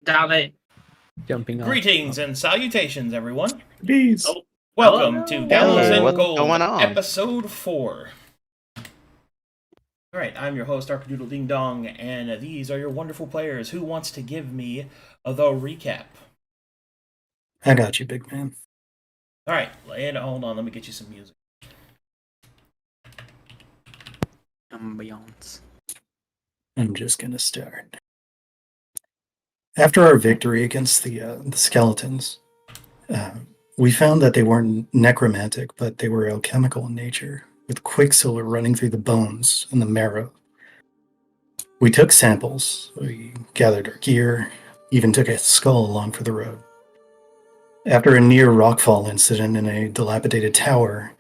Damn it. Jumping off. Greetings and salutations, everyone. Bees. Oh, Welcome to Gallows Hey, and what's Gold, going on? Episode 4. Alright, I'm your host, Arcadum Ding Dong, and these are your wonderful players. Who wants to give me the recap? I got you, big man. Alright, and hold on, let me get you some music. Ambiance. I'm just gonna start. After our victory against the skeletons, we found that they weren't necromantic, but they were alchemical in nature, with quicksilver running through the bones and the marrow. We took samples, we gathered our gear, even took a skull along for the road. After a near rockfall incident in a dilapidated tower,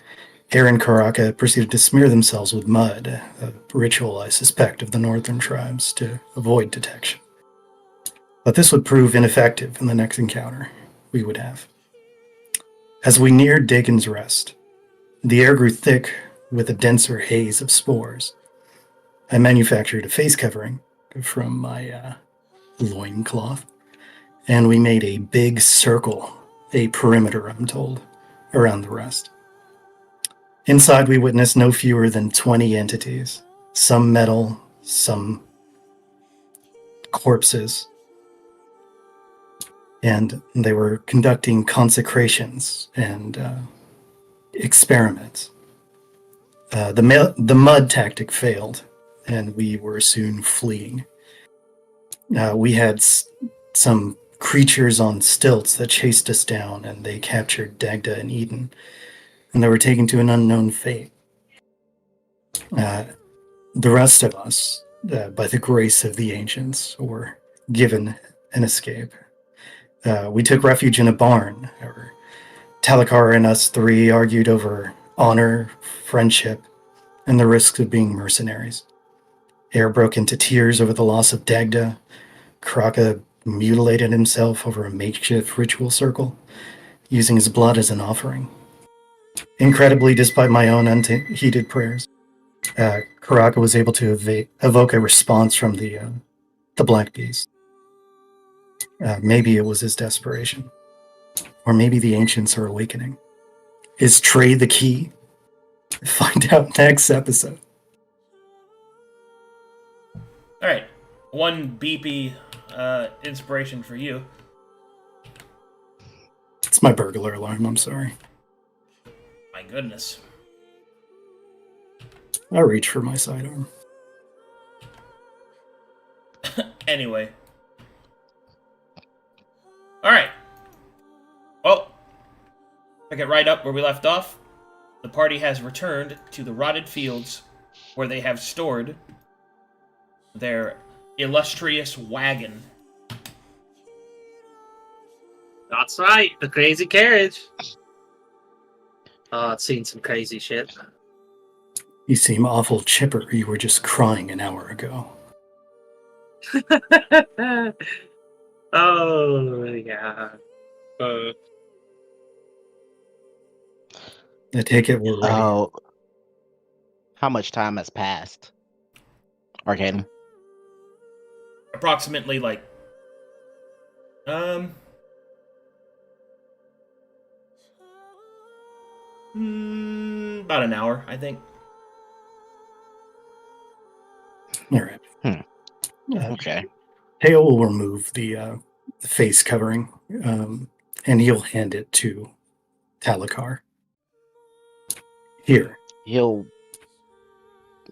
Aaron and Karaka proceeded to smear themselves with mud, a ritual I suspect of the northern tribes, to avoid detection. But this would prove ineffective in the next encounter we would have. As we neared Dagon's Rest, the air grew thick with a denser haze of spores. I manufactured a face covering from my loincloth, and we made a big circle, a perimeter, I'm told, around the rest. Inside, we witnessed no fewer than 20 entities, some metal, some corpses, and they were conducting consecrations and experiments. The mud tactic failed, and we were soon fleeing. We had some creatures on stilts that chased us down, and they captured Dagda and Eden, and they were taken to an unknown fate. The rest of us, by the grace of the ancients, were given an escape. We took refuge in a barn. Talakar and us three argued over honor, friendship, and the risks of being mercenaries. Air broke into tears over the loss of Dagda. Kraka mutilated himself over a makeshift ritual circle, using his blood as an offering. Incredibly, despite my own unheeded prayers, Karaka was able to evoke a response from the Black Beast. Maybe it was his desperation. Or maybe the ancients are awakening. Is trade the key? Find out next episode. Alright, one beepy inspiration for you. It's my burglar alarm, I'm sorry. My goodness. I'll reach for my sidearm. Anyway. Alright. Well, pick it right up where we left off. The party has returned to the rotted fields where they have stored their illustrious wagon. that's right. The crazy carriage. Oh, I've seen some crazy shit. You seem awful chipper. You were just crying an hour ago. Oh, yeah. I take it we're ready. Oh, how much time has passed? Arcadum. Approximately about an hour, I think. All right. Okay. Hale will remove the face covering, and he'll hand it to Talakar. Here, He'll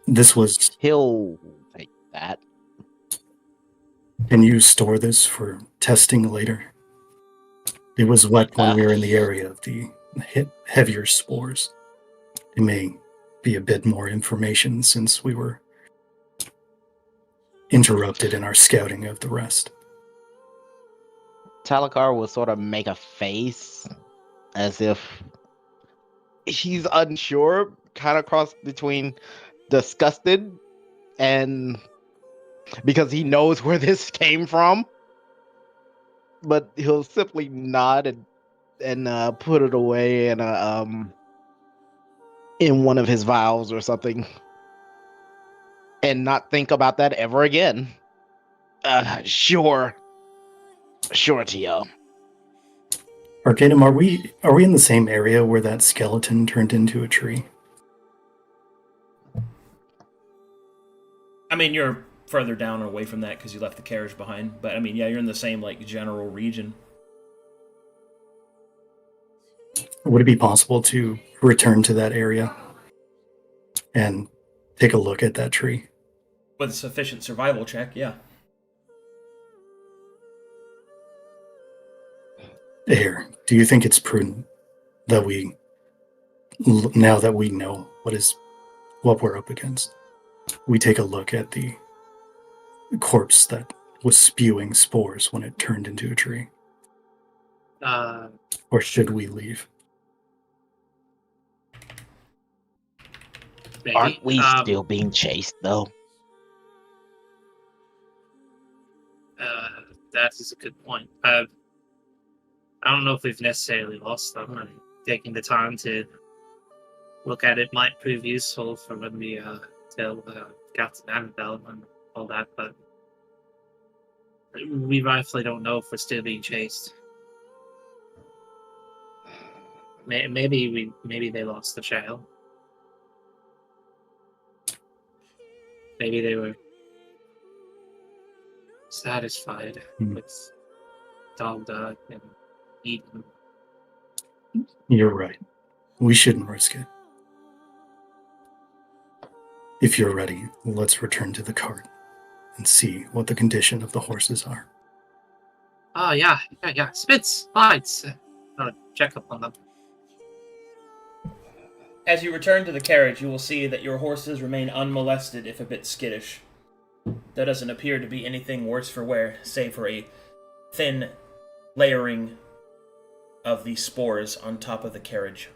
this was. take that. Can you store this for testing later? It was wet when we were in the area of the heavier spores. It may be a bit more information since we were interrupted in our scouting of the rest. Talakar will sort of make a face as if he's unsure, kind of cross between disgusted and because he knows where this came from. But he'll simply nod and put it away in one of his vials or something, and not think about that ever again. Sure. Sure, Tio. Arcadum, are we in the same area where that skeleton turned into a tree? I mean, you're further down and away from that because you left the carriage behind. But I mean, yeah, you're in the same like general region. Would it be possible to return to that area and take a look at that tree? With a sufficient survival check, yeah. Air, do you think it's prudent that we, now that we know what we're up against, we take a look at the corpse that was spewing spores when it turned into a tree? Or should we leave? Maybe. Aren't we still being chased, though? That is a good point. I don't know if we've necessarily lost them, and taking the time to look at it might prove useful for when we tell Captain Annabelle and all that, but we rightfully don't know if we're still being chased. Maybe they lost the trail. Maybe they were satisfied with Dog and Eden. You're right. We shouldn't risk it. If you're ready, let's return to the cart and see what the condition of the horses are. Oh, yeah. Spits, lights. Check up on them. As you return to the carriage, you will see that your horses remain unmolested, if a bit skittish. There doesn't appear to be anything worse for wear, save for a thin layering of the spores on top of the carriage.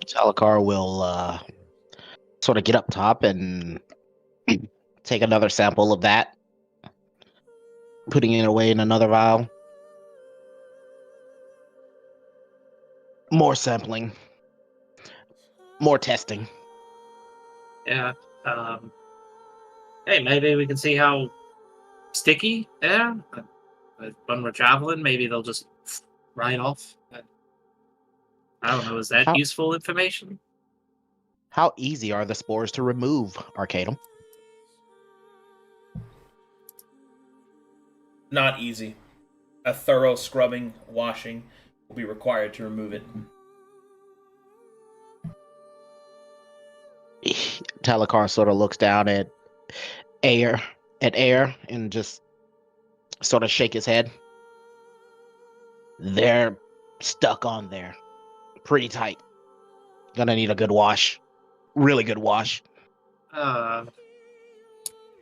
Talakar will sort of get up top and take another sample of that, putting it away in another vial. More sampling. More testing. Yeah. Hey, maybe we can see how sticky they are. When we're traveling, maybe they'll just ride off. I don't know. Is that useful information? How easy are the spores to remove, Arcadum? Not easy. A thorough scrubbing, washing will be required to remove it. Talakar sort of looks down at Air and just sort of shake his head. They're stuck on there. Pretty tight. Gonna need a good wash. Really good wash. And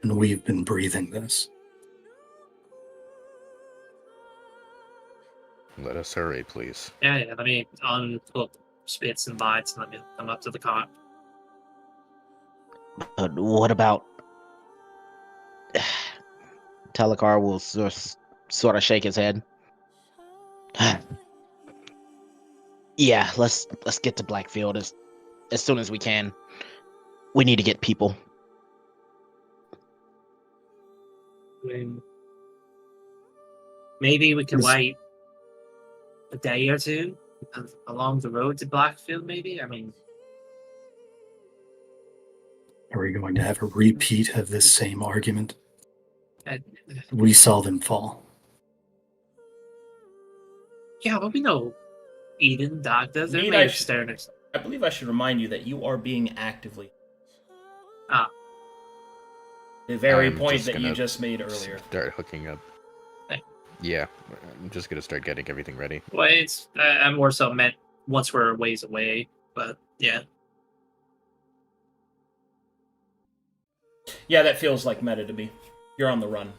we've been breathing this. Let us hurry, please. Yeah. Let me unhook Spits and Bites and let me come up to the cart. But what about... Talakar will sort of shake his head. Yeah, let's get to Blackfield as soon as we can. We need to get people. I mean, maybe we can wait a day or two along the road to Blackfield, maybe? I mean... Are we going to have a repeat of this same argument? We saw them fall. Yeah, but we know Eden, Doctor, they're Need made I of sh- sterners. I believe I should remind you that you are being actively. The very I'm point just that you gonna just made earlier. Start hooking up. Hey. Yeah, I'm just gonna start getting everything ready. Well, it's I'm more so meant once we're a ways away, but yeah. Yeah, that feels like meta to me. You're on the run.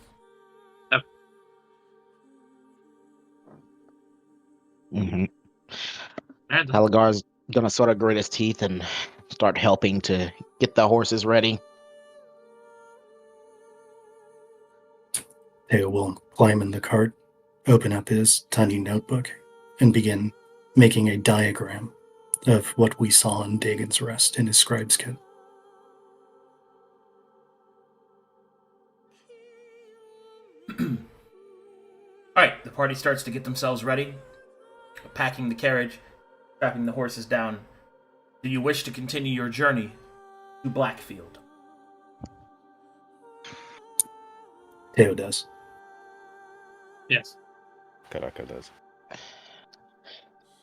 Mm-hmm. And Halagar's gonna sort of grit his teeth and start helping to get the horses ready. Theo will climb in the cart, open up his tiny notebook, and begin making a diagram of what we saw in Dagon's Rest in his scribe's kit. Alright, the party starts to get themselves ready, packing the carriage, strapping the horses down. Do you wish to continue your journey to Blackfield? Teo does. Yes. Karaka does.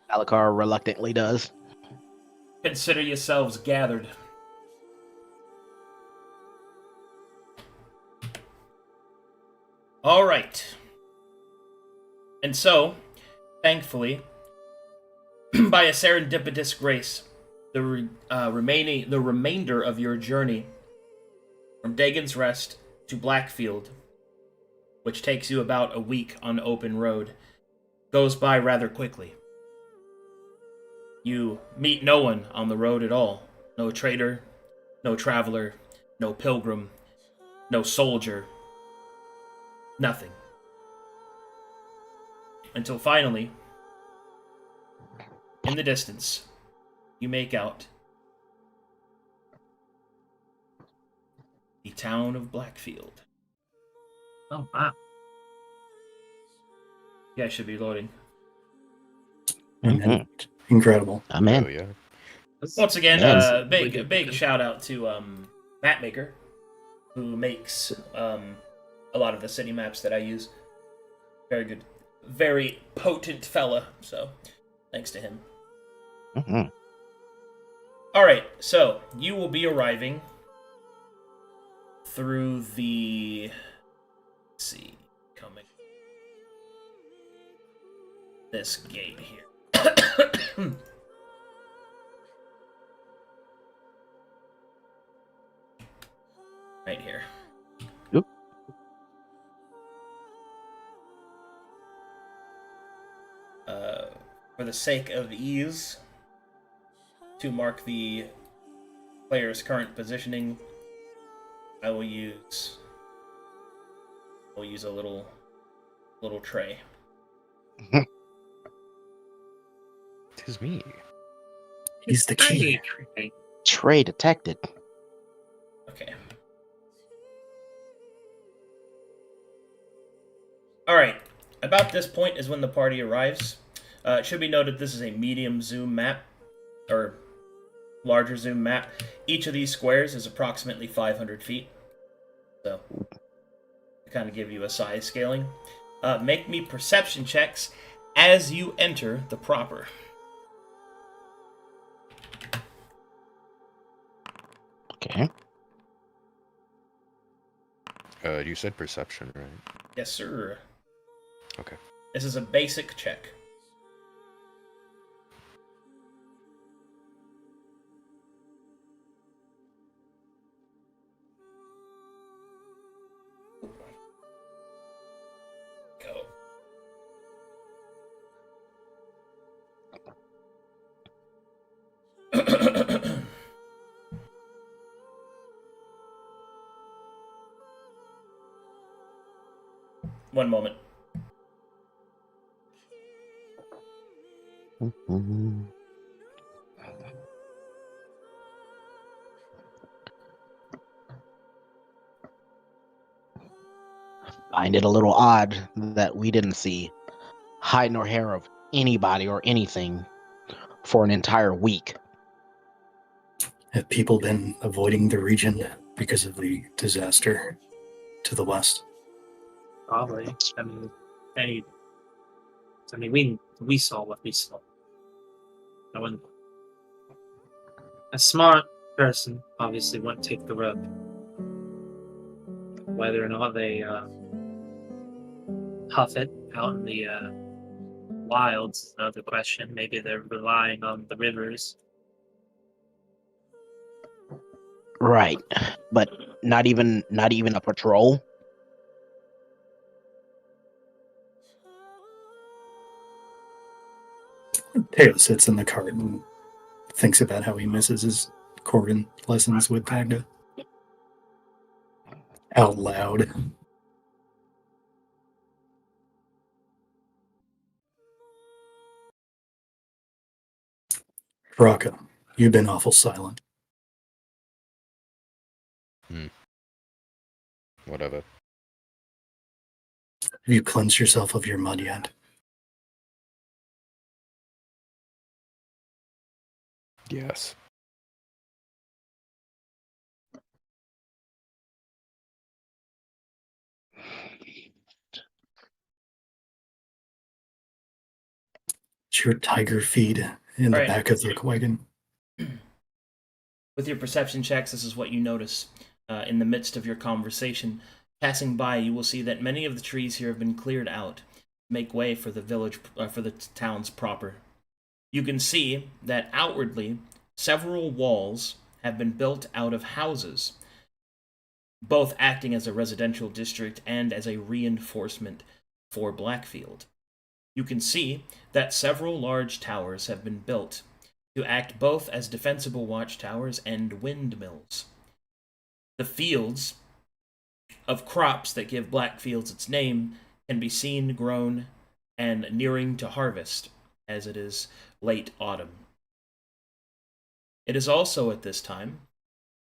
Alucard reluctantly does. Consider yourselves gathered. All right. And so, thankfully, by a serendipitous grace, the remainder of your journey from Dagon's Rest to Blackfield, which takes you about a week on open road, goes by rather quickly. You meet no one on the road at all. No trader, no traveler, no pilgrim, no soldier. Nothing. Until finally, in the distance, you make out the town of Blackfield. Oh, wow. You guys should be loading. And incredible. I'm in. Oh yeah. Once again, Yes. big shout out to Map Maker, who makes a lot of the city maps that I use. Very good, very potent fella. So, thanks to him. Mm-hmm. All right, so you will be arriving through the. Let's see, coming this gate here. Right here. Yep. For the sake of ease, to mark the player's current positioning, I will use a little tray. Tis me. He's the key. Hey, Trey detected. Okay. Alright, about this point is when the party arrives. It should be noted this is a medium zoom map, or larger zoom map. Each of these squares is approximately 500 feet. So, to kind of give you a size scaling. Make me perception checks as you enter the proper. Okay. You said perception, right? Yes, sir. Okay. This is a basic check. Go. One moment. Mhm. Find it a little odd that we didn't see hide nor hair of anybody or anything for an entire week. Have people been avoiding the region because of the disaster to the west? probably. I mean, we saw what we saw. No one, a smart person obviously wouldn't take the road. Whether or not they huff it out in the wilds is another question. Maybe they're relying on the rivers. Right. But not even a patrol. Teo sits in the cart and thinks about how he misses his Corbin lessons with Magda. Out loud. Rocco, you've been awful silent. Whatever. Have you cleansed yourself of your mud yet? Yes. It's your tiger feed in the Alright. back of the wagon. With your perception checks, this is what you notice in the midst of your conversation. Passing by, you will see that many of the trees here have been cleared out to make way for the village, for the towns proper. You can see that outwardly, several walls have been built out of houses, both acting as a residential district and as a reinforcement for Blackfield. You can see that several large towers have been built to act both as defensible watchtowers and windmills. The fields of crops that give Blackfields its name can be seen grown and nearing to harvest, as it is late autumn. It is also at this time.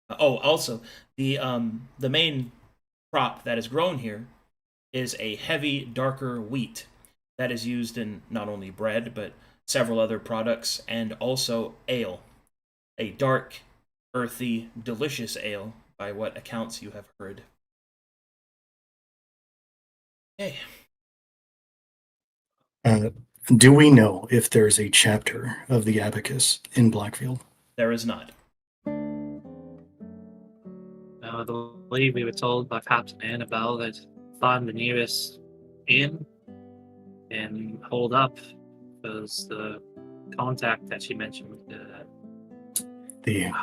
Also, the main crop that is grown here is a heavy, darker wheat that is used in not only bread but several other products, and also ale, a dark, earthy, delicious ale, by what accounts you have heard. Okay. Do we know if there's a chapter of the Abacus in Blackfield? There is not. I believe we were told by Captain Annabelle that find the nearest inn and hold up, because the contact that she mentioned with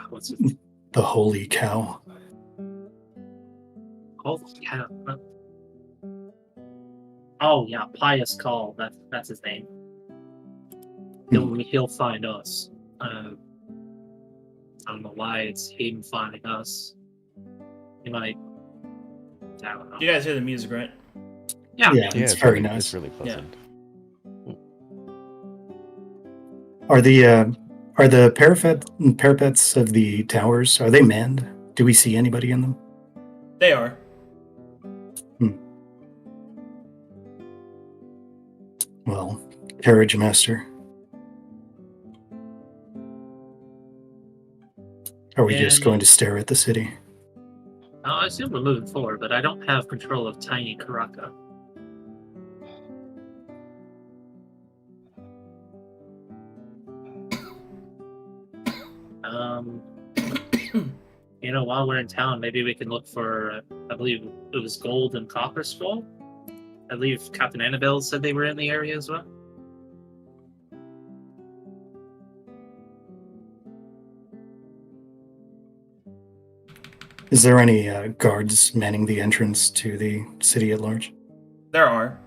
what's it? The holy cow. Oh yeah, Pious Call. That's his name. He'll find us. I don't know why it's him finding us. He might. I don't know. You guys hear the music, right? Yeah. It's very really, nice. It's really pleasant. Are the parapets of the towers, are they manned? Do we see anybody in them? They are. Well, carriage master. Are we just going to stare at the city? I assume we're moving forward, but I don't have control of Tiny Karaka. While we're in town, maybe we can look for, I believe it was gold and copper scroll. I believe Captain Annabelle said they were in the area as well. Is there any guards manning the entrance to the city at large? There are.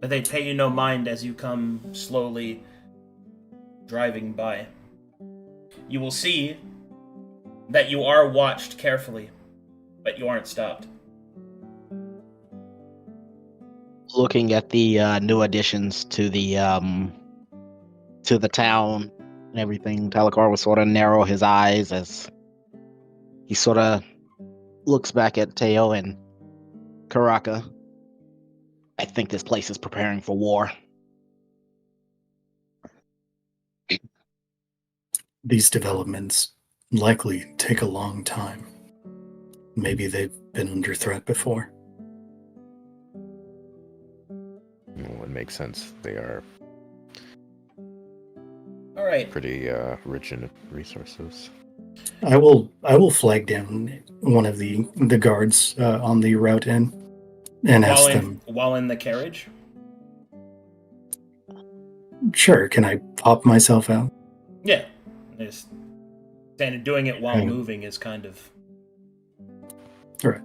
But they pay you no mind as you come slowly driving by. You will see that you are watched carefully, but you aren't stopped. Looking at the new additions to the town and everything, Talakar will sort of narrow his eyes as he sort of looks back at Teo and Karaka. I think this place is preparing for war. These developments likely take a long time. Maybe they've been under threat before. Well, it makes sense. They are All right. pretty rich in resources. I will flag down one of the guards on the route in and ask them. While in the carriage? Sure, can I pop myself out? Yeah. Just doing it while moving is kind of... All right.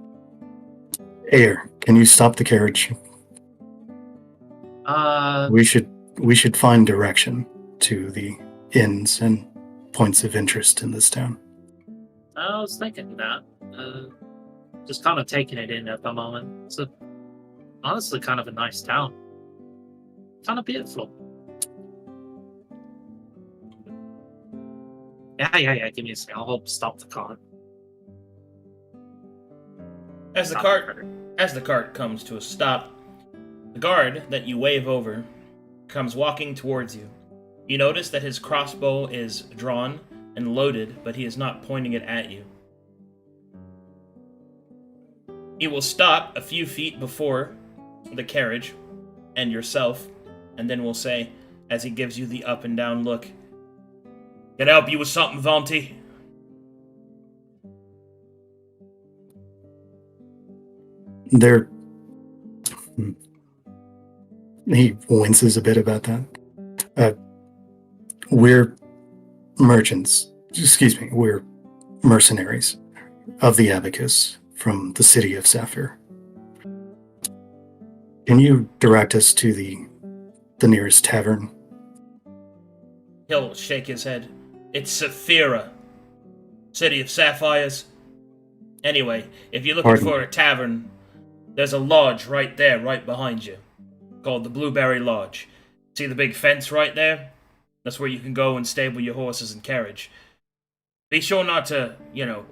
Air, can you stop the carriage? We should find direction to the inns and points of interest in this town. I was thinking that. Just kind of taking it in at the moment. It's honestly kind of a nice town. Kind of beautiful. Yeah. Give me a second. I'll help stop the car. As the cart comes to a stop, The guard that you wave over comes walking towards you. You notice that his crossbow is drawn and loaded, but he is not pointing it at you. He will stop a few feet before the carriage and yourself, and then will say, as he gives you the up and down look, "Can I help you with something, Vonti?" There. He winces a bit about that. We're merchants. Excuse me, we're mercenaries of the Abacus from the city of Saphir. Can you direct us to the nearest tavern? He'll shake his head. "It's Saphira, city of sapphires. Anyway, if you're looking Pardon? for a tavern, there's a lodge right there, right behind you, called the Blueberry Lodge. See the big fence right there? That's where you can go and stable your horses and carriage. Be sure not to,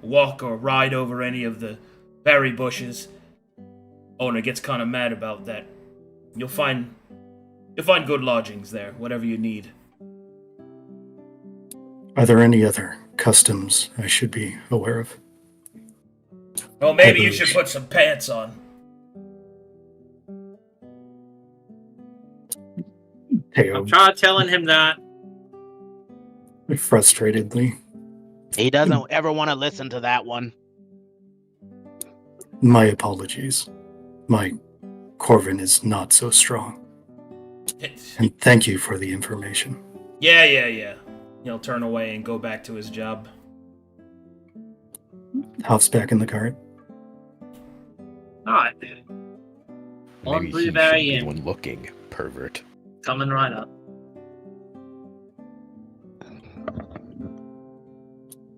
walk or ride over any of the berry bushes. Owner gets kind of mad about that. You'll find good lodgings there, whatever you need." Are there any other customs I should be aware of? Well, maybe you believe- should put some pants on. Teo, I've tried telling him that. frustratedly. He doesn't ever want to listen to that one. My apologies. My Corvin is not so strong. And thank you for the information. Yeah. He'll turn away and go back to his job. Hops back in the cart. Alright, dude. One Maybe he blueberry should be in. the one looking, pervert. Coming right up.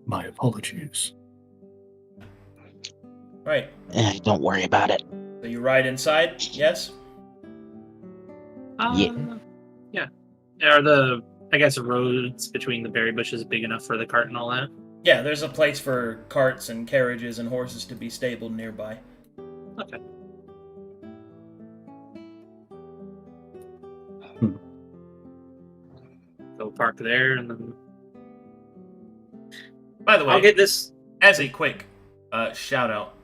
My apologies. Right. Don't worry about it. So you ride inside, yes? Yeah. Yeah. Are the roads between the berry bushes big enough for the cart and all that? Yeah, there's a place for carts and carriages and horses to be stabled nearby. Okay. Go park there and then By the way, I'll get this. as a quick shout out,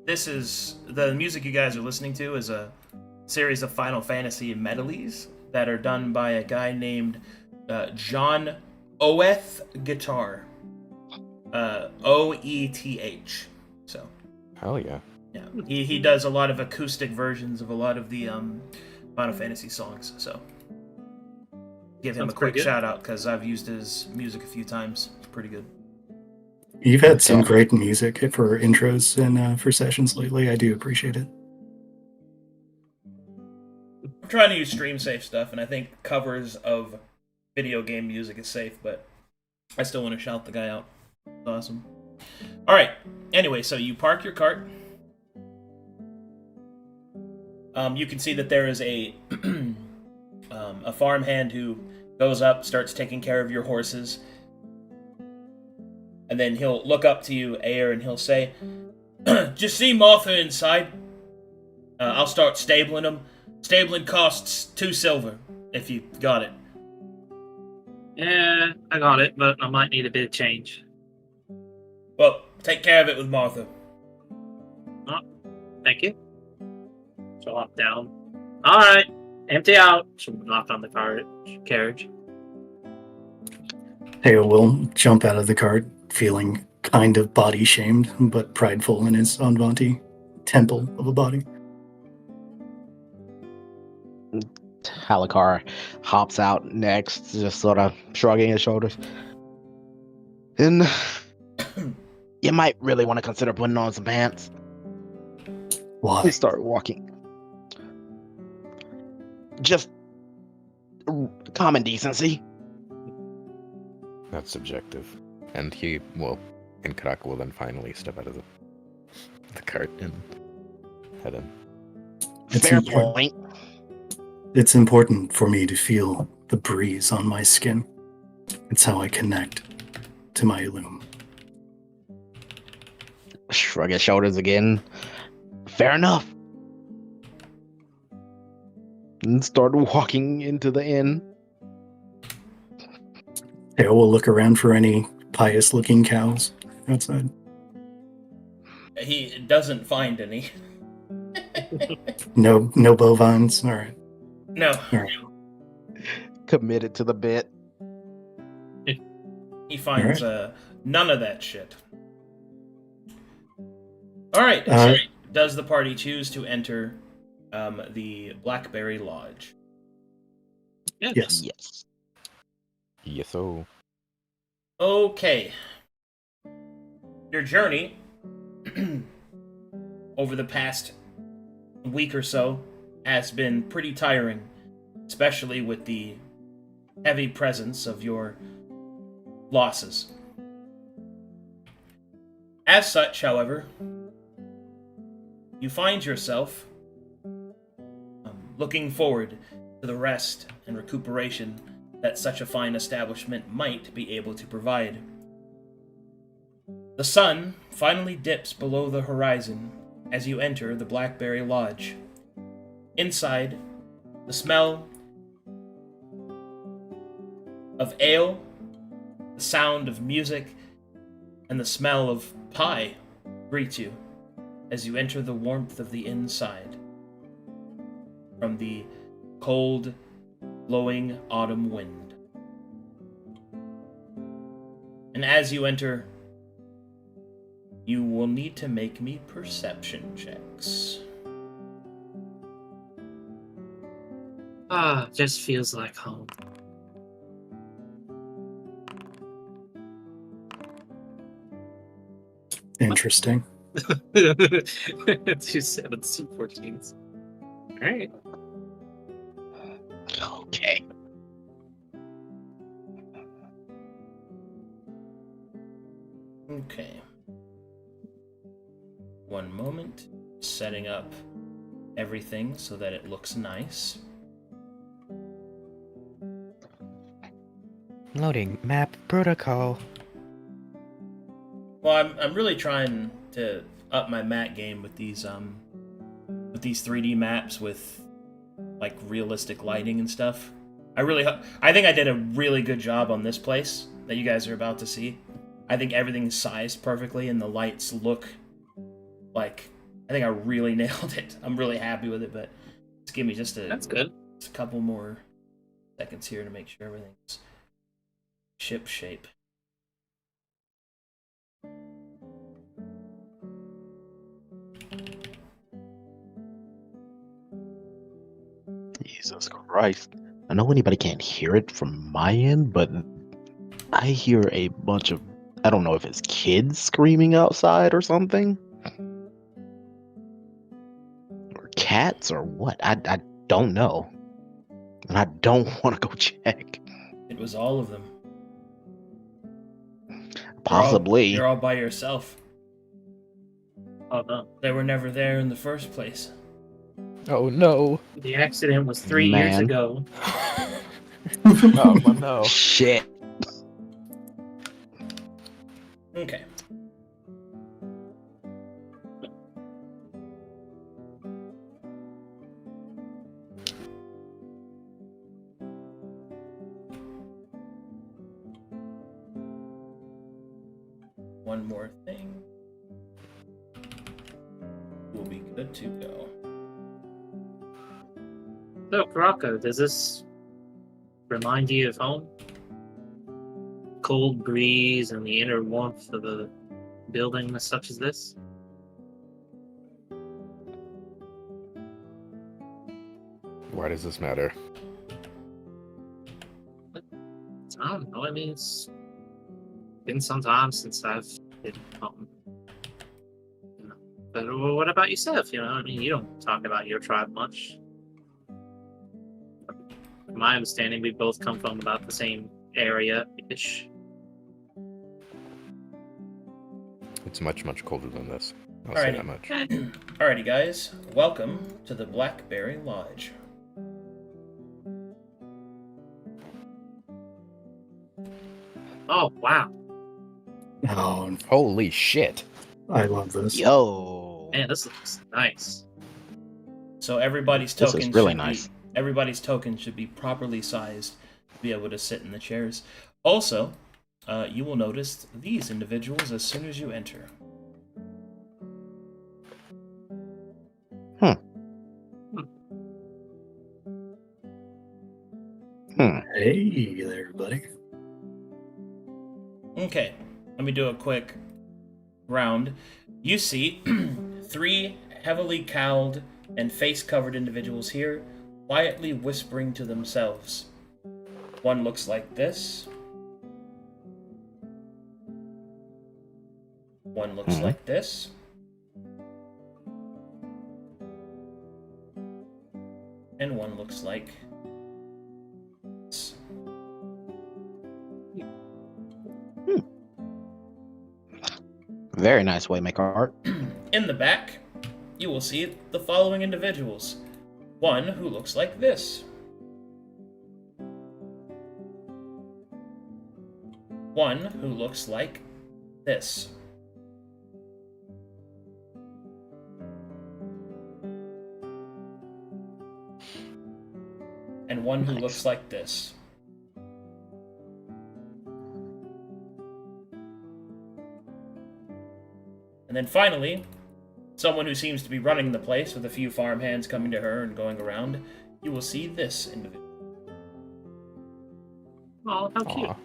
this is the music you guys are listening to is a series of Final Fantasy medleys that are done by a guy named John Oeth Guitar. Oeth. So Hell yeah. yeah, he does a lot of acoustic versions of a lot of the Final Fantasy songs. So give him Sounds a quick pretty good. shout out because I've used his music a few times. It's pretty good. You've had some Yeah. great music for intros and for sessions lately. I do appreciate it. I'm trying to use stream safe stuff, and I think covers of video game music is safe, but I still want to shout the guy out. It's awesome. Alright, anyway, so you park your cart. You can see that there is a farmhand who goes up, starts taking care of your horses, and then he'll look up to you, Ayer, and he'll say, "Just see Martha inside. I'll start stabling them. Stabling costs 2 silver, if you got it." Yeah, I got it, but I might need a bit of change. Well, take care of it with Martha. Thank you. So hop down. Alright, empty out. She'll knock on the carriage. Teo will jump out of the cart, feeling kind of body shamed, but prideful in his Anvanti temple of a body. Halakar hops out next, just sort of shrugging his shoulders. And you might really want to consider putting on some pants. Why? We start walking. Just common decency. That's subjective. And Karak will then finally step out of the cart and head in. It's Fair important. point. It's important for me to feel the breeze on my skin. It's how I connect to my Illume. Shrug his shoulders again. Fair enough. and start walking into the inn. Theo will look around for any pious-looking cows outside. He doesn't find any. No bovines. All right. No. All right. Committed to the bit. He finds none of that shit. Alright, so does the party choose to enter the Blackberry Lodge? Yes. Yes. Yes, so. Okay. Your journey over the past week or so has been pretty tiring, especially with the heavy presence of your losses. As such, however, you find yourself looking forward to the rest and recuperation that such a fine establishment might be able to provide. The sun finally dips below the horizon as you enter the Blackberry Lodge. Inside, the smell of ale, the sound of music, and the smell of pie greet you as you enter the warmth of the inside from the cold, blowing autumn wind. And as you enter, you will need to make me perception checks. Just feels like home. Interesting. 2 7s, 2 14s. Alright. Okay. Okay. One moment. Setting up everything so that it looks nice. Loading map protocol. Well, I'm really trying to up my map game with these 3D maps with like realistic lighting and stuff. I think I did a really good job on this place that you guys are about to see. I think everything's sized perfectly and the lights look like I think I really nailed it. I'm really happy with it, but just give me just a couple more seconds here to make sure everything's ship shape. Jesus Christ. I know anybody can't hear it from my end, but I hear a bunch of, I don't know if it's kids screaming outside or something. Or cats or what. I don't know. And I don't want to go check. It was all of them. Possibly. You're all by yourself. Oh no. They were never there in the first place. Oh no. The accident was 3 years Man. ago. Oh no. Shit. Okay. One more thing. We'll be good to go. So, Karako, does this remind you of home? Cold breeze and the inner warmth of a building such as this? Why does this matter? I don't know. I mean, it's been some time since I've been home. You know. But what about yourself? You know, I mean, you don't talk about your tribe much. From my understanding, we both come from about the same area-ish. It's much, much colder than this. I'll say that much. Alrighty, guys. Welcome to the Blackberry Lodge. Oh, wow. Oh, Holy shit. I love this. Yo. Man, this looks nice. So everybody's This is tokens really should nice. be everybody's tokens should be properly sized to be able to sit in the chairs. Also, you will notice these individuals as soon as you enter. Hey there, buddy. Okay, let me do a quick round. You see 3 heavily cowled and face-covered individuals here, quietly whispering to themselves. One looks like this. One looks like this. And one looks like this. Very nice Waymaker art. In the back, you will see the following individuals. One who looks like this. One who looks like this. And one who looks like this. And then finally, someone who seems to be running the place with a few farmhands coming to her and going around, you will see this individual. Oh, how cute.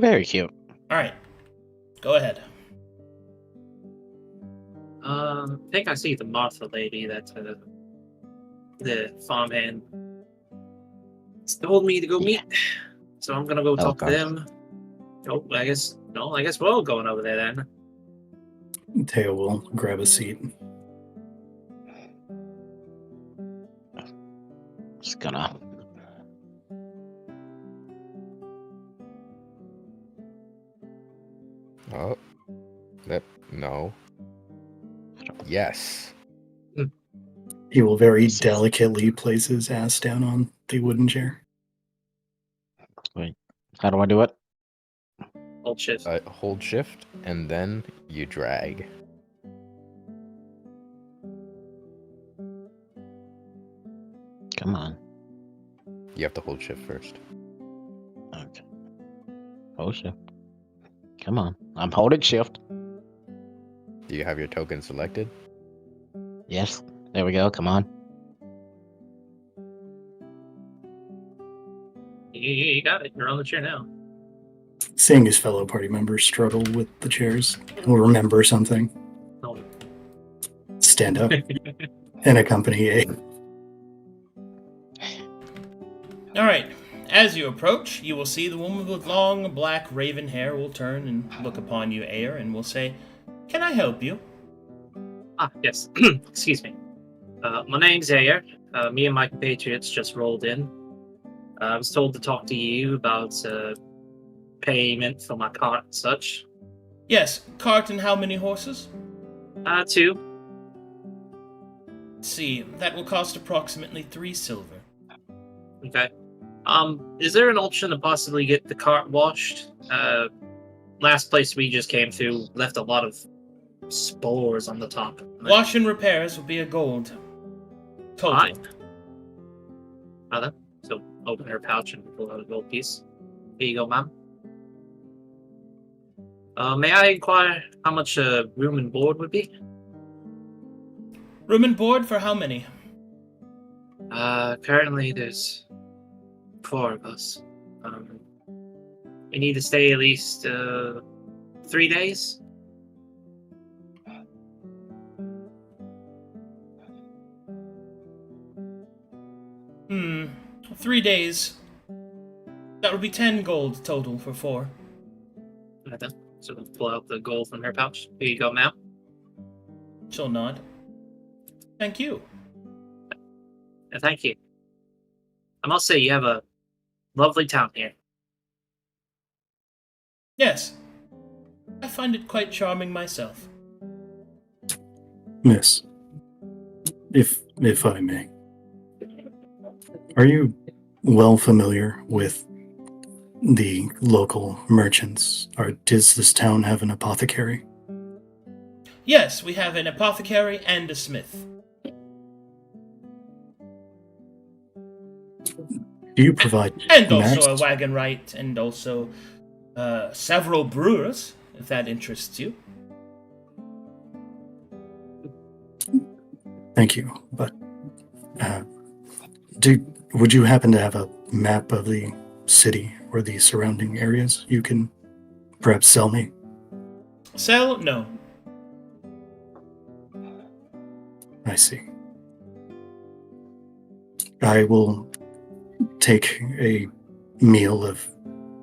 Very cute. Alright, go ahead. I think I see the Martha lady that the farmhand told me to go meet. So I'm gonna go talk to Okay. them. Oh, I guess we're all going over there then. Teo will grab a seat. Just gonna. Oh, no. Yes. He will very delicately place his ass down on the wooden chair. How do I do it? Hold shift. Hold shift, and then you drag. Come on. You have to hold shift first. Okay. Hold shift. Come on. I'm holding shift. Do you have your token selected? Yes. There we go. Come on. You got it. You're on the chair now. Seeing his fellow party members struggle with the chairs, he'll remember something. No. Stand up and accompany A. Alright, as you approach, you will see the woman with long black raven hair will turn and look upon you, Ayer, and will say, "Can I help you?" Ah, yes. Excuse me. My name's Ayer. Me and my compatriots just rolled in. I was told to talk to you about payment for my cart and such. Yes, cart and how many horses? 2. Let's see, that will cost approximately 3 silver. Okay. Is there an option to possibly get the cart washed? Last place we just came through left a lot of spores on the top. Wash and repairs will be a gold. Total. Fine. Then. So open her pouch and pull out a gold piece. Here you go, ma'am. May I inquire how much room and board would be? Room and board for how many? Currently there's 4 of us. We need to stay at least 3 days. Hmm, 3 days. That would be 10 gold total for 4. Right then. So we'll pull out the gold from her pouch. Here you go, ma'am. She'll nod. Thank you. Thank you. I must say, you have a lovely town here. Yes. I find it quite charming myself. Miss, if I may, are you well familiar with the local merchants? Does this town have an apothecary? Yes, we have an apothecary and a smith. Do you provide And also maps? a wagon right, and also several brewers, if that interests you. Thank you, but would you happen to have a map of the city or the surrounding areas you can perhaps sell me? Sell? No. I see. I will take a meal of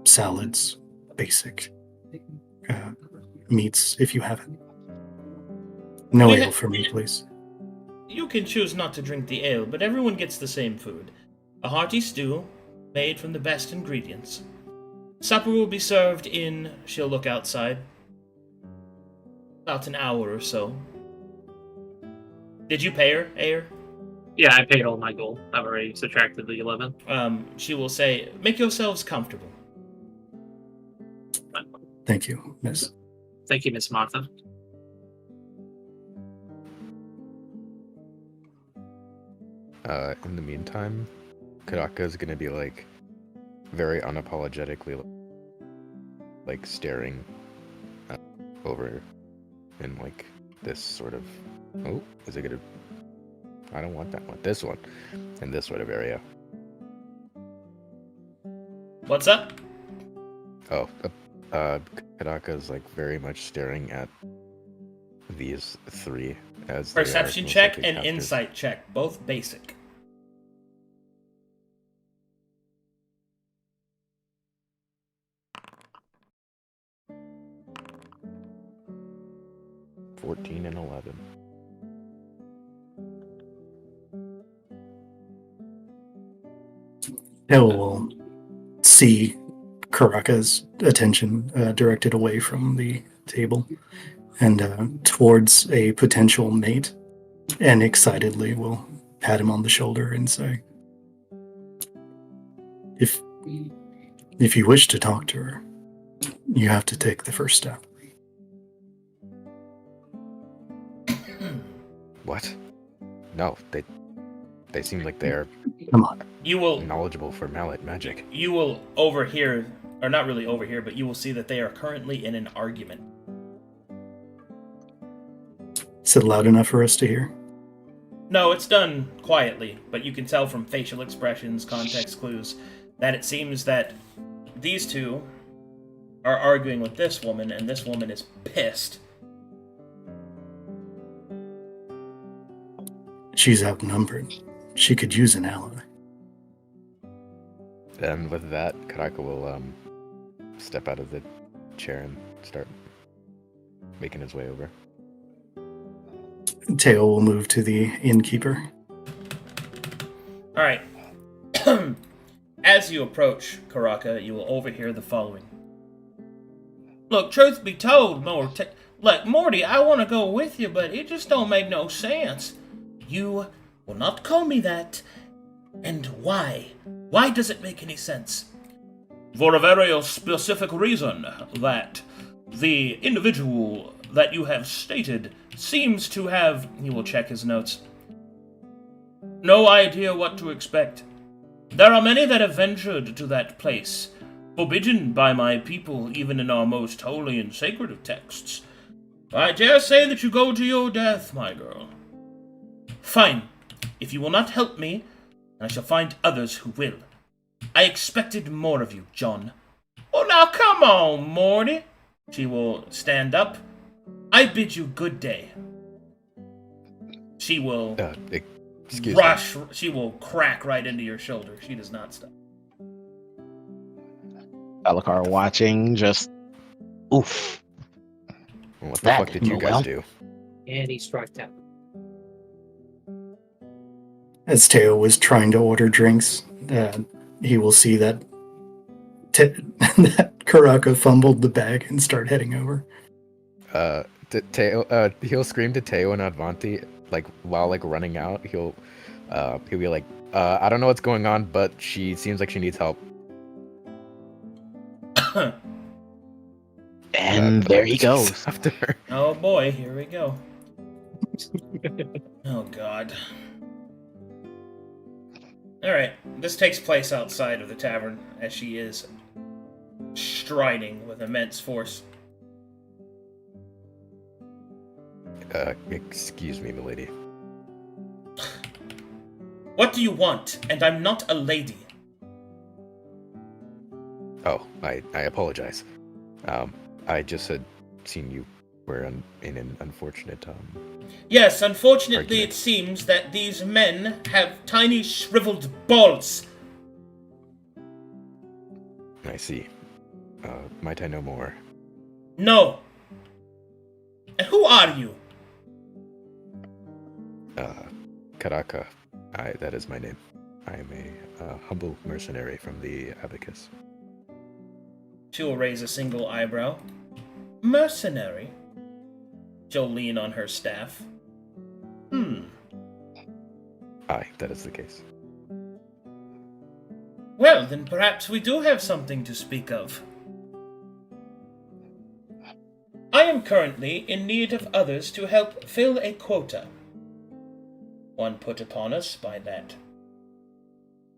salads, basic meats, if you have it. No We ale ha- for me, please. You can choose not to drink the ale, but everyone gets the same food. A hearty stew, made from the best ingredients. Supper will be served in, she'll look outside, about an hour or so. Did you pay her, Ayer? Yeah, I paid all my gold. I've already subtracted the 11. She will say, make yourselves comfortable. Thank you, miss. Thank you, Miss Martha. In the meantime, Karaka is gonna be like very unapologetically like staring over in like this sort of is it gonna I don't want that one. This one. In this sort of area. What's up? Karaka's like very much staring at these three as they are Perception most check likely and captors. insight check, both basic. $14 and 11. Hill will see Karaka's attention directed away from the table and towards a potential mate, and excitedly will pat him on the shoulder and say, If you wish to talk to her, you have to take the first step. What? No, they seem like they're Come on. You will knowledgeable for mallet magic. you will overhear, or not really overhear, but you will see that they are currently in an argument. Is it loud enough for us to hear? No, it's done quietly, but you can tell from facial expressions, context clues, that it seems that these two are arguing with this woman, and this woman is pissed. She's outnumbered. She could use an ally. And with that, Karaka will step out of the chair and start making his way over. Teo will move to the innkeeper. Alright. As you approach Karaka, you will overhear the following. Look, truth be told, Morty, I want to go with you, but it just don't make no sense. You will not call me that. And why? Why does it make any sense? For a very specific reason, that the individual that you have stated seems to have, he will check his notes, no idea what to expect. There are many that have ventured to that place, forbidden by my people even in our most holy and sacred of texts. I dare say that you go to your death, my girl. Fine. If you will not help me, I shall find others who will. I expected more of you, John. Oh, now come on, Morty. She will stand up. I bid you good day. She will Excuse me. rush. She will crack right into your shoulder. She does not stop. Alucard watching, just oof. What the That fuck did didn't you go guys well. do? And he struck down. As Teo was trying to order drinks, he will see that that Karaka fumbled the bag and start heading over. He'll scream to Teo and Advanti, like while like running out. He'll be like, I don't know what's going on, but she seems like she needs help. And there he goes. After her. Oh boy, here we go. Oh god. Alright, this takes place outside of the tavern, as she is striding with immense force. Excuse me, milady. What do you want? And I'm not a lady. Oh, I apologize. I just had seen you were in an unfortunate, Yes, unfortunately argument. it seems that these men have tiny shriveled balls. I see. Might I know more? No. And who are you? Karaka. That is my name. I am a humble mercenary from the Abacus. She will raise a single eyebrow. Mercenary? She'll lean on her staff. Aye, that is the case. Well, then perhaps we do have something to speak of. I am currently in need of others to help fill a quota. One put upon us by that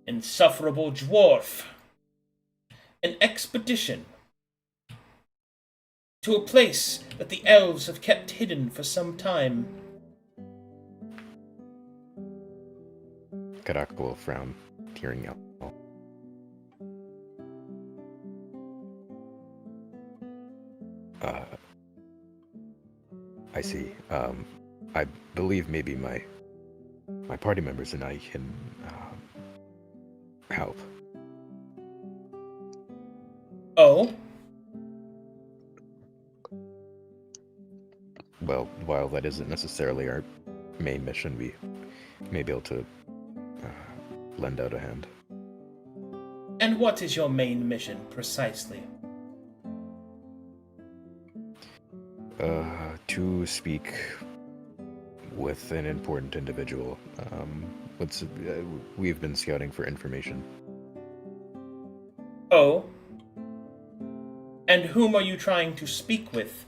insufferable dwarf. An expedition to a place that the elves have kept hidden for some time. Karaka will frown, tearing out. I see. I believe maybe my party members and I can help. Oh? Well, while that isn't necessarily our main mission, we may be able to lend out a hand. And what is your main mission, precisely? To speak with an important individual. We've been scouting for information. Oh? And whom are you trying to speak with?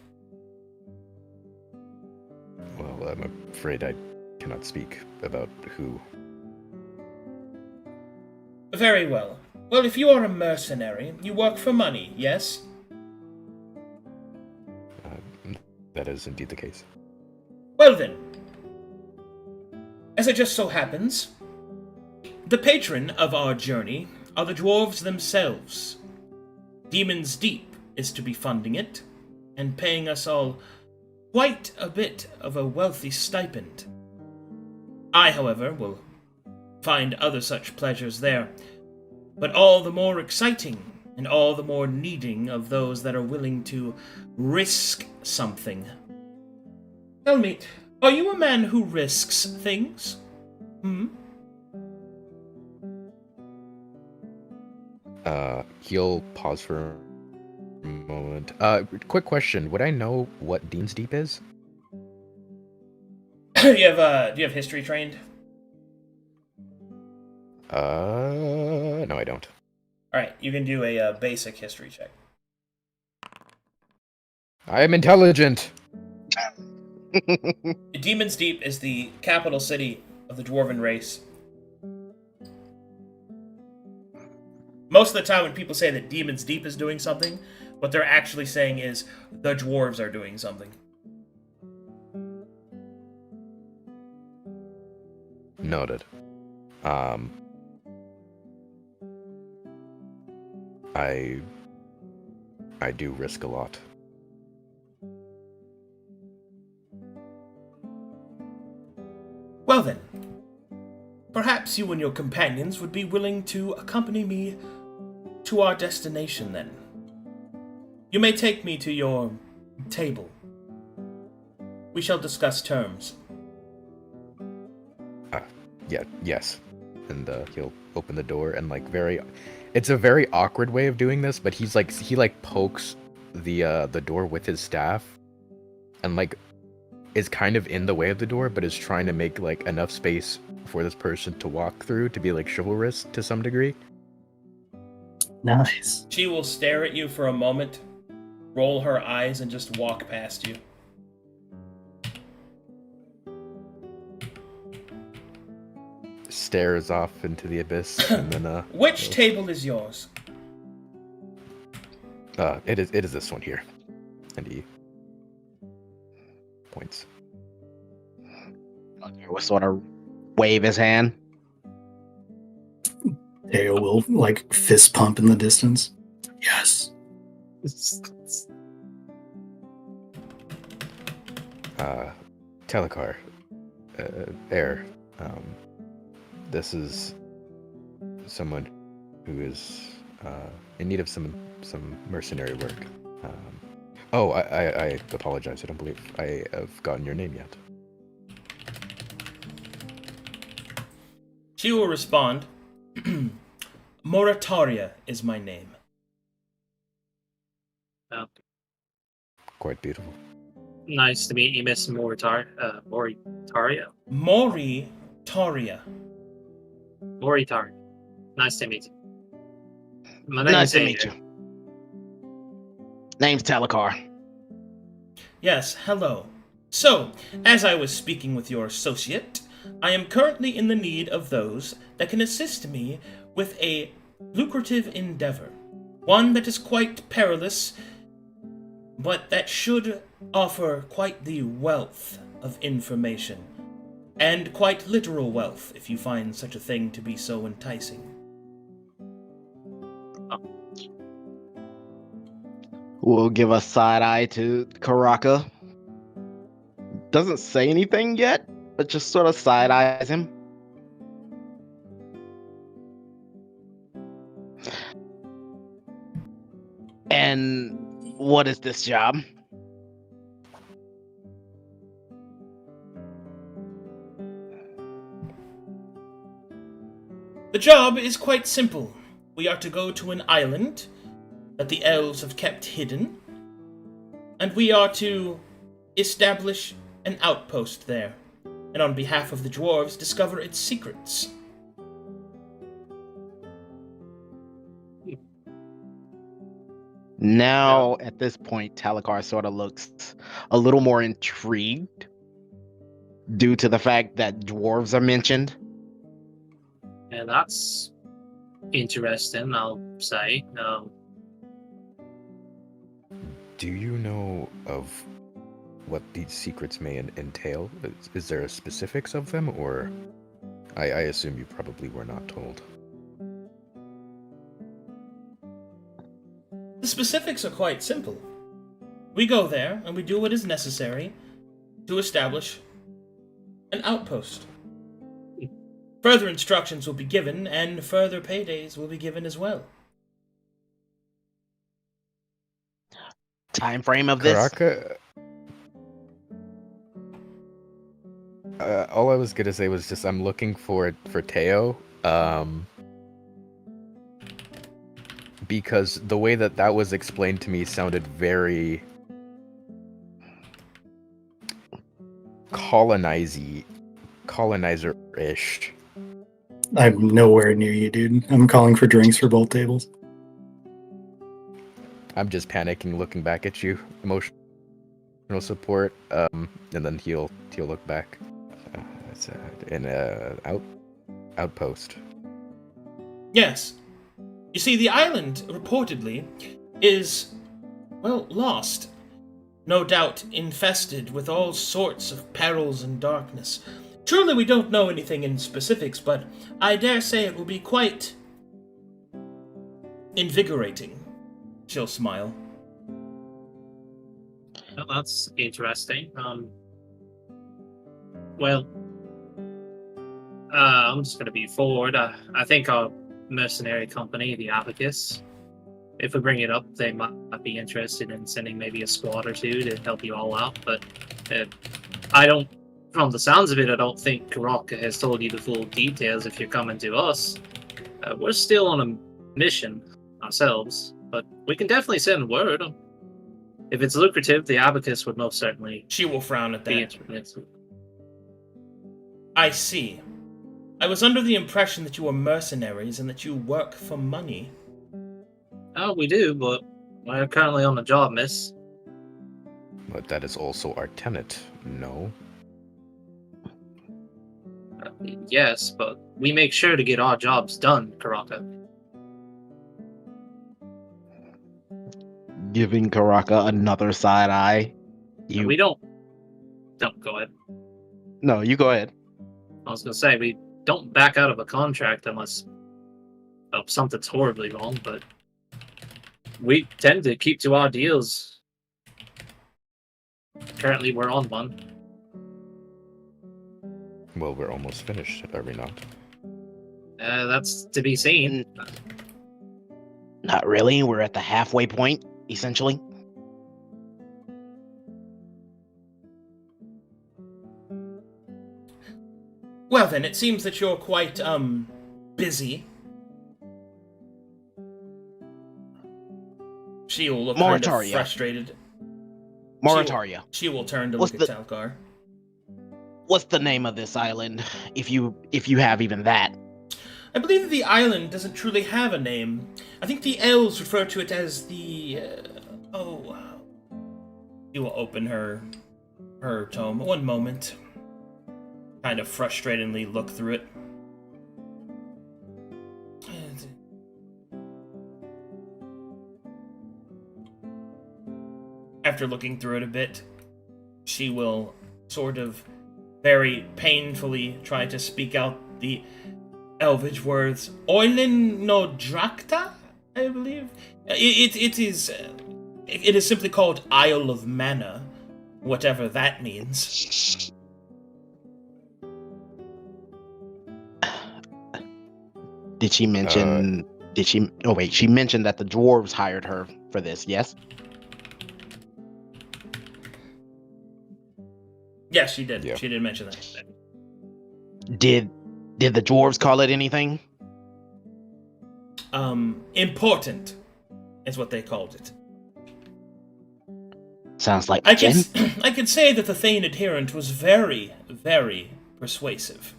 Well, I'm afraid I cannot speak about who. Very well. Well, if you are a mercenary, you work for money, yes? That is indeed the case. Well then, as it just so happens, the patron of our journey are the dwarves themselves. Demon's Deep is to be funding it, and paying us all quite a bit of a wealthy stipend. I, however, will find other such pleasures there, but all the more exciting and all the more needing of those that are willing to risk something. Tell me, are you a man who risks things? He'll pause for a moment. Quick question. Would I know what Dean's Deep is? Do you have history trained? No, I don't. Alright, you can do a basic history check. I am intelligent! Demon's Deep is the capital city of the dwarven race. Most of the time when people say that Demon's Deep is doing something, what they're actually saying is the dwarves are doing something. Noted. I do risk a lot. Well then, perhaps you and your companions would be willing to accompany me to our destination then. You may take me to your table. We shall discuss terms. Yes. And he'll open the door and it's a very awkward way of doing this, but he pokes the door with his staff and is kind of in the way of the door, but is trying to make enough space for this person to walk through to be chivalrous to some degree. Nice. She will stare at you for a moment, roll her eyes, and just walk past you. stares off into the abyss, and then Which table is yours? it is this one here, and he points. Will sort of wave his hand. Teo will like fist pump in the distance. Yes. Telekar, Air. This is someone who is in need of some mercenary work. I apologize. I don't believe I have gotten your name yet. She will respond, Morataria is my name. Quite beautiful. Nice to meet you, Miss Moritaria. Moritaria. Moritaria. Nice to meet you. My Nice to Aiden. meet you. Name's Talakar. Yes, hello. So, as I was speaking with your associate, I am currently in the need of those that can assist me with a lucrative endeavor. One that is quite perilous, but that should offer quite the wealth of information. And quite literal wealth, if you find such a thing to be so enticing. We'll give a side eye to Karaka. Doesn't say anything yet, but just sort of side eyes him. And what is this job? The job is quite simple. We are to go to an island that the elves have kept hidden, and we are to establish an outpost there, and on behalf of the dwarves, discover its secrets. Now, at this point, Talakar sort of looks a little more intrigued due to the fact that dwarves are mentioned. Yeah, that's interesting, I'll say. Do you know of what these secrets may entail? Is there a specifics of them, or I assume you probably were not told. The specifics are quite simple. We go there, and we do what is necessary to establish an outpost. Further instructions will be given, and further paydays will be given as well. Time frame of this? Karaka, all I was gonna say was just I'm looking for Teo, because the way that was explained to me sounded very colonizer-ish. I'm nowhere near you, dude. I'm calling for drinks for both tables. I'm just panicking, looking back at you, emotional support, and then he'll look back. It's in a outpost. Yes. You see, the island, reportedly, is, well, lost. No doubt infested with all sorts of perils and darkness. Truly, we don't know anything in specifics, but I dare say it will be quite invigorating. She'll smile. Well, that's interesting. Well, I'm just going to be forward. I think our mercenary company, the Abacus, if we bring it up, they might be interested in sending maybe a squad or two to help you all out. But I don't, from the sounds of it, I don't think Karaka has told you the full details if you're coming to us. We're still on a mission ourselves, but we can definitely send word. If it's lucrative, the Abacus would most certainly She will frown at be that. interested. I see. I was under the impression that you were mercenaries and that you work for money. Oh, we do, but we're currently on the job, miss. But that is also our tenet, no? Yes, but we make sure to get our jobs done, Karaka. Giving Karaka another side eye. You We don't go ahead. No, you go ahead. I was gonna say we don't back out of a contract unless something's horribly wrong, but we tend to keep to our deals. Currently, we're on one. Well, we're almost finished, are we not? That's to be seen. Not really. We're at the halfway point, essentially. Well then, it seems that you're quite, busy. She will look kind of Morataria. frustrated. Morataria. She will turn to What's look at the- Talcar. What's the name of this island, if you have even that? I believe that the island doesn't truly have a name. I think the elves refer to it as the... She will open her tome. One moment. Kind of frustratingly look through it. After looking through it a bit, she will sort of very painfully try to speak out the Elvish words. Oilin no Drakta, I believe. It is simply called Isle of Mana, whatever that means. Did she mention? She mentioned that the dwarves hired her for this. Yes. Yes, she did. Yeah. She did mention that. Did the dwarves call it anything? Important is what they called it. Sounds like I Jen. could say that the Thane adherent was very, very persuasive.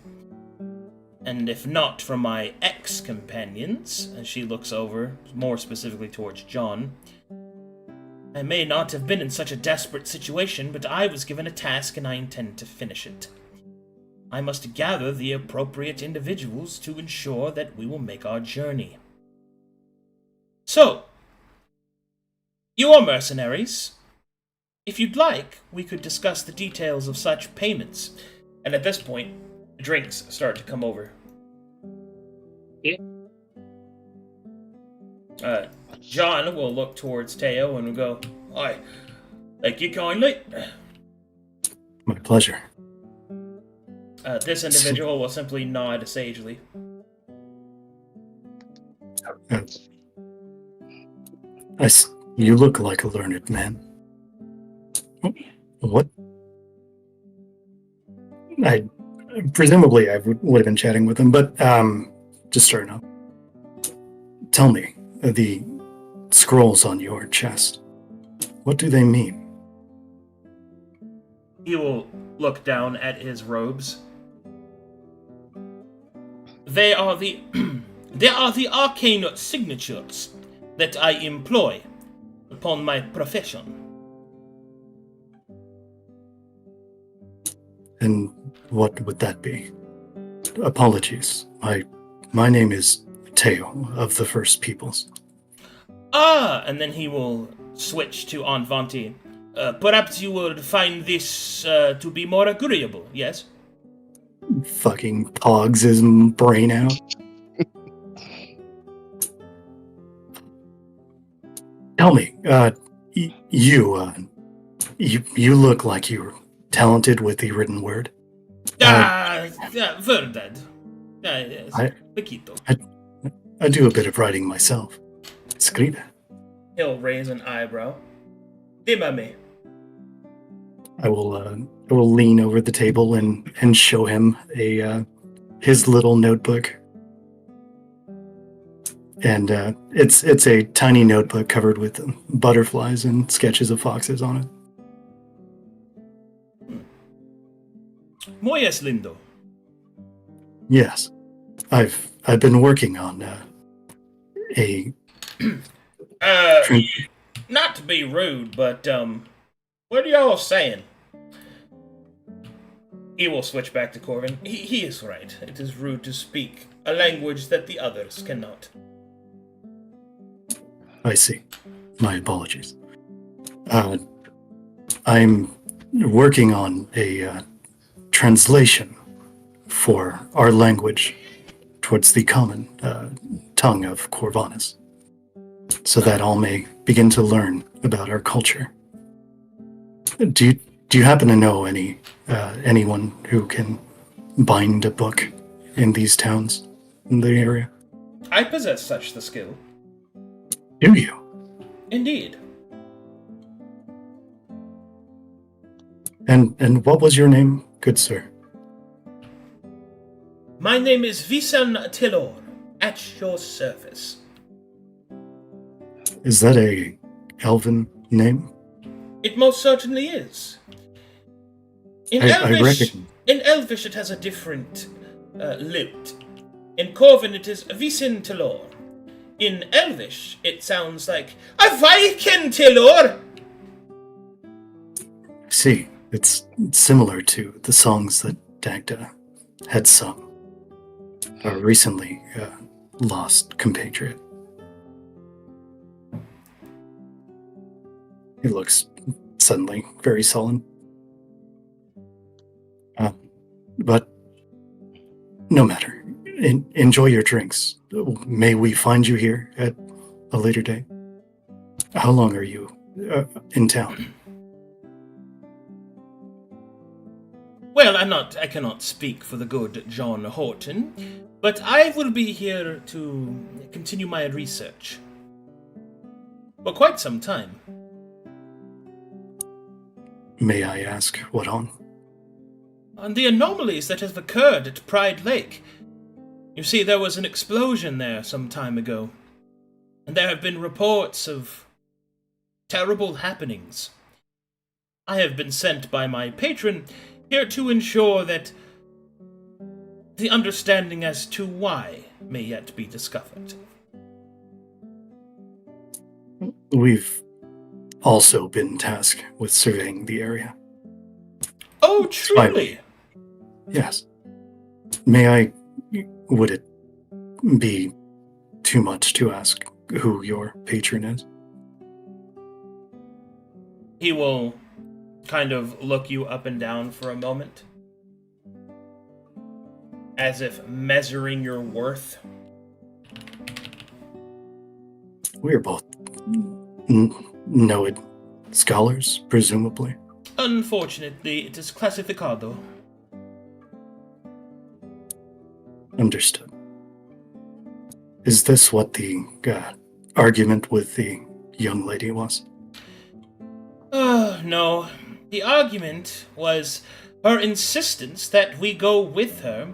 And if not for my ex-companions, as she looks over, more specifically towards John, I may not have been in such a desperate situation, but I was given a task and I intend to finish it. I must gather the appropriate individuals to ensure that we will make our journey. So, you are mercenaries. If you'd like, we could discuss the details of such payments. And at this point, drinks start to come over. Yeah. John will look towards Teo and will go, "Hi, thank you kindly." My pleasure. This individual will simply nod sagely. You look like a learned man. What? Presumably I would have been chatting with him, but just starting up. Tell me, the scrolls on your chest, what do they mean? He will look down at his robes. They are the arcane signatures that I employ upon my profession. And what would that be? Apologies. My name is Teo of the First Peoples. And then he will switch to Anvanti. Perhaps you would find this to be more agreeable, yes? Fucking pogs his brain out. Tell me, you look like you're talented with the written word. Verdad. Yes. Poquito. I do a bit of writing myself. Escribe. He'll raise an eyebrow. Dímame. I will lean over the table and show him his little notebook. And it's a tiny notebook covered with butterflies and sketches of foxes on it. Muy es lindo. Yes, I've been working on a. Not to be rude, but what are y'all saying? He will switch back to Corvin. He is right. It is rude to speak a language that the others cannot. I see. My apologies. I'm working on a translation for our language towards the common tongue of Corvanus, so that all may begin to learn about our culture. Do you happen to know anyone who can bind a book in these towns in the area? I possess such the skill. Do you? Indeed. And what was your name, good sir? My name is Visan Tilor, at your service. Is that a elven name? It most certainly is. In I recognize. In Elvish, it has a different lilt. In Corvin, it is Visin Tilor. In Elvish, it sounds like a Viking Tilor. See, it's similar to the songs that Dagda had sung. Our recently lost compatriot. He looks suddenly very sullen. But no matter. Enjoy your drinks. May we find you here at a later day? How long are you in town? Well, I cannot speak for the good John Horton, but I will be here to continue my research. For quite some time. May I ask what on? On the anomalies that have occurred at Pride Lake. You see, there was an explosion there some time ago, and there have been reports of terrible happenings. I have been sent by my patron here to ensure that the understanding as to why may yet be discovered. We've also been tasked with surveying the area. Oh, truly? Yes. Would it be too much to ask who your patron is? He will kind of look you up and down for a moment, as if measuring your worth. We're both noted scholars, presumably. Unfortunately, it is classificado. Understood. Is this what the argument with the young lady was? No. The argument was her insistence that we go with her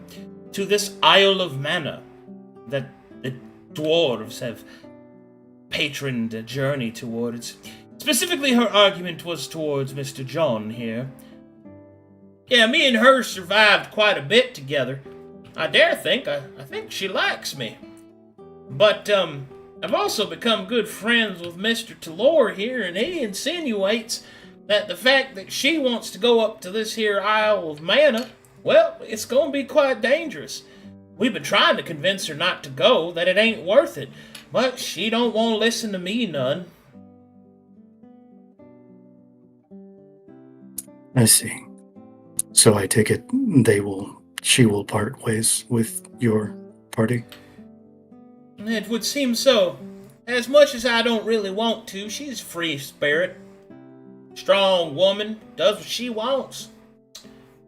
to this Isle of Mana that the dwarves have patroned a journey towards. Specifically, her argument was towards Mr. John here. Yeah, me and her survived quite a bit together. I think she likes me. But, I've also become good friends with Mr. Talor here, and he insinuates that the fact that she wants to go up to this here Isle of Mana, well, it's gonna be quite dangerous. We've been trying to convince her not to go, that it ain't worth it, but she don't want to listen to me none. I see. So I take it she will part ways with your party? It would seem so. As much as I don't really want to, she's a free spirit. Strong woman, does what she wants.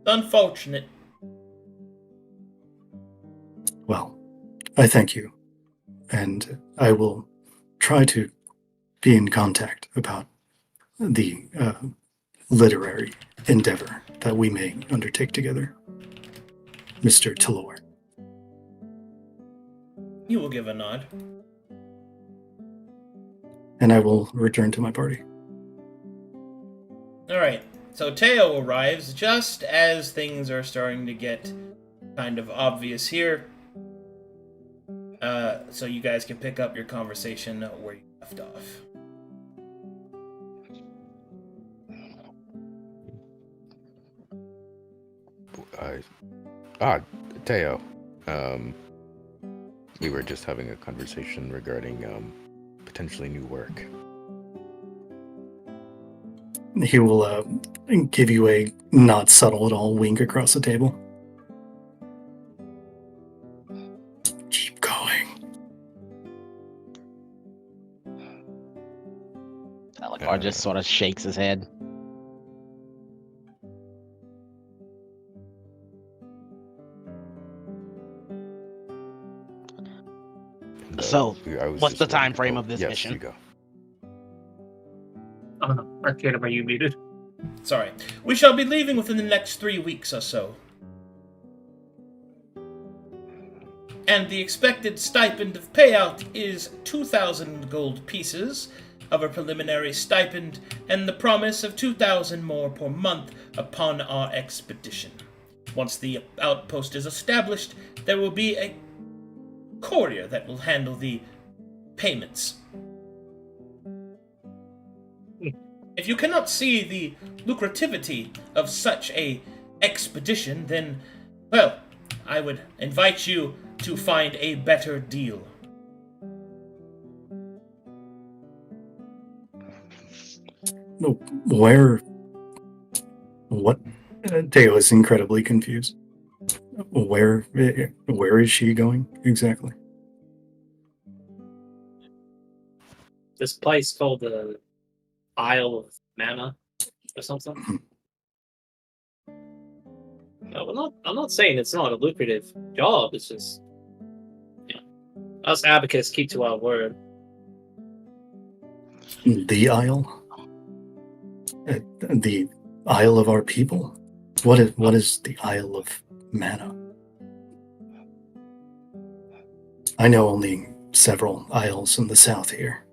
Unfortunate. Well, I thank you. And I will try to be in contact about the literary endeavor that we may undertake together. Mr. Talor. You will give a nod. And I will return to my party. Alright, so Teo arrives just as things are starting to get kind of obvious here. So you guys can pick up your conversation where you left off. Teo. We were just having a conversation regarding potentially new work. He will give you a not subtle at all wink across the table. Keep going. Alakar just sort of shakes his head. So, what's the time frame of this yes, mission? You go. Arcadum, are you muted? Sorry. We shall be leaving within the next 3 weeks or so. And the expected stipend of payout is 2,000 gold pieces of a preliminary stipend and the promise of 2,000 more per month upon our expedition. Once the outpost is established, there will be a courier that will handle the payments. If you cannot see the lucrativity of such a expedition, then, well, I would invite you to find a better deal. Where? What? Teo is incredibly confused. Where is she going exactly? This place called the Isle of Mana or something. No, I'm not saying it's not a lucrative job. It's just, us Abacus keep to our word. The Isle? The Isle of our people? What is the Isle of Mana? I know only several isles in the south here.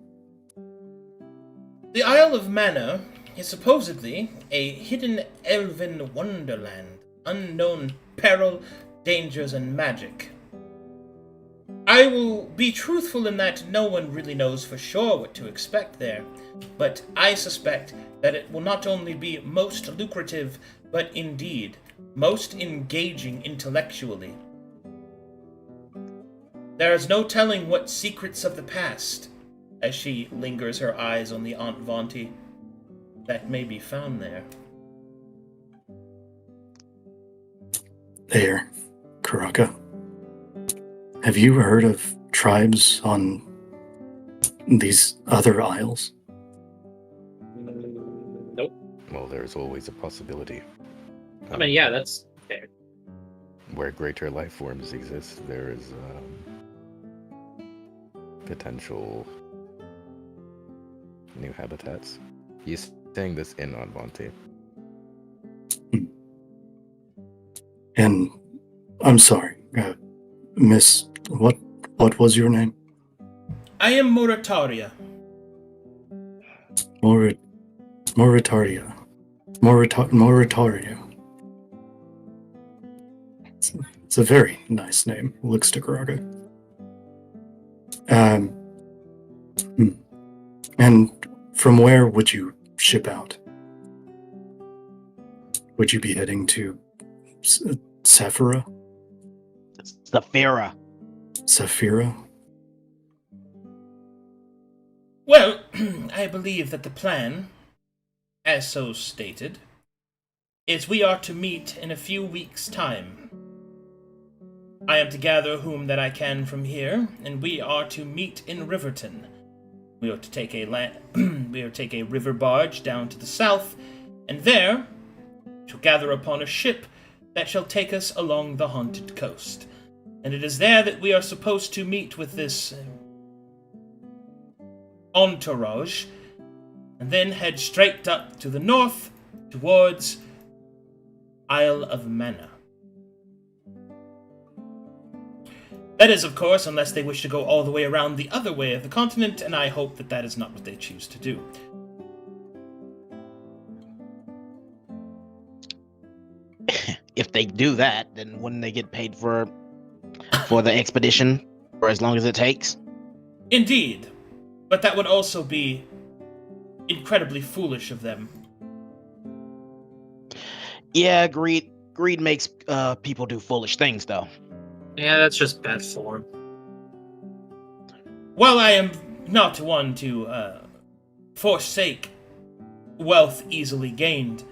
The Isle of Mana is supposedly a hidden elven wonderland, unknown peril, dangers, and magic. I will be truthful in that no one really knows for sure what to expect there, but I suspect that it will not only be most lucrative, but indeed most engaging intellectually. There is no telling what secrets of the past, as she lingers her eyes on the Aunt Vonti, that may be found there. There, Karaka. Have you heard of tribes on these other isles? Nope. Well, there's always a possibility. I mean, yeah, that's fair. Where greater life forms exist, there is potential new habitats. He's saying this in Anvante. And I'm sorry, Miss, what was your name? I am Morataria. Morataria. It's a very nice name. Looks to Karaka. And from where would you ship out? Would you be heading to Sephira? Saphira? Well, I believe that the plan, as so stated, is we are to meet in a few weeks' time. I am to gather whom that I can from here, and we are to meet in Riverton. We are to take a river barge down to the south, and there to gather upon a ship that shall take us along the haunted coast. And it is there that we are supposed to meet with this entourage, and then head straight up to the north towards Isle of Mana. That is, of course, unless they wish to go all the way around the other way of the continent, and I hope that that is not what they choose to do. If they do that, then wouldn't they get paid for the expedition for as long as it takes? Indeed, but that would also be incredibly foolish of them. Yeah, agreed Greed makes people do foolish things, though. Yeah, that's just bad form. While I am not one to forsake wealth easily gained,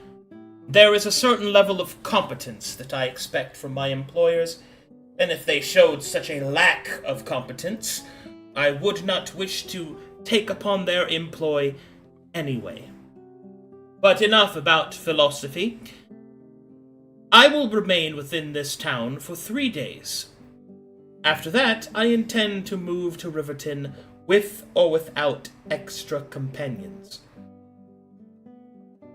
there is a certain level of competence that I expect from my employers, and if they showed such a lack of competence, I would not wish to take upon their employ anyway. But enough about philosophy. I will remain within this town for 3 days. After that, I intend to move to Riverton with or without extra companions.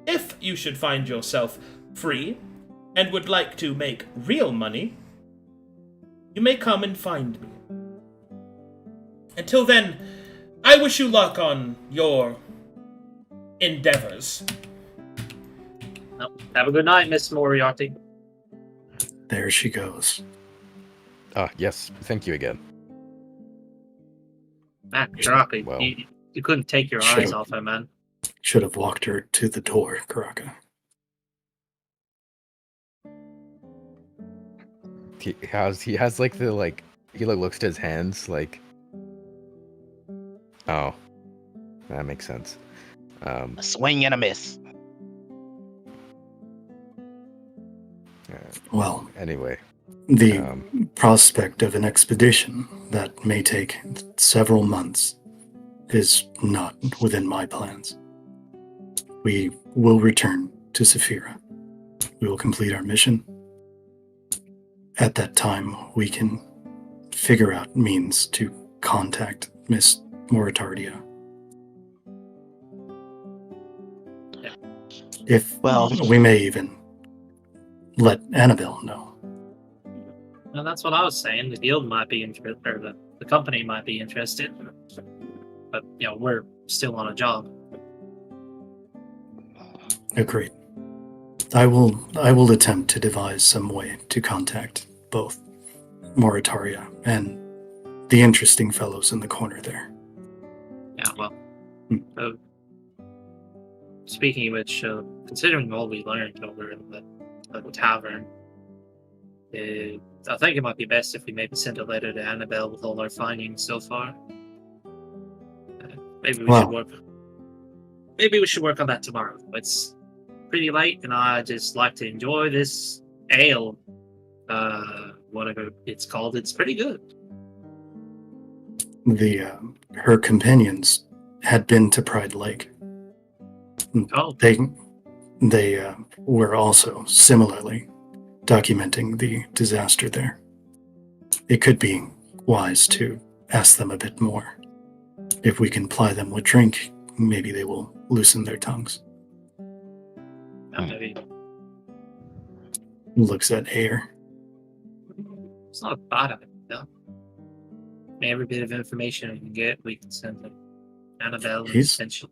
If you should find yourself free and would like to make real money, you may come and find me. Until then, I wish you luck on your endeavors. Well, have a good night, Miss Moriarty. There she goes. Ah, yes. Thank you again. Man, Karaka, Well. you couldn't take your Should've- eyes off her, man. Should have walked her to the door, Karaka. He has like the like he looks at his hands like, oh, that makes sense. A swing and a miss. Well, Anyway, the um, prospect of an expedition that may take several months is not within my plans. We will return to Saphira. We will complete our mission. At that time, we can figure out means to contact Miss Moritardia. If Well- we may even let Annabelle know. Well, that's what I was saying. The guild might be interested, or the company might be interested. But, we're still on a job. Agreed. I will attempt to devise some way to contact both Moritaria and the interesting fellows in the corner there. Yeah, well. Hmm. Speaking of which, considering all we learned over in the tavern, I think it might be best if we maybe send a letter to Annabelle with all our findings so far. Maybe we should work on that tomorrow. It's pretty late, and I just like to enjoy this ale. Whatever it's called, it's pretty good. Her companions had been to Pride Lake. Oh, They were also similarly documenting the disaster there. It could be wise to ask them a bit more. If we can ply them with drink, maybe they will loosen their tongues. maybe Looks at Ayer. it's not a bad idea. Every bit of information we can get, we can send to Annabelle. Essentially.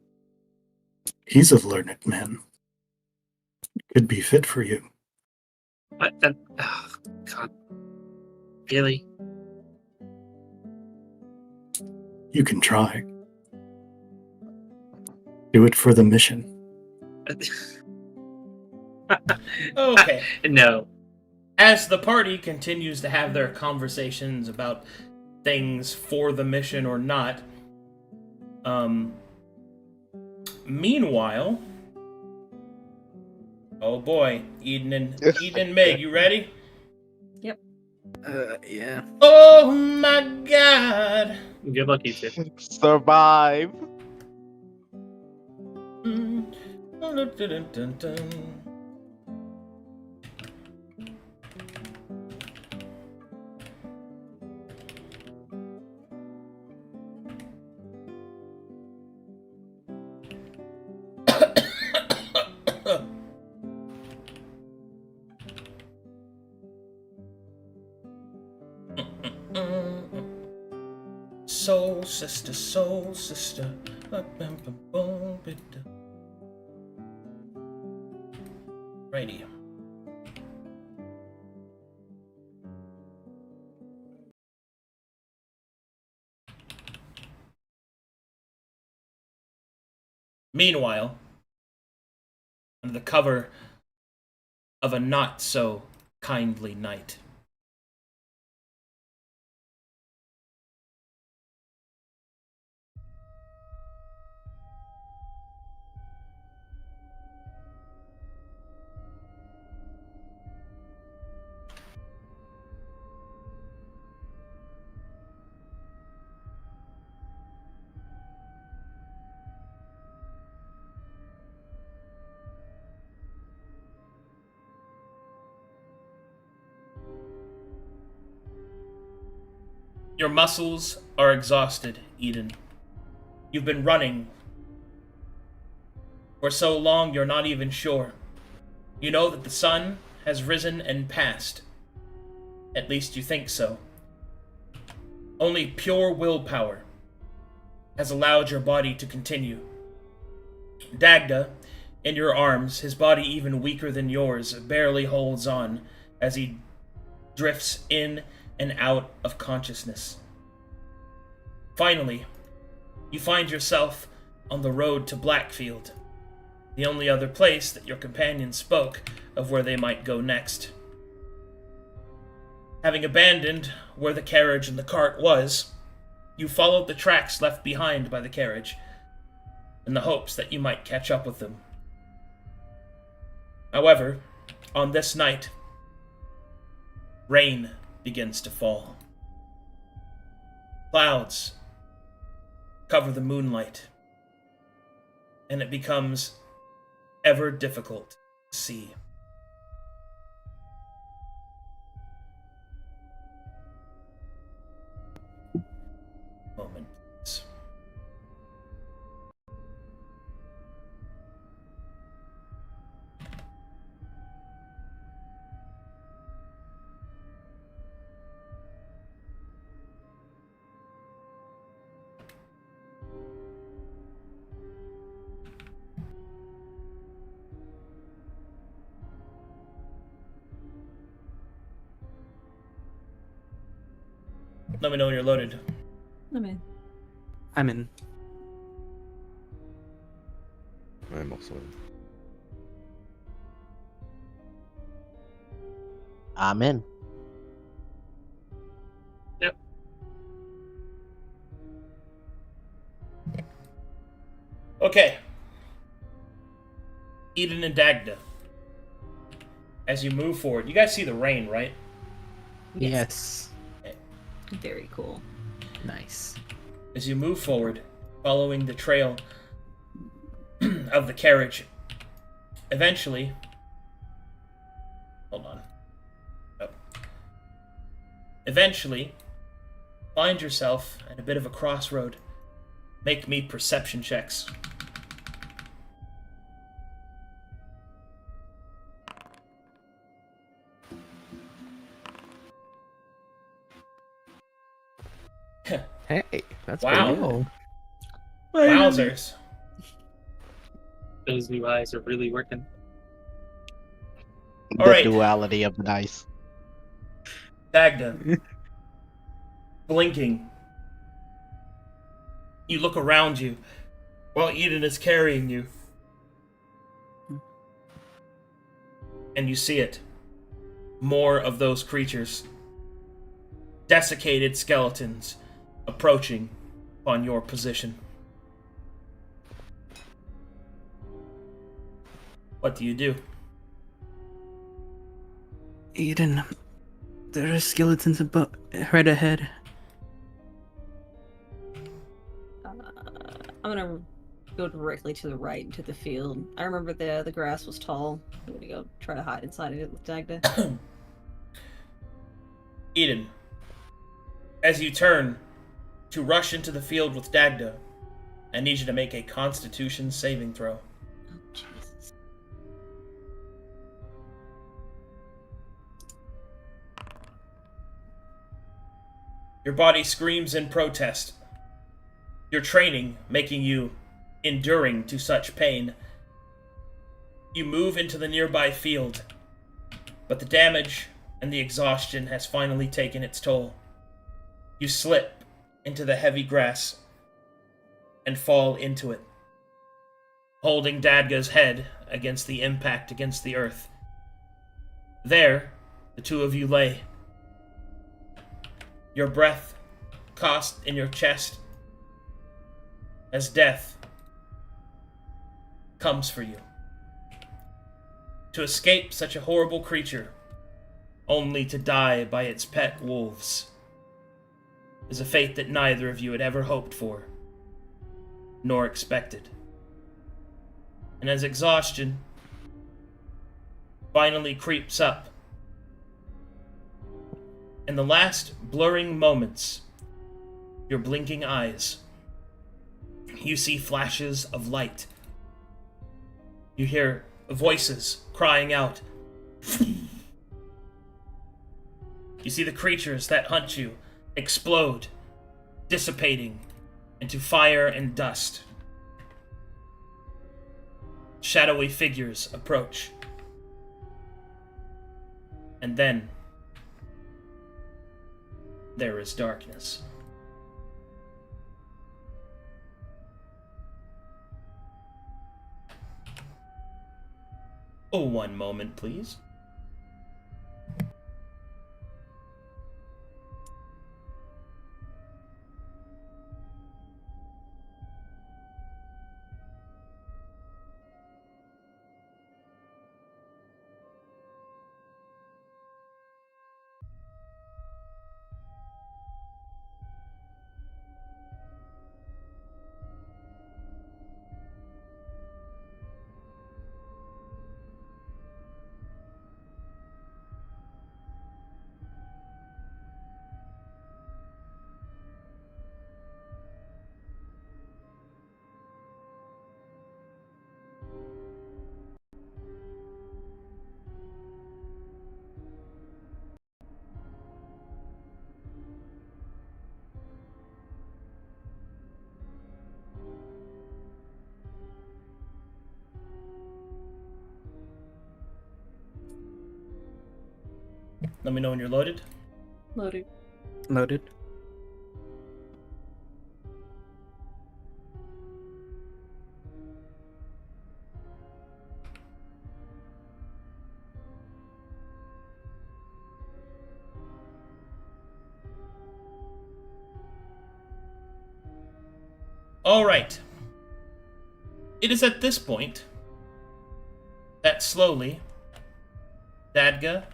He's a learned man. Could be fit for you. But then, oh, God, really? You can try. Do it for the mission. Okay. No. As the party continues to have their conversations about things for the mission or not, meanwhile, oh boy, Eden and Meg, you ready? yeah. Oh my god! Good luck, you two. Survive. Soul sister, soul sister. Righty. Meanwhile, under the cover of a not so kindly night. Your muscles are exhausted, Eden. You've been running for so long you're not even sure. You know that the sun has risen and passed. At least you think so. Only pure willpower has allowed your body to continue. Dagda, in your arms, his body even weaker than yours, barely holds on as he drifts in and out of consciousness. Finally, you find yourself on the road to Blackfield, the only other place that your companions spoke of where they might go next. Having abandoned where the carriage and the cart was, you followed the tracks left behind by the carriage, in the hopes that you might catch up with them. However, on this night, rain begins to fall. Clouds cover the moonlight, and it becomes ever difficult to see. Moment. Let me know when you're loaded. I'm in. I'm in. I'm also in. I'm in. Yep. Okay. Eden and Dagda. As you move forward, you guys see the rain, right? Yes. Very cool. Nice. As you move forward, following the trail of the carriage, eventually... Hold on. Oh. Eventually, find yourself at a bit of a crossroad. Make me perception checks. Hey, that's Wow. pretty good. Wowzers. Those new eyes are really working. All The right. duality of the dice. Dagda. Blinking. You look around you while Eden is carrying you. And you see it. More of those creatures. Desiccated skeletons approaching on your position. What do you do? Eden, there are skeletons right ahead. I'm gonna go directly to the right into the field. I remember the grass was tall. I'm gonna go try to hide inside of it with Dagda. Eden, as you turn to rush into the field with Dagda, I need you to make a Constitution saving throw. Oh, Jesus. Your body screams in protest. Your training making you enduring to such pain. You move into the nearby field, but the damage and the exhaustion has finally taken its toll. You slip into the heavy grass and fall into it, holding Dadga's head against the impact against the earth. There, the two of you lay. Your breath caught in your chest as death comes for you. To escape such a horrible creature, only to die by its pet wolves, is a fate that neither of you had ever hoped for, nor expected. And as exhaustion finally creeps up, in the last blurring moments, your blinking eyes, you see flashes of light. You hear voices crying out. You see the creatures that hunt you explode, dissipating into fire and dust. Shadowy figures approach. And then there is darkness. Oh, one moment, please. Let me know when you're loaded. Loaded. Loaded. All right. It is at this point that slowly, Dadga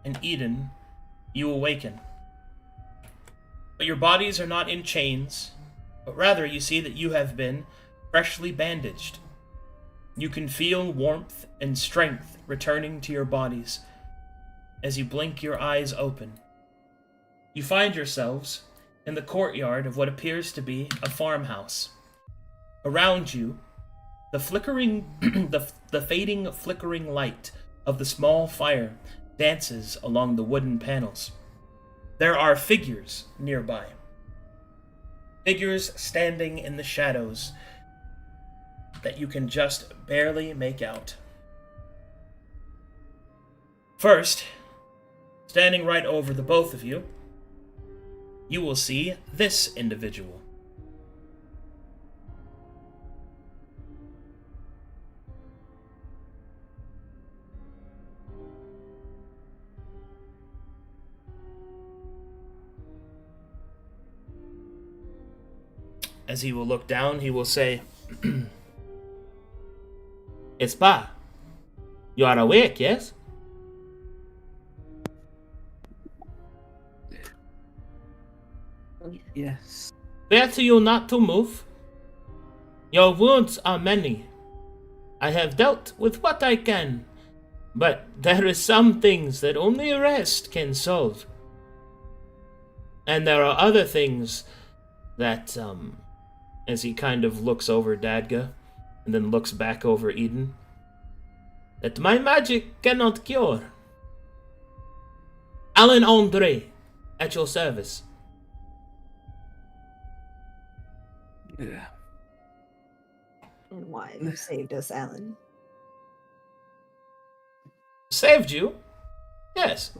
and Eden, you awaken. But your bodies are not in chains, but rather you see that you have been freshly bandaged. You can feel warmth and strength returning to your bodies as you blink your eyes open. You find yourselves in the courtyard of what appears to be a farmhouse. Around you, the flickering, the fading flickering light of the small fire dances along the wooden panels. There are figures nearby. Figures standing in the shadows that you can just barely make out. First, standing right over the both of you, you will see this individual. As he will look down, he will say, Espa, you are awake, yes? Yes. Better you not to move. Your wounds are many. I have dealt with what I can, but there is some things that only rest can solve. And there are other things that, as he kind of looks over Dadga, and then looks back over Eden, that my magic cannot cure. Alan Andre, at your service. Yeah. And why have you saved us, Alan? Saved you? Yes.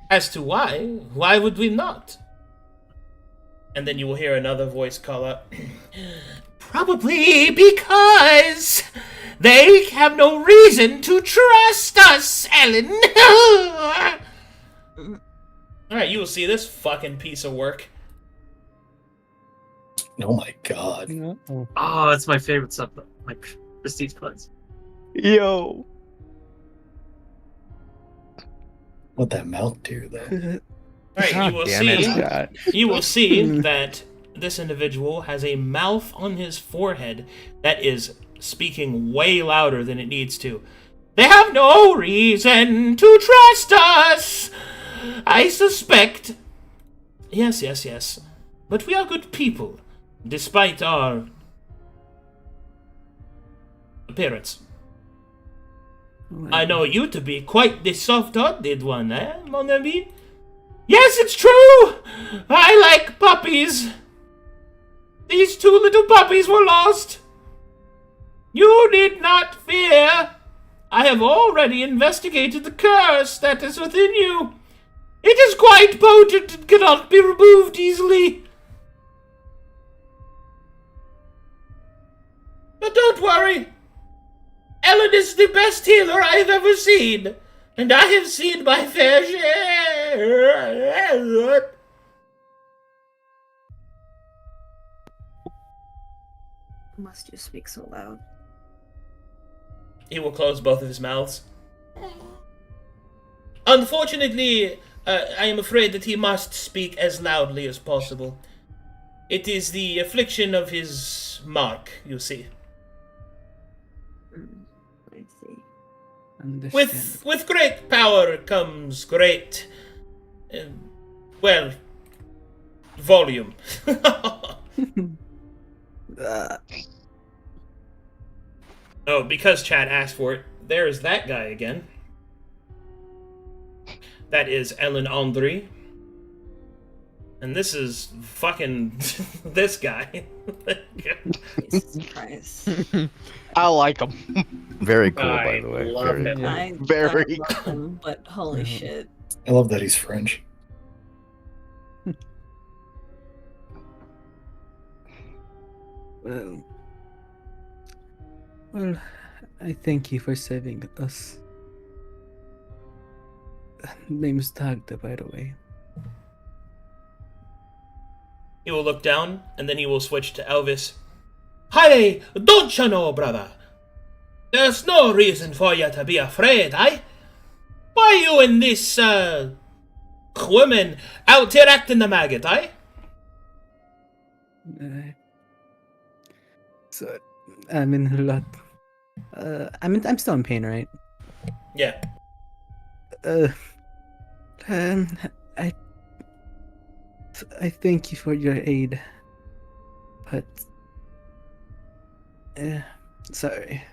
As to why would we not? And then you will hear another voice call out, Probably because they have no reason to trust us, Ellen. Alright, you will see this fucking piece of work. Oh my god. Oh, it's my favorite stuff. My prestige cards. Yo. What that mouth do though? Alright, you will Damn it, see. Scott. You will see that this individual has a mouth on his forehead that is speaking way louder than it needs to. They have no reason to trust us. I suspect. Yes. But we are good people, despite our appearance. I know you to be quite the soft-hearted one, eh, mon ami? Yes, it's true! I like puppies. These two little puppies were lost. You need not fear. I have already investigated the curse that is within you. It is quite potent and cannot be removed easily. But don't worry. Ellen is the best healer I have ever seen, and I have seen my fair share. Must you speak so loud? He will close both of his mouths. Unfortunately, I am afraid that he must speak as loudly as possible. It is the affliction of his mark, you see. I see. With great power comes great, volume. Oh, because Chad asked for it, there's that guy again. That is Ellen Andre. And this is fucking this guy. Jesus Christ. I like him. Very cool, by I the way. love Very him. cool. I Very love him, but holy shit. I love that he's French. Well, I thank you for saving us. Name's Dagda, by the way. He will look down, and then he will switch to Elvis. Hey, don't you know, brother? There's no reason for you to be afraid, eh? Why you and this, woman out here acting the maggot, eh? So, I'm in a lot. I'm still in pain, right? Yeah. I thank you for your aid, but sorry,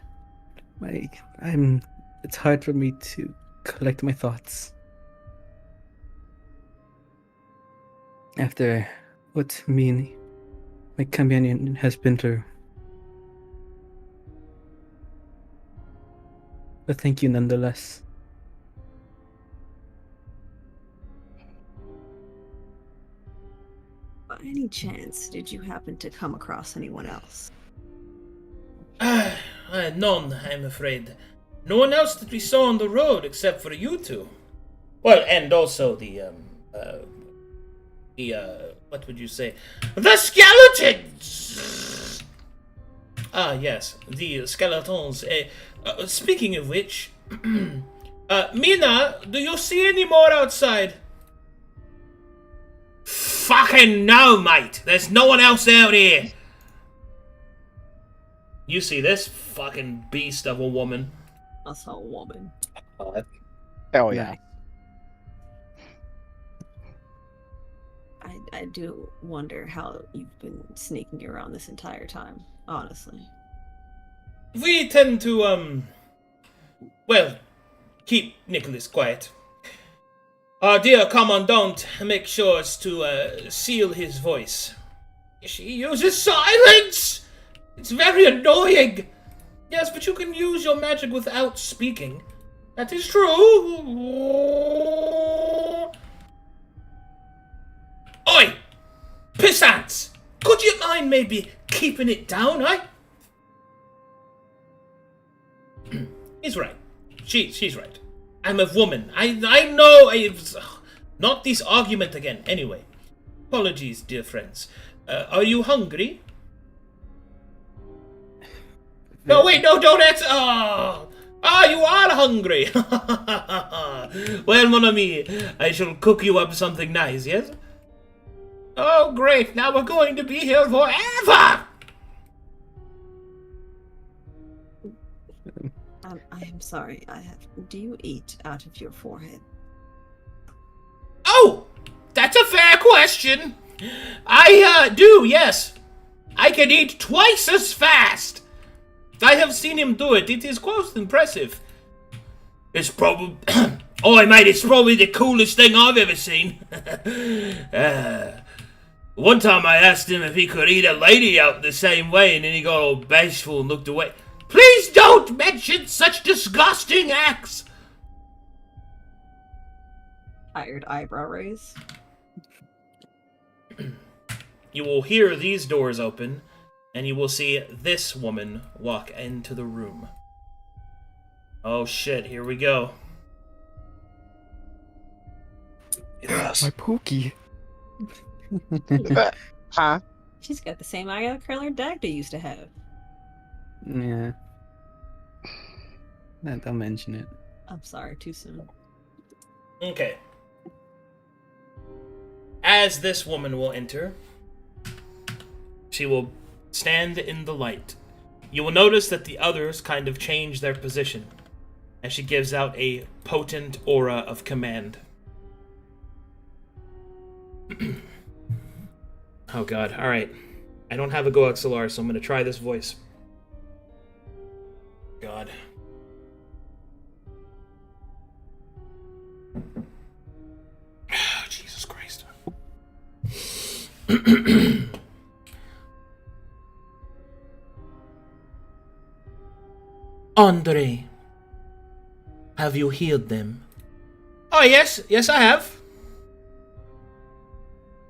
it's hard for me to collect my thoughts after what me and my companion has been through. But thank you nonetheless. By any chance, did you happen to come across anyone else? None, I'm afraid. No one else that we saw on the road except for you two. Well, and also what would you say? The skeletons! Ah, yes, the skeletons. Speaking of which, Mina, do you see any more outside? Fucking no, mate! There's no one else out here! You see this fucking beast of a woman. I saw a woman. Hell yeah. I do wonder how you've been sneaking around this entire time, honestly. We tend to, keep Nicholas quiet. Our dear commandant makes sure to seal his voice. She uses silence! It's very annoying! Yes, but you can use your magic without speaking. That is true! Oi! Pissants! Could you mind maybe keeping it down, eh? He's right. She's right. I'm a woman. I know Not this argument again. Anyway, apologies, dear friends. Are you hungry? No, wait, no, don't answer. Oh, you are hungry. Well, mon ami, I shall cook you up something nice, yes? Oh, great. Now we're going to be here forever. I am sorry. Do you eat out of your forehead? Oh, that's a fair question. I do, yes. I can eat twice as fast. I have seen him do it. It is quite impressive. It's probably... oh, mate, it's probably the coolest thing I've ever seen. One time I asked him if he could eat a lady out the same way, and then he got all bashful and looked away. Please don't mention such disgusting acts! Tired eyebrow raise. You will hear these doors open, and you will see this woman walk into the room. Oh shit, here we go. Yes. My Pookie. Huh? She's got the same eye color Dagda used to have. Yeah. Don't mention it. I'm sorry, too soon. Okay. As this woman will enter, she will stand in the light. You will notice that the others kind of change their position as she gives out a potent aura of command. Oh god, alright. I don't have a Go XLR, so I'm gonna try this voice. God. Jesus Christ. Andre, have you healed them? Oh, yes. Yes, I have.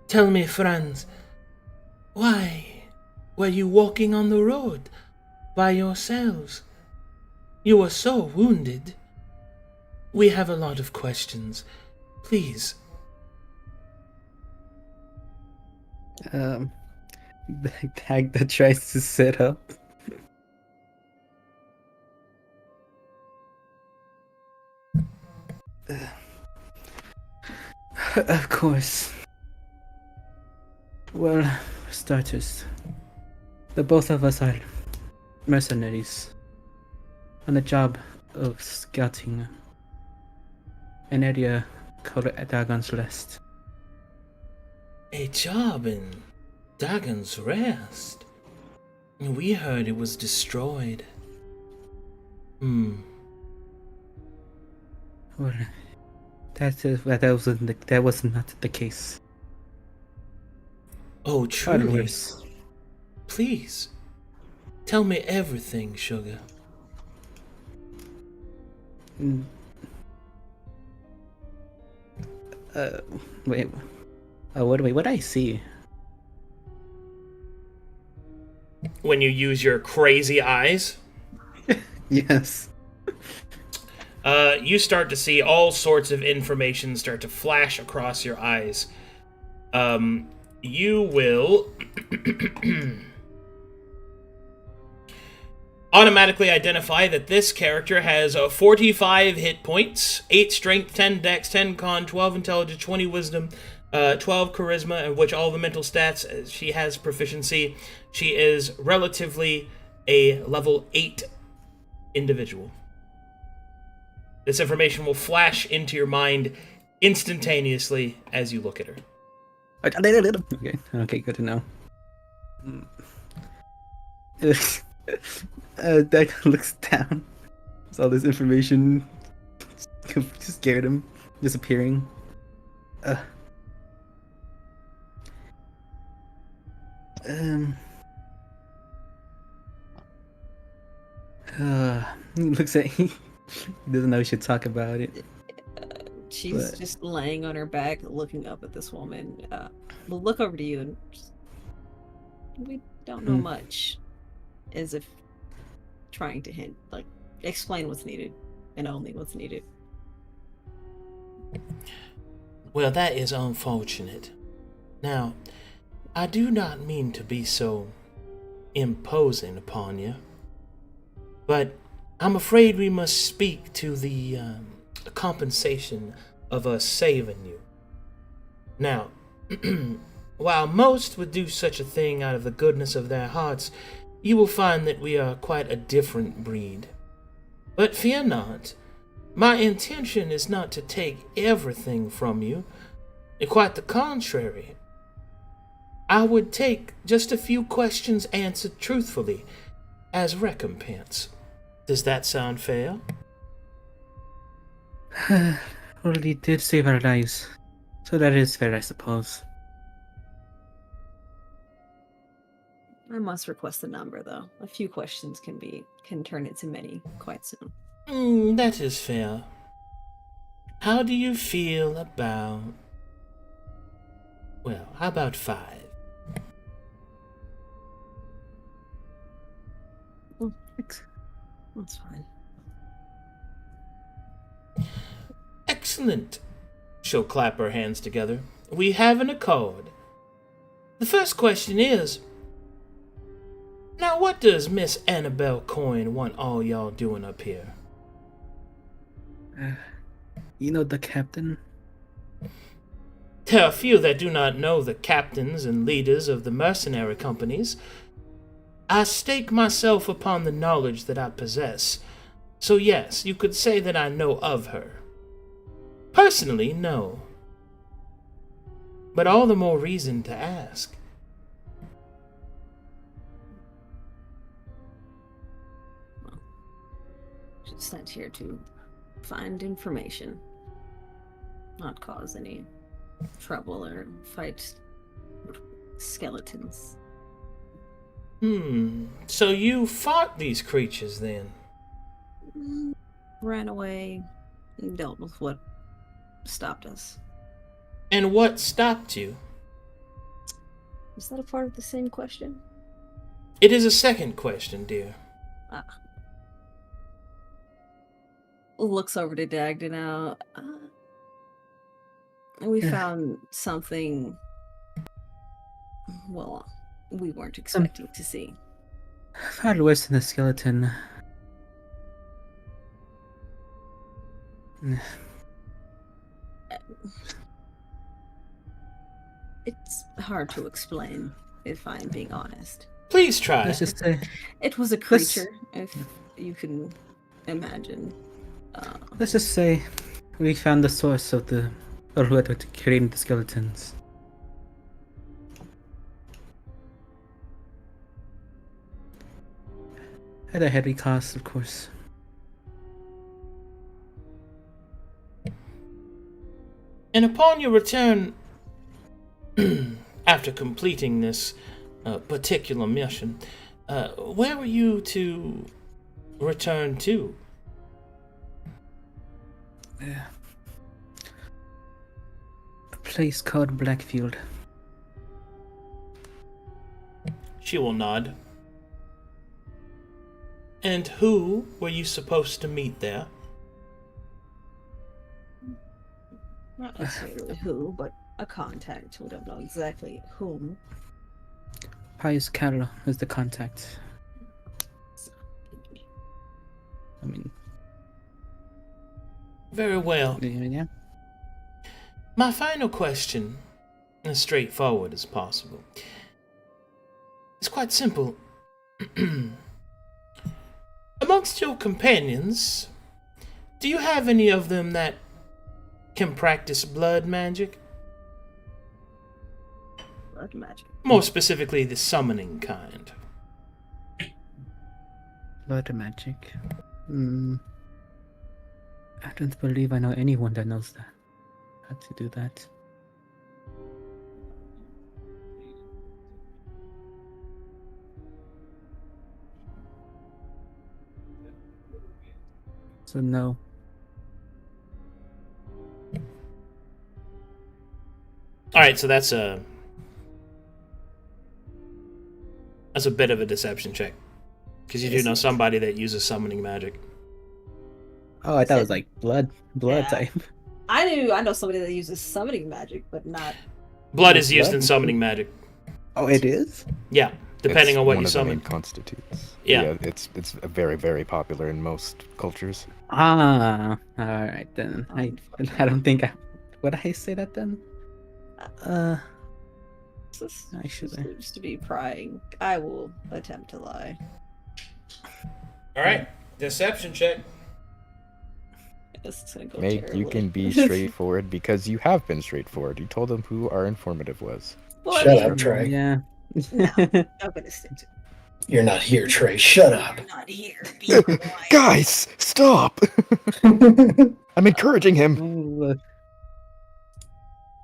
Tell me, friends, why were you walking on the road by yourselves? You were so wounded. We have a lot of questions. Please. Dagda tries to sit up. Of course. Well, for starters, the both of us are mercenaries on a job of scouting an area called Dagon's Rest. A job in Dagon's Rest? We heard it was destroyed. Well, that was not the case. Oh, Far truly? worse. Please, tell me everything, sugar. Wait. What I see? When you use your crazy eyes, Yes. you start to see all sorts of information start to flash across your eyes. You will automatically identify that this character has 45 hit points, 8 strength, 10 dex, 10 con, 12 intelligence, 20 wisdom, 12 charisma, in which all the mental stats she has proficiency. She is relatively a level 8 individual. This information will flash into your mind instantaneously as you look at her. Okay, good to know. That looks down. It's all this information just scared him, disappearing. He looks at he doesn't know he should talk about it. She's But- just laying on her back, looking up at this woman. We'll look over to you and we don't know much, as if trying to hint, like, explain what's needed and only what's needed. Well, that is unfortunate. Now, I do not mean to be so imposing upon you, but I'm afraid we must speak to the compensation of us saving you. Now, while most would do such a thing out of the goodness of their hearts, you will find that we are quite a different breed. But fear not, my intention is not to take everything from you. Quite the contrary. I would take just a few questions answered truthfully as recompense. Does that sound fair? Well, he did save our lives, so that is fair, I suppose. I must request a number, though. A few questions can turn into many quite soon. That is fair. How do you feel about... Well, how about 5? That's fine. Excellent. She'll clap her hands together. We have an accord. The first question is, now what does Miss Annabelle Coyne want all y'all doing up here? You know the captain? There are few that do not know the captains and leaders of the mercenary companies. I stake myself upon the knowledge that I possess. So yes, you could say that I know of her. Personally, no. But all the more reason to ask. She's sent here to find information, not cause any trouble or fight skeletons. So you fought these creatures then? Ran away and dealt with what stopped us. And what stopped you? Is that a part of the same question? It is a second question, dear. Looks over to Dagda now. We found something, well, we weren't expecting to see. Far worse than a skeleton. It's hard to explain, if I'm being honest. Please try. Let's just say, It was a creature, if you can imagine. let's just say we found the source of the, or who had created the skeletons. At a heavy cost, of course. And upon your return, after completing this particular mission, where were you to return to? A place called Blackfield. She will nod. And who were you supposed to meet there? Not necessarily who, but a contact. We don't know exactly whom. Pius Carlo is the contact. I mean... Very well. Yeah. My final question, as straightforward as possible, is quite simple. Amongst your companions, do you have any of them that can practice blood magic? Blood magic. More specifically, the summoning kind. Blood magic. I don't believe I know anyone that knows that. How to do that. So no. Alright, so that's a bit of a deception check. Because you do know somebody that uses summoning magic. Oh, I thought it was like blood Yeah. type. I know somebody that uses summoning magic, but not. Blood is used Blood? in summoning magic. Oh, it is? Yeah, depending It's on what one you of the main summon. constitutes. Yeah. It's very, very popular in most cultures. Ah, alright then. I don't think would I say that then? This Actually. seems to be prying. I will attempt to lie. All right, deception check. It's gonna go Meg, terribly. you can be straightforward because you have been straightforward. You told them who our informative was. Well, I Shut mean, up, Trey. Yeah. No. I'm gonna stick to. You're not here, Trey. Shut up. You're not here. Be quiet. Guys, stop! I'm encouraging him. Oh, look.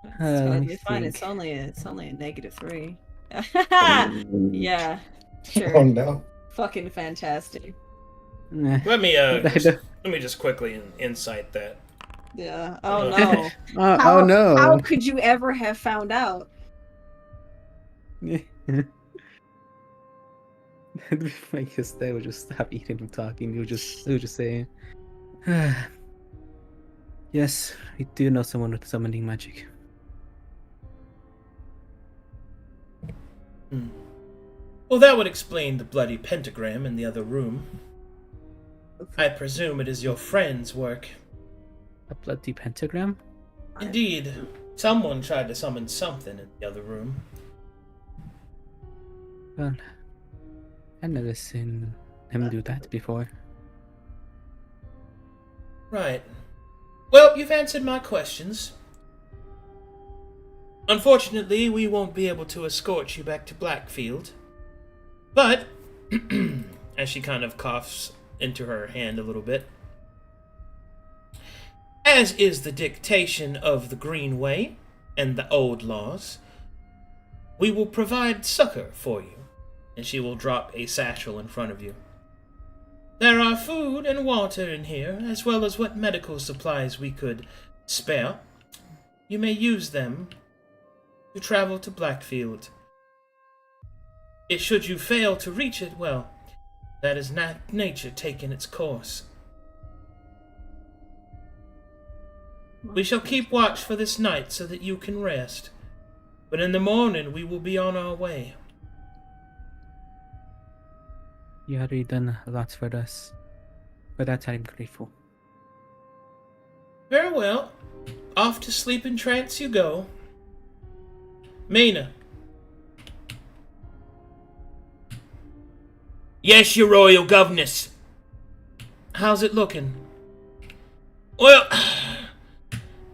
It's let gonna me be fine. think. It's only a -3. Mm, Yeah, sure. Oh no. Fucking fantastic. nah. Let me I don't- let me just quickly insight that. Yeah. Oh no. Oh no. How could you ever have found out? I guess they would just stop eating and talking. They would just say, "Yes, we do know someone with summoning magic." Well, that would explain the bloody pentagram in the other room. I presume it is your friend's work. A bloody pentagram? Indeed, someone tried to summon something in the other room. Well, I've never seen him do that before. Right. Well, you've answered my questions. Unfortunately, we won't be able to escort you back to Blackfield. But, as she kind of coughs into her hand a little bit, as is the dictation of the Greenway and the old laws, we will provide succor for you. And she will drop a satchel in front of you. There are food and water in here, as well as what medical supplies we could spare. You may use them to travel to Blackfield. Should you fail to reach it, well, that is nature taking its course. We shall keep watch for this night so that you can rest. But in the morning we will be on our way. You already done a lot for us. For that, I'm grateful. Very well. Off to sleep in trance you go. Mina. Yes, your royal governess. How's it looking? Well,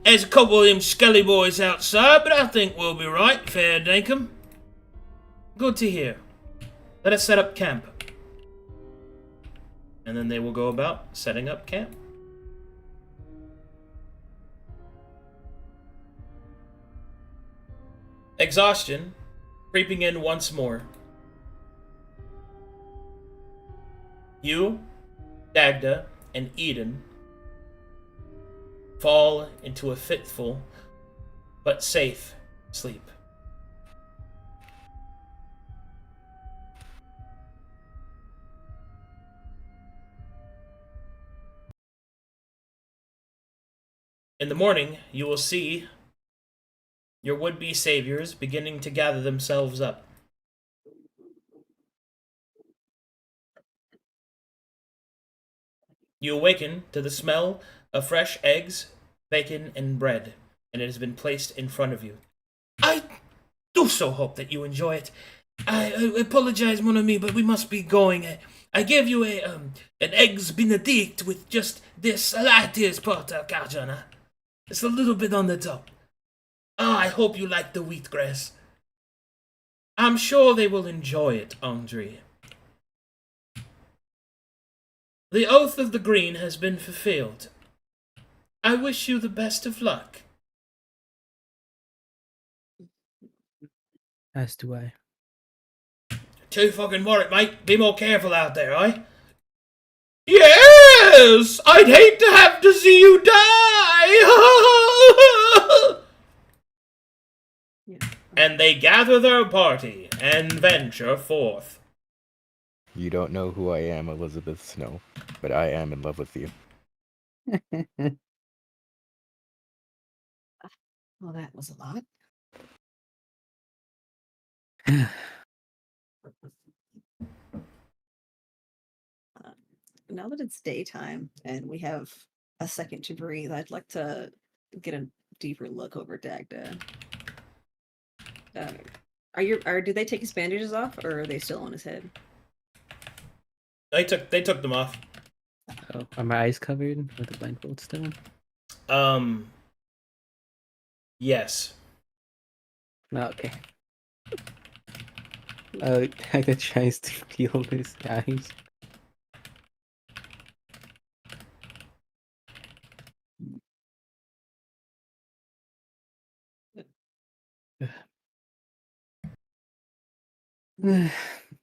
there's a couple of them skelly boys outside, but I think we'll be right, fair dinkum. Good to hear. Let us set up camp. And then they will go about setting up camp. Exhaustion creeping in once more. You, Dagda, and Eden fall into a fitful but safe sleep. In the morning, you will see your would-be saviors beginning to gather themselves up. You awaken to the smell of fresh eggs, bacon, and bread, and it has been placed in front of you. I do so hope that you enjoy it. I apologize, mon ami, but we must be going. I gave you an eggs benedict with just this lattice porter cajana. It's a little bit on the top. I hope you like the wheatgrass. I'm sure they will enjoy it, Andre. The oath of the green has been fulfilled. I wish you the best of luck. As do I. Too fucking worried, mate. Be more careful out there, eh? Yes! I'd hate to have to see you die! Yeah. And they gather their party and venture forth. You don't know who I am, Elizabeth Snow, but I am in love with you. Well, that was a lot. Now that it's daytime and we have a second to breathe, I'd like to get a deeper look over Dagda. Did they take his bandages off, or are they still on his head? They took them off. Oh, are my eyes covered with the blindfold still? Yes. No, okay. Dagda tries to peel his eyes.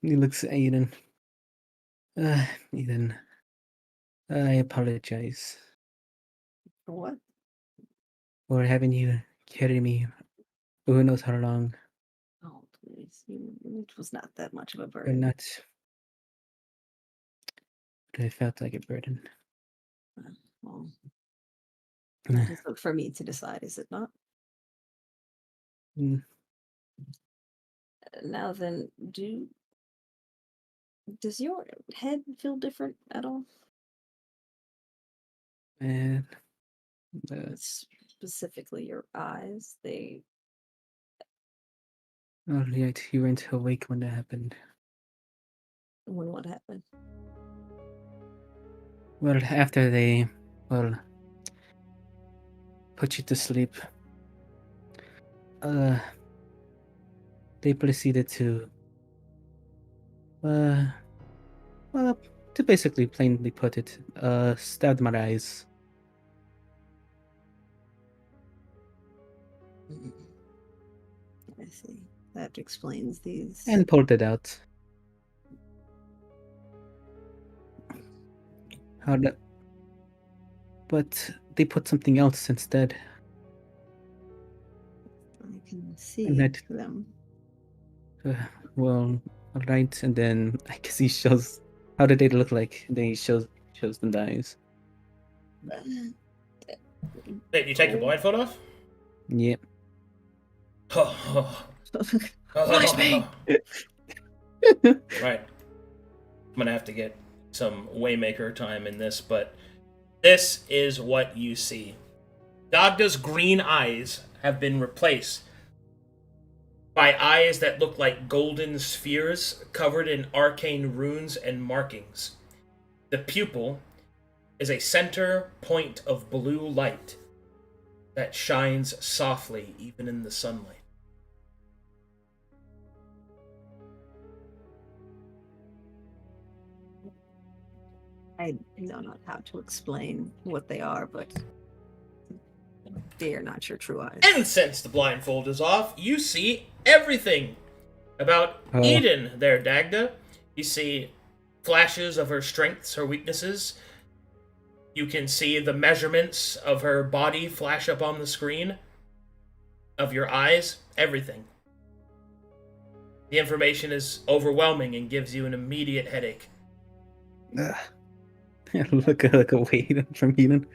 He looks at Aiden. Aiden, I apologize For what? for having you carry me who knows how long. Oh, please. It was not that much of a But burden. not. But I felt like a burden. Well, that is up for me to decide, is it not? Mm. Now then, does your head feel different at all? And Specifically your eyes. oh, yet you weren't awake when that happened. When what happened? Well, after they, put you to sleep, they proceeded to, to basically plainly put it, stabbed my eyes. I see. That explains these. And pulled it out. But they put something else instead. I can see And that, them. well, alright, and then I guess he shows how did they look like. And then he shows them the eyes. Wait, you take your blindfold off? Yep. Flash me! Right. I'm gonna have to get some Waymaker time in this, but this is what you see. Dagda's green eyes have been replaced by eyes that look like golden spheres covered in arcane runes and markings. The pupil is a center point of blue light that shines softly even in the sunlight. I know not how to explain what they are, but they are not your true eyes. And since the blindfold is off, you see everything about Oh. Eden there, Dagda. You see flashes of her strengths, her weaknesses. You can see the measurements of her body flash up on the screen. Of your eyes, everything. The information is overwhelming and gives you an immediate headache. look away from Eden.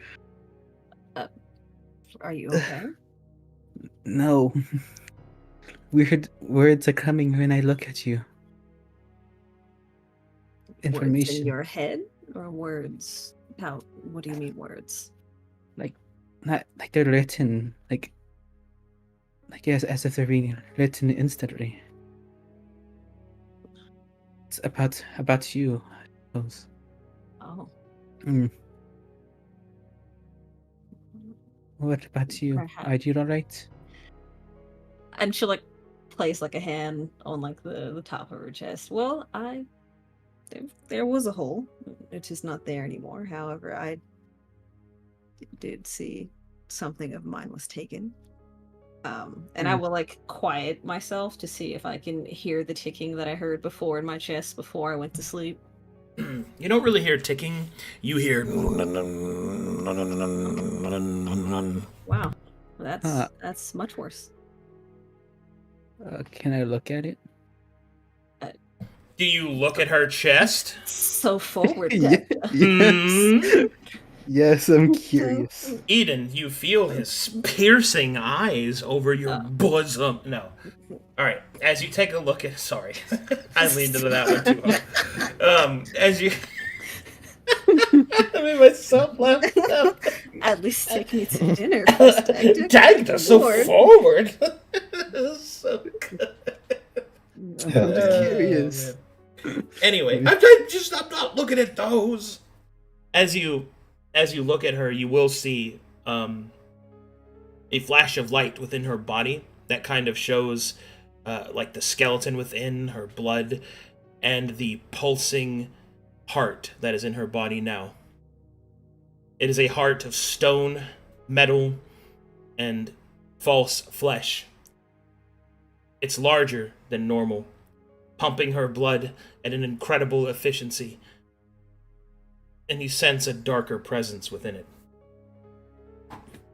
Are you okay? No. Weird words are coming when I look at you. Words Information. in your head or words? How? What do you mean words? Not like they're written, like as if they're being written instantly. It's about you, I suppose. Oh, Mm. What about you? Perhaps. Are you alright? and she'll like place like a hand on like the top of her chest. Well, there was a hole. It is not there anymore. However, I did see something of mine was taken. And I will like quiet myself to see if I can hear the ticking that I heard before in my chest before I went to sleep. You don't really hear ticking. You hear... Wow, that's much worse. Can I look at it? Do you look at her chest? So forward, Ye- Dagda. Hmm? Yes, I'm curious. Eden, you feel his piercing eyes over your bosom. No. All right. As you take a look at, sorry, I leaned into that one too hard. As you, I made myself laugh. At least take me to dinner first, Dagda. Dagda, so Lord. forward. So good. I'm just Oh, curious. man. Anyway, I'm not looking at those. As you look at her, you will see a flash of light within her body that kind of shows like the skeleton within her blood and the pulsing heart that is in her body now. It is a heart of stone, metal, and false flesh. It's larger than normal, pumping her blood at an incredible efficiency, and you sense a darker presence within it.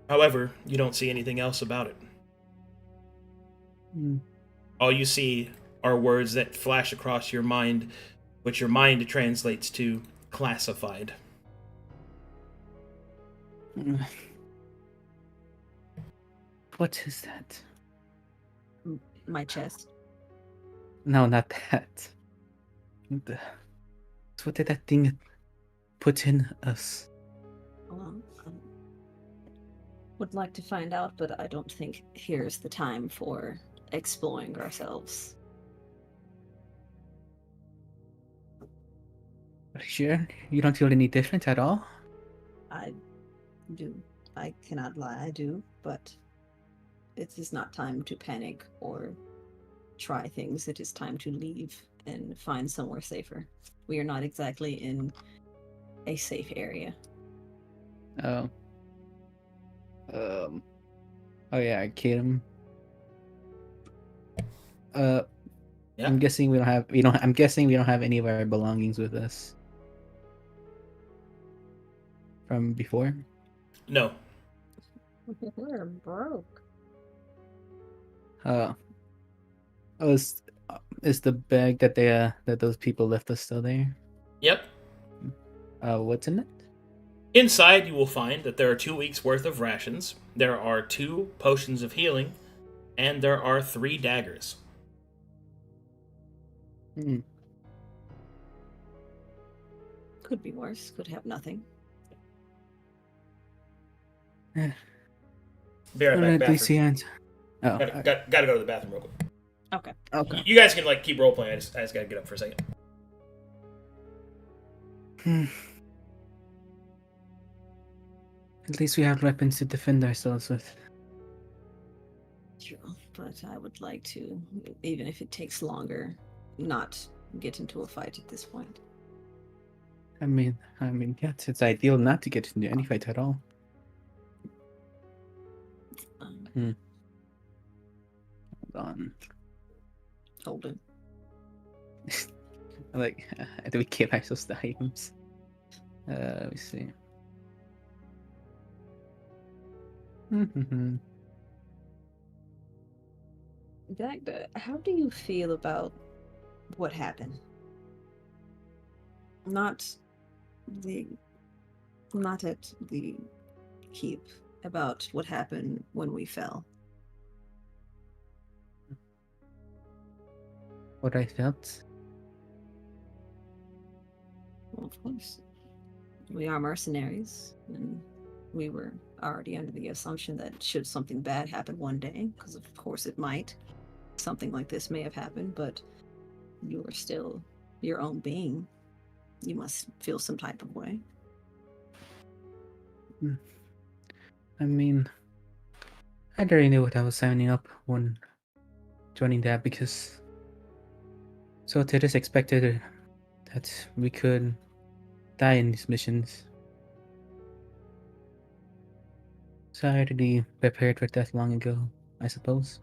However, you don't see anything else about it. All you see are words that flash across your mind, which your mind translates to classified. What is that? My chest. No, not that. What did that thing put in us? Well, would like to find out, but I don't think here's the time for exploring ourselves. Are you sure? You don't feel any different at all? I do. I cannot lie, I do, but it is not time to panic or try things. It is time to leave and find somewhere safer. We are not exactly in a safe area. Oh. Oh yeah, Arcadum. Yeah. I'm guessing we don't have any of our belongings with us from before. No. We're broke. Oh, is the bag that that those people left us still there? Yep. What's in it? Inside, you will find that there are 2 weeks' worth of rations, there are 2 potions of healing, and there are 3 daggers. Could be worse. Could have nothing. Be right Alright, back, bathroom. Lucian. Oh, Gotta go to the bathroom real quick. Okay. You guys can keep role playing. I just gotta get up for a second. At least we have weapons to defend ourselves with. True, but I would like to, even if it takes longer, not get into a fight at this point. I mean, yes, it's ideal not to get into any fight at all. Hold on. Hold it. Like, do we give ourselves the items? Let me see. Dagda, how do you feel about what happened? Not at the keep, about what happened when we fell. What I felt? Well, of course. We are mercenaries, and we were already under the assumption that should something bad happen one day, because of course it might, something like this may have happened, but you are still your own being. You must feel some type of way. I mean, I already knew what I was signing up when joining that, because so it is expected that we could die in these missions. So I already prepared for that long ago, I suppose.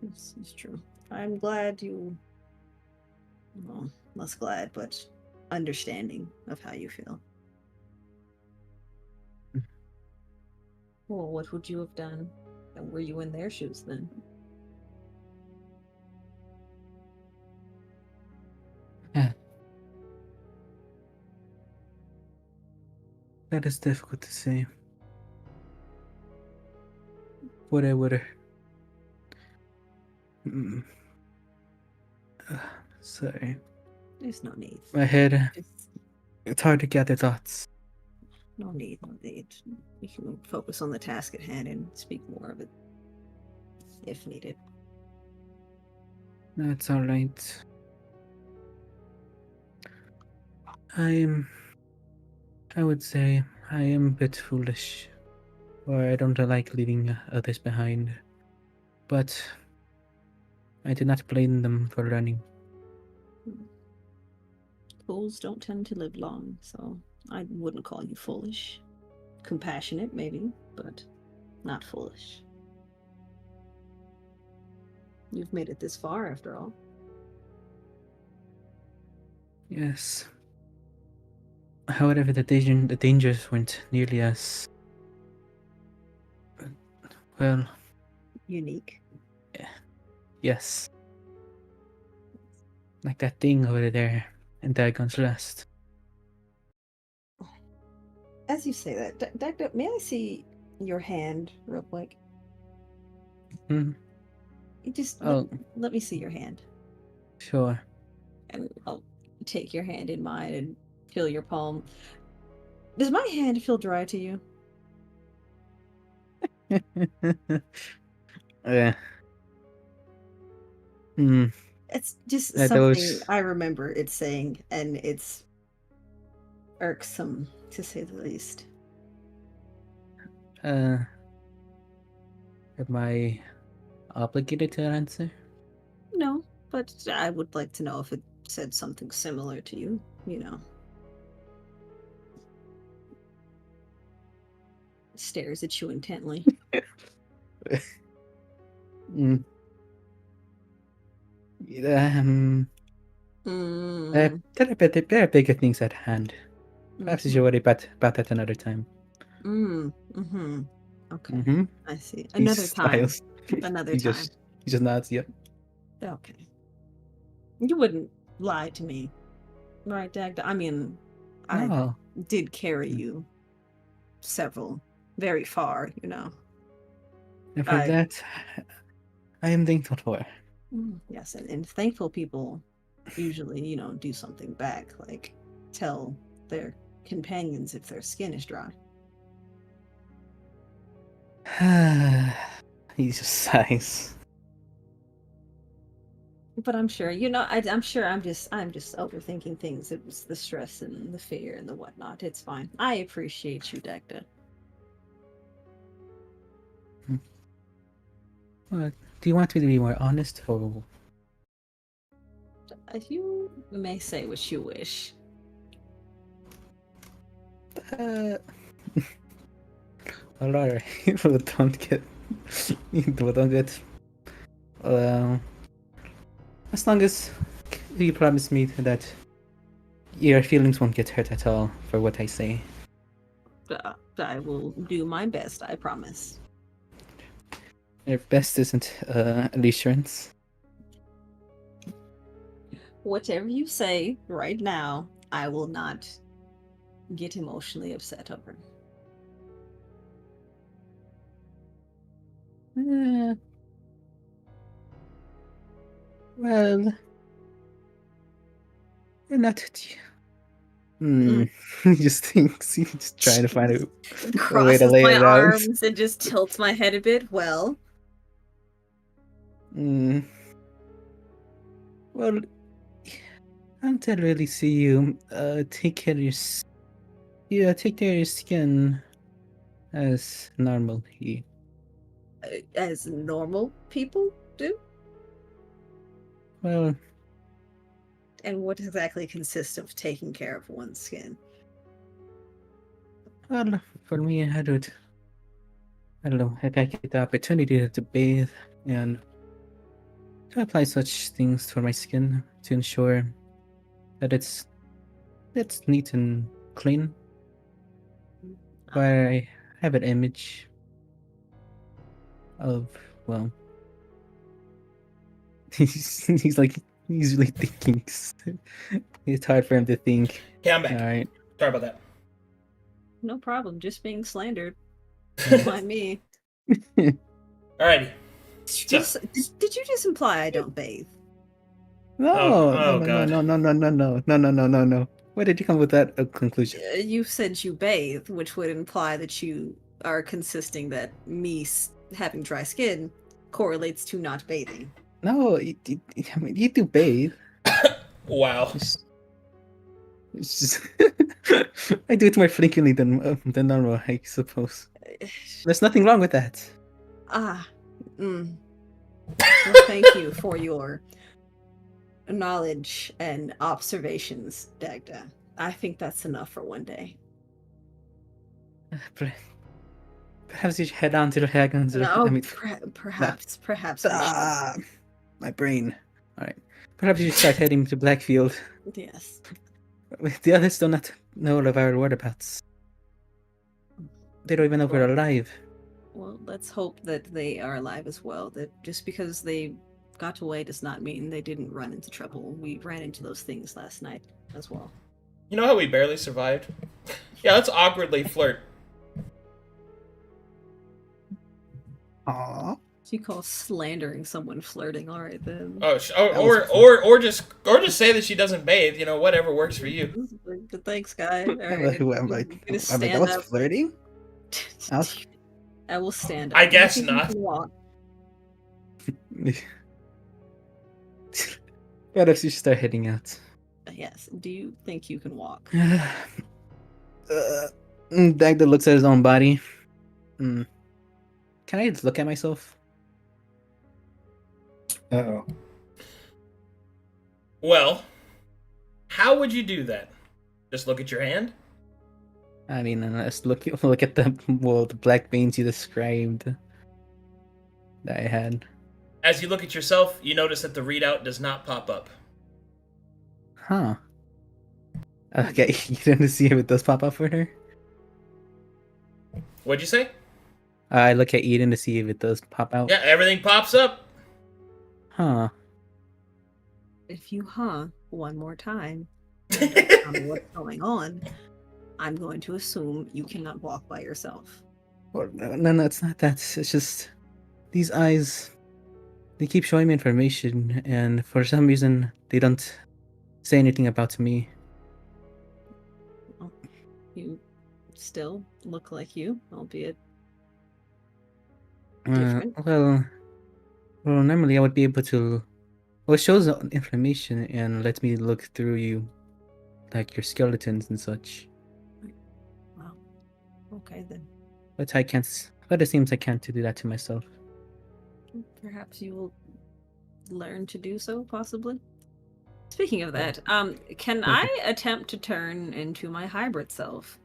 This is true. I'm glad you, well, less glad, but understanding of how you feel. Well, what would you have done? And were you in their shoes then? That is difficult to say. What I would. Mm. Sorry. There's no need. My head. Just It's hard to gather thoughts. no need. No need. We can focus on the task at hand and speak more of it if needed. That's alright. I would say I am a bit foolish, or I don't like leaving others behind. But I do not blame them for running. Fools don't tend to live long, so I wouldn't call you foolish. Compassionate, maybe, but not foolish. You've made it this far, after all. Yes. However, the dangers weren't nearly as well. Unique. Yes. Like that thing over there in Dagon's Rest. As you say that, Doctor, may I see your hand real quick? Hmm. You just Oh, let me see your hand, sure. and I'll take your hand in mine and feel your palm. Does my hand feel dry to you? Yeah. Hmm. It's just Yeah, something those. I remember it saying, and it's irksome to say the least. Am I obligated to answer? No, but I would like to know if it said something similar to you, you know. Stares at you intently. Mm. Mm, There are bigger things at hand. Perhaps you should worry about that another time. mm-hmm. Okay, Mm-hmm. I see. He Another time. smiles. Another he time. just nods. Yep. Okay. You wouldn't lie to me, right, Dagda? I mean, I Oh, did carry you very far, you know. and for that, I am thankful for. Yes, and thankful people usually, you know, do something back, like tell their companions if their skin is dry. He just sighs. But I'm sure, you know, I'm sure I'm just overthinking things. It was the stress and the fear and the whatnot. It's fine. I appreciate you, Dagda. Well, do you want me to be more honest, or You may say what you wish. a lot of people don't get don't get. Uh, as long as you promise me that your feelings won't get hurt at all for what I say. I will do my best, I promise. Your best isn't an assurance. Whatever you say right now, I will not get emotionally upset over. Well, you're not. He just thinks he's just trying to find a way to Crosses lay my it out. arms and just tilts my head a bit. Well, Well, I don't really see you take care of take care of your skin as normal. as normal people do. Well, And what exactly consists of taking care of one's skin? well, for me, I don't know, if I get the opportunity to bathe and to apply such things for my skin to ensure that it's neat and clean, where I have an image of, well, he's like, he's really thinking. It's hard for him to think. Okay, I'm back. All right. Sorry about that. no problem. Just being slandered. Don't mind me. Alrighty. Did you just imply I don't bathe? No, Oh, no, God. no, no, no, no, no, no, no, no, no, no. Where did you come with that conclusion? You said you bathe, which would imply that you are consisting that me having dry skin correlates to not bathing. No, I mean, you do bathe. Wow. It's just I do it more frequently than normal, I suppose. There's nothing wrong with that. Well, thank you for your knowledge and observations, Dagda. I think that's enough for one day. Perhaps you should head on to the Hagans. No, I mean, perhaps we should. my brain. All right. Perhaps you should start heading to Blackfield. Yes. The others do not know of our whereabouts. They don't even know we're alive. Well, let's hope that they are alive as well. That just because they got away does not mean they didn't run into trouble. We ran into those things last night as well. You know how we barely survived? Yeah, let's awkwardly flirt. Aww. So you call slandering someone flirting? All right then. Or just say that she doesn't bathe. You know, whatever works for you. Thanks, guy. All right. Who am I? I was flirting? I will stand up. I guess You can not. walk. Perhaps you should start heading out. Yes. Do you think you can walk? Dagda looks at his own body. Can I just look at myself? Uh-oh. Well, how would you do that? Just look at your hand? I mean, let's look at the black veins you described that I had. As you look at yourself, you notice that the readout does not pop up. Huh. Okay, you didn't see if it does pop up for her? What'd you say? I look at Eden to see if it does pop out. Yeah, everything pops up. Huh. If you one more time, tell me what's going on, I'm going to assume you cannot walk by yourself. Well, no, it's not that. It's just these eyes. They keep showing me information, and for some reason, they don't say anything about me. Well, you still look like you, albeit different. Well, normally I would be able to. Well, it shows the information and lets me look through you, like your skeletons and such. Wow. Okay then. But I can't. But it seems I can't do that to myself. Perhaps you will learn to do so, possibly. Speaking of that, can I attempt to turn into my hybrid self?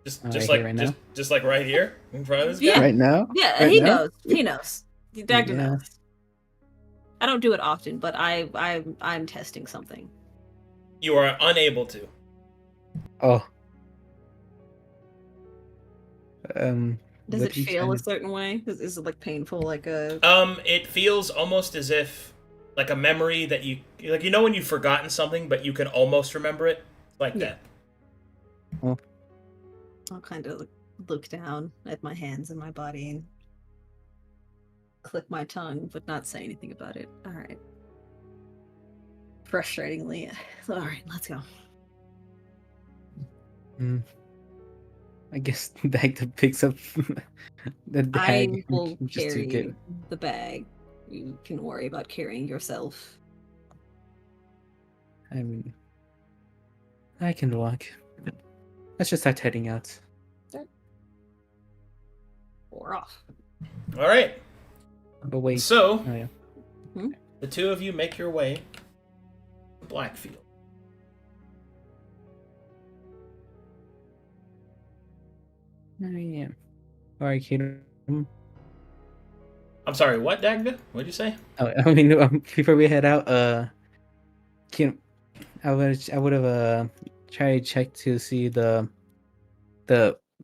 Just like right here in front of this guy. Yeah. Right now? Yeah, Right he now? knows. He knows. Dagda Yeah. knows. I don't do it often, but I'm testing something. You are unable to. Oh. Does what it you feel trying a to- certain way? Is it like painful, like a? It feels almost as if like a memory that you like. You know when you've forgotten something, but you can almost remember it, like Yeah. that. I'll kind of look down at my hands and my body and click my tongue, but not say anything about it. All right. Frustratingly, all right, let's go. I guess Dagda picks up the bag. I will just to carry get. the bag. You can worry about carrying yourself. I mean, I can walk. Let's just start heading out. Or off. All right. But wait. So Oh, yeah. the two of you make your way to Blackfield. Oh, yeah. Arcadum. I'm sorry. What, Dagda? What'd you say? Oh, I mean, before we head out, I would have tried to check to see the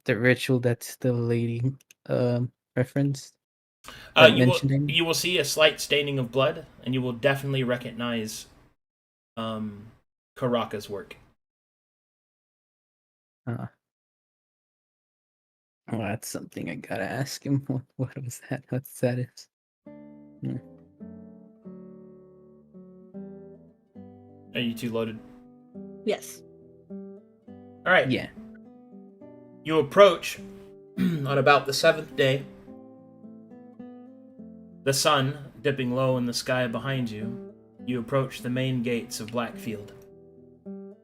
ritual that the lady referenced. You will see a slight staining of blood, and you will definitely recognize Karaka's work. Well, that's something I gotta ask him. What was that? What status? Are you two loaded? Yes. All right. Yeah. You approach on about the 7th day. The sun dipping low in the sky behind you. You approach the main gates of Blackfield.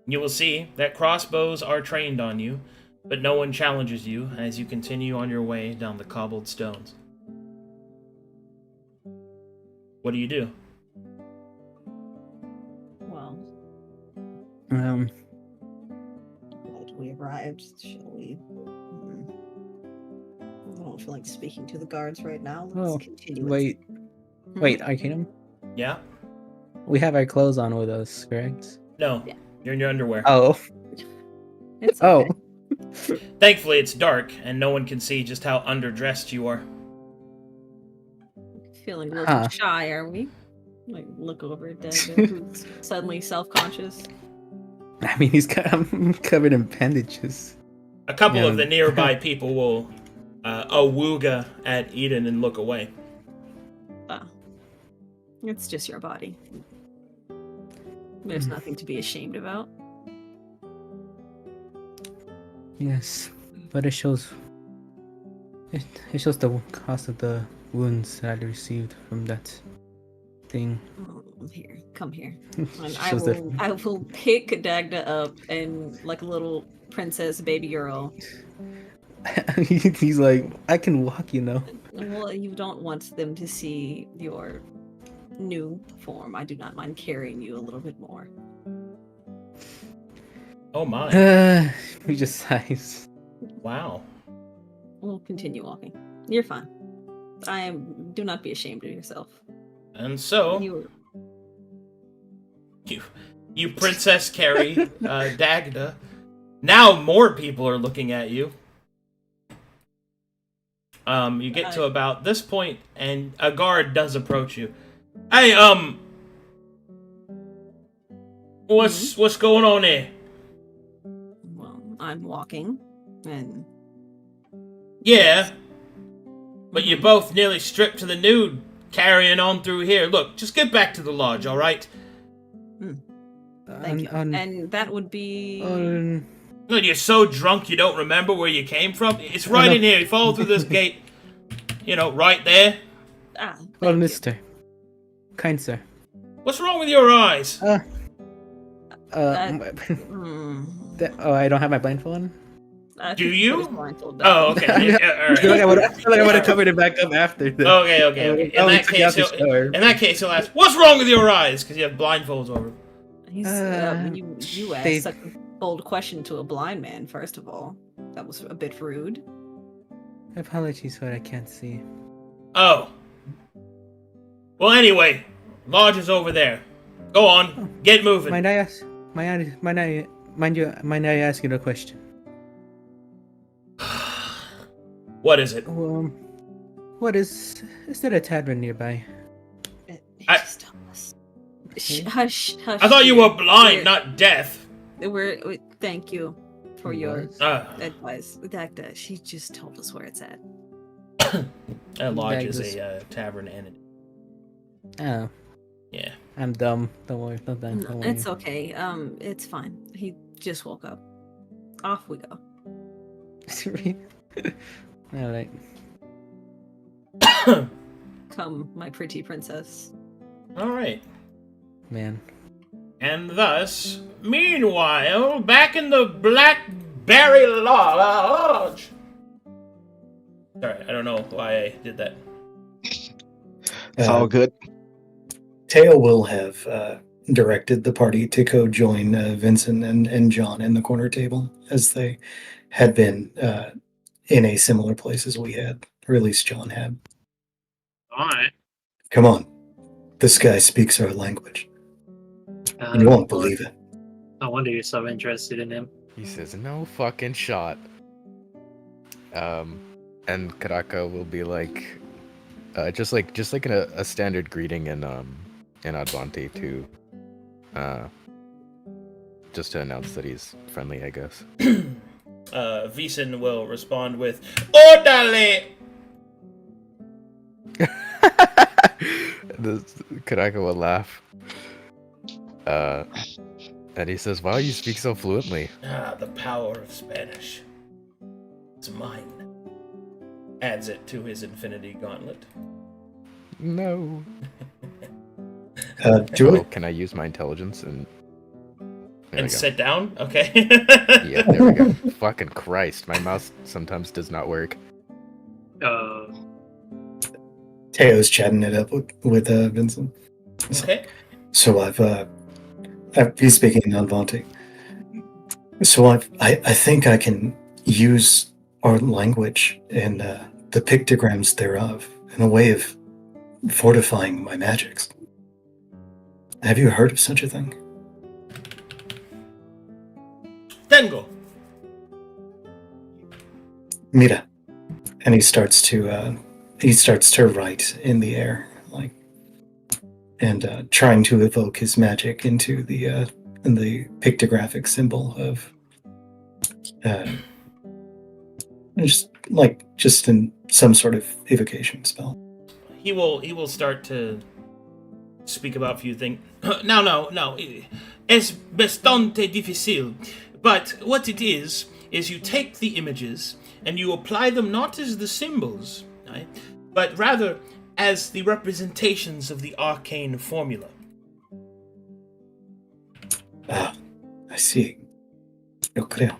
You will see that crossbows are trained on you, but no one challenges you as you continue on your way down the cobbled stones. What do you do? Well, Um. right, we arrived. Shall we? I don't feel like speaking to the guards right now. Let's Oh, continue. wait. Wait, Arcadum? Yeah? We have our clothes on with us, correct? No. Yeah. You're in your underwear. Oh. It's Oh. okay. Thankfully, it's dark, and no one can see just how underdressed you are. Feeling a little Huh. shy, are we? Like, look over at Dagda, who's suddenly self-conscious. I mean, I'm covered in bandages. A couple of Yeah. the nearby people will awooga at Eden and look away. Ah. It's just your body. There's nothing to be ashamed about. Yes, but it shows. It shows the cost of the wounds that I received from that thing. Oh, here, come here. It And shows that. I will pick Dagda up and like a little princess baby girl. He's like, I can walk, you know. Well, you don't want them to see your new form. I do not mind carrying you a little bit more. Oh my. He just sighs. Wow. We'll continue walking. You're fine. Do not be ashamed of yourself. And so, You you Princess Carrie Dagda. Now more people are looking at you. You get to about this point, and a guard does approach you. Hey, what's going on here? well, I'm walking, and Yeah, but you're both nearly stripped to the nude, carrying on through here. Look, just get back to the lodge, all right? thank you. And that would be. Good, you're so drunk you don't remember where you came from. It's right in here. You follow through this gate. You know, right there. Thank Well, you. mister. Kind sir. What's wrong with your eyes? I don't have my blindfold on? I Do think you? put his blindfold Oh, down. okay. Yeah, all I feel like right. I would have covered it back up after. Though. Okay. Oh, we took out the shower. In that case, he'll ask, "What's wrong with your eyes?" Because you have blindfolds over. He's, you asked they- such a bold question to a blind man, first of all. That was a bit rude. Apologies for what I can't see. Oh. Well, anyway, lodge is over there. Go on, get moving. Mind I ask? Mind I ask you a question? What is it? What is there a tavern nearby? Just tell us. Hush. I thought you were blind, We're- not deaf. Thank you for your Ah. advice. Dagda, she just told us where it's at. That lodge is Dagda's- a tavern entity. Oh, Yeah. I'm dumb. Don't worry. Don't worry. It's okay. It's fine. He just woke up. Off we go. All right. Come, my pretty princess. All right. Man. And thus, meanwhile, back in the Blackberry Lodge. Sorry, I don't know why I did that. It's all good. Teo will have directed the party to go join Vincent and John in the corner table, as they had been in a similar place as we had, or at least John had. All right. Come on. This guy speaks our language. You won't believe it. No wonder you're so interested in him. He says, "No fucking shot." And Karaka will be like, just like a standard greeting in Advanti to, just to announce that he's friendly, I guess. Vison will respond with "Orderly." Karaka will laugh. And he says, "Wow, you speak so fluently." Ah, the power of Spanish. It's mine. Adds it to his infinity gauntlet. No. Do Can I use my intelligence and? There we And go. sit down? Okay. Yeah, there we go. Fucking Christ, my mouse sometimes does not work. Teo's chatting it up with Vincent. Okay. So he's speaking non-Vonti. So I think I can use our language and the pictograms thereof in a way of fortifying my magics. Have you heard of such a thing? Tengo. Mira. And he starts to write in the air, like, and trying to evoke his magic into the pictographic symbol of just in some sort of evocation spell. He will start to speak about a few things. No. Es bastante difícil. But what it is you take the images and you apply them not as the symbols, right, but rather as the representations of the arcane formula. Ah, I see. Yo creo.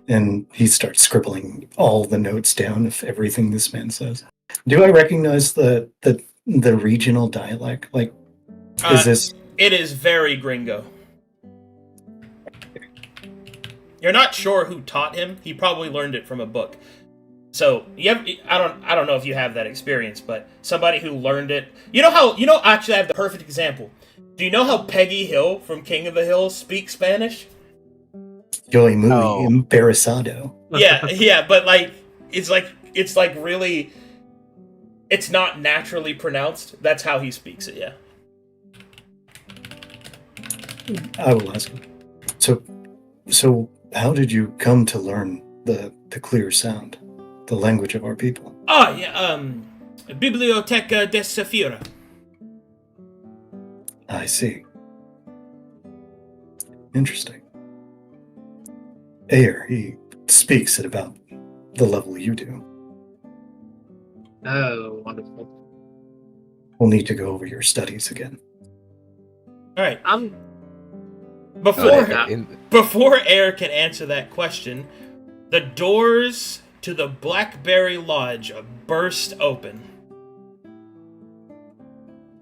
And he starts scribbling all the notes down of everything this man says. Do I recognize the regional dialect? Like, is this? It is very gringo. You're not sure who taught him. He probably learned it from a book. So I don't know if you have that experience, but somebody who learned it. Actually, I have the perfect example. Do you know how Peggy Hill from King of the Hill speaks Spanish? Yo muy embarazado. Yeah, but like it's like really, it's not naturally pronounced. That's how he speaks it. Yeah. I will ask him. So how did you come to learn the clear sound, the language of our people? Oh yeah, Biblioteca de Safira. I see. Interesting. Ayer, he speaks at about the level you do. Oh, wonderful. We'll need to go over your studies again. All right. In- Before Air can answer that question, the doors to the Blackberry Lodge burst open.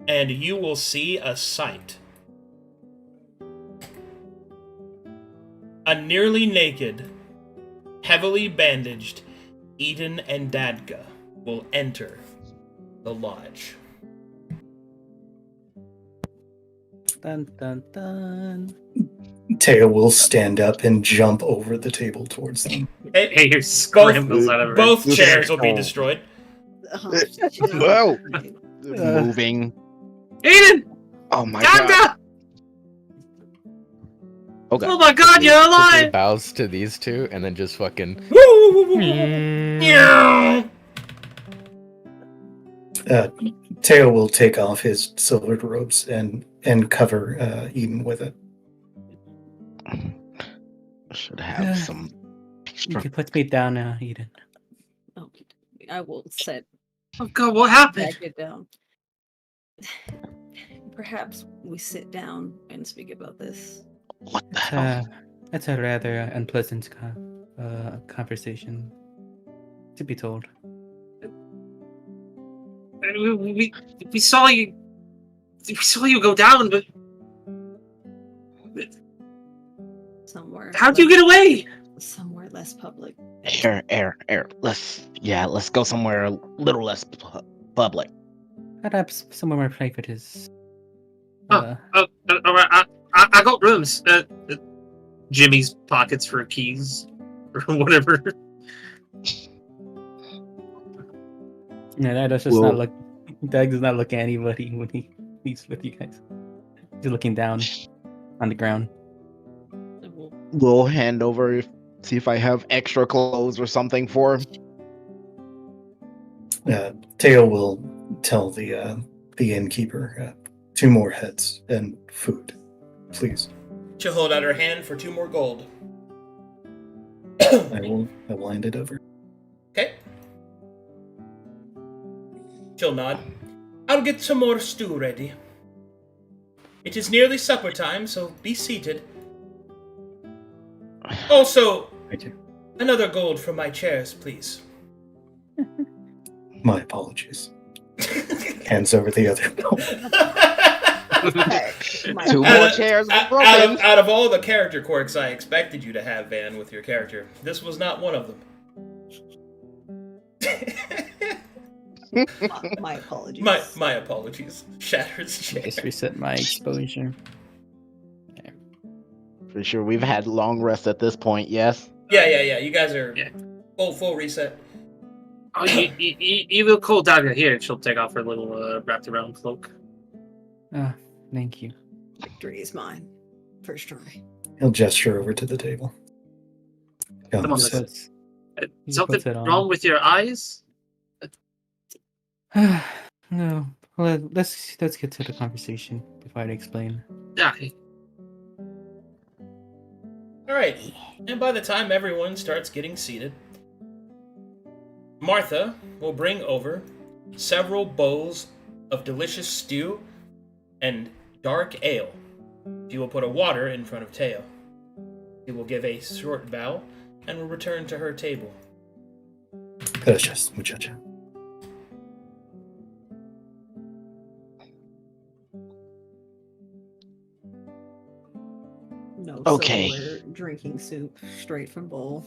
And you will see a sight. A nearly naked, heavily bandaged Eden and Dadka will enter the lodge. Dun dun dun. Teo will stand up and jump over the table towards them. Hey, your scrambles out of her. Both chairs will be destroyed. Whoa. Moving. Eden! Oh my god. Dadka! Okay. Oh my god, you're Quickly alive! bows to these two and then just fucking. Teo will take off his silvered robes and cover Eden with it. Should have some You extra. can put me down now, Eden. Oh, I will set Oh god, what happened? it down. Perhaps we sit down and speak about this. What the hell? That's a rather unpleasant conversation, to be told. We saw you. We saw you go down, but Somewhere. how'd you get away? Somewhere less public. Air. Let's go somewhere a little less public. Perhaps somewhere more private is. All right. I got rooms. Jimmy's pockets for keys or whatever. No, that does just not look. Doug does not look at anybody when he's with you guys. He's looking down on the ground. We'll hand over See if I have extra clothes or something for him. Teo will tell the innkeeper 2 more heads and food, please. She'll hold out her hand for 2 more gold. I will hand it over. Okay. She'll nod. I'll get some more stew ready. It is nearly supper time, so be seated. Also, Thank you. another gold for my chairs, please. My apologies. Hands over the other. My 2 more chairs were broken. Out of all the character quirks I expected you to have, Van, with your character, this was not one of them. my apologies. My apologies. Shatters chair. Just reset my exposure. For sure, we've had long rest at this point. Yes. Yeah. You guys are Yeah. full reset. Oh, you will call Dagger here. She'll take off her little wrapped around cloak. Ah, thank you. Victory is mine. First try. He'll gesture over to the table. Come on, He listen. puts- he Something puts it on. wrong with your eyes? No. Let's get to the conversation before I explain. Yeah. Alright, and by the time everyone starts getting seated, Martha will bring over several bowls of delicious stew and dark ale. She will put a water in front of Teo. She will give a short bow and will return to her table. Gracias, muchacha. No Okay. silverware, drinking soup straight from bowl.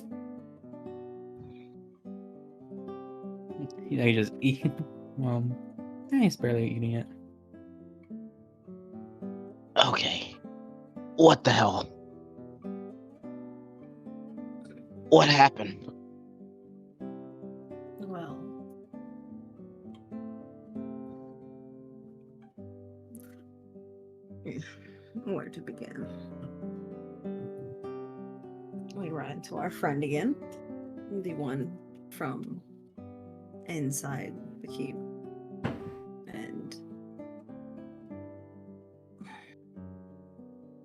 He just eat. He's barely eating it. Okay. What the hell? What happened? Well, where to begin? We run into our friend again, the one from inside the keep, and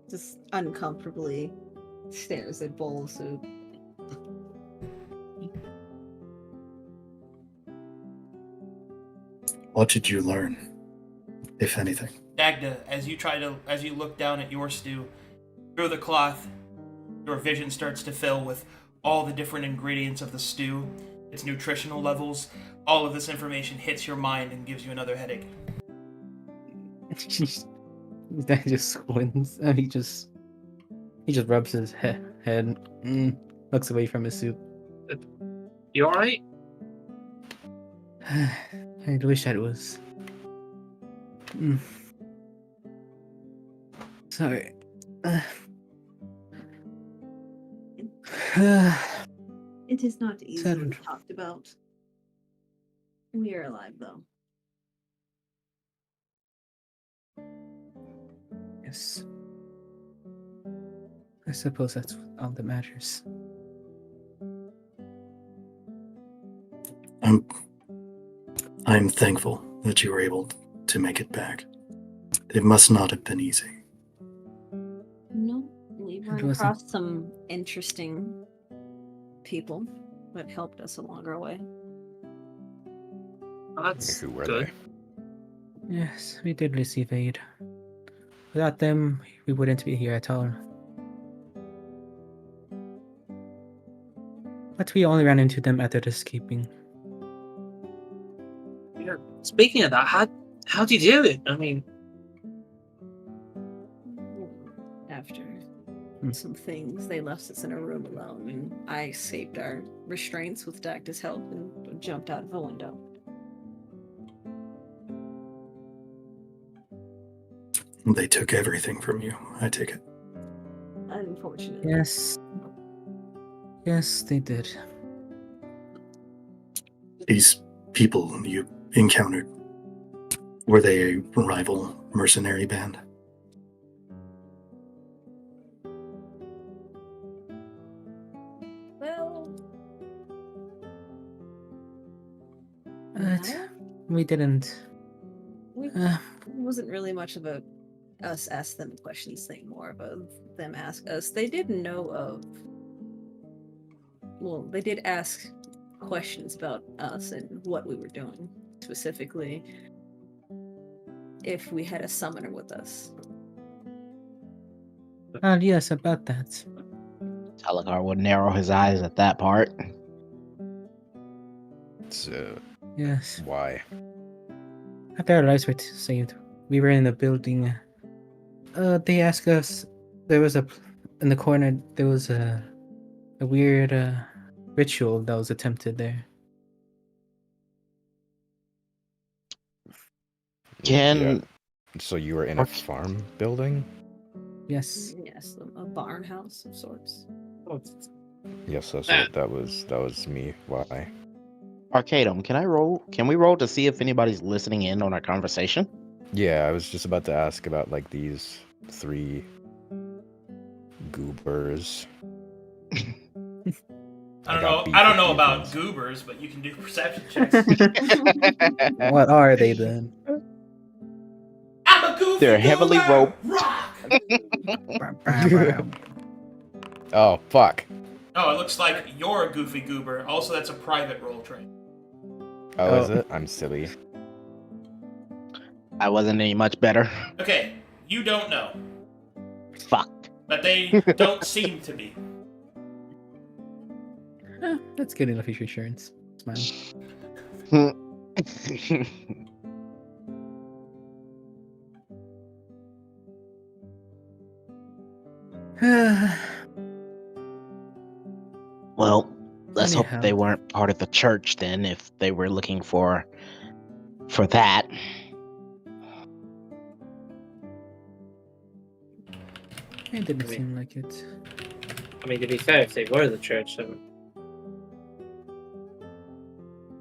just uncomfortably stares at bowl of soup. What did you learn, if anything? Dagda, as you look down at your stew, through the cloth, your vision starts to fill with all the different ingredients of the stew, its nutritional levels. All of this information hits your mind and gives you another headache. That just squints. He just rubs his head, looks away from his soup. You alright? I wish I was. Sorry. It is not easily Settled. talked about. We are alive, though. Yes. I suppose that's all that matters. I'm thankful that you were able to make it back. It must not have been easy. No, we It run wasn't. across some interesting people that helped us along our way. That's Who were good. they? Yes, we did receive aid. Without them, we wouldn't be here at all. But we only ran into them after escaping. Yeah. Speaking of that, how'd you do it? I mean, After some things, they left us in a room alone, and I escaped our restraints with Dacta's help and jumped out of a window. They took everything from you, I take it. Unfortunately. Yes. Yes, they did. These people you encountered, were they a rival mercenary band? But No, we didn't. we Uh, it wasn't really much of a us ask them questions thing, more of a them ask us. They did know of. Well, they did ask questions about us and what we were doing, specifically if we had a summoner with us. yes, about that. Talagar would narrow his eyes at that part. So Yes. why? After our lives were saved, we were in the building. They asked us. There was in the corner. There was a weird ritual that was attempted there. Can So you were in a farm building? Yes. Yes, a barn house of sorts. Oh, Yes, that's Ah. what that was me. Why? Arcadum, can I roll? Can we roll to see if anybody's listening in on our conversation? Yeah, I was just about to ask about like these 3 goobers. I got beef don't with know these about ones. goobers, but you can do perception checks. What are they then? I'm a goofy They're heavily goober! roped. Rock! Oh fuck! Oh, it looks like you're a goofy goober. Also, that's a private roll trait. Oh, is it? I'm silly. I wasn't any much better. Okay, you don't know, Fuck. but they don't seem to be. That's good enough insurance. Smile. Well, let's hope Anyhow. they weren't part of the church then, if they were looking for that. It didn't I mean- seem like it. I mean, to be fair, if they were the church, I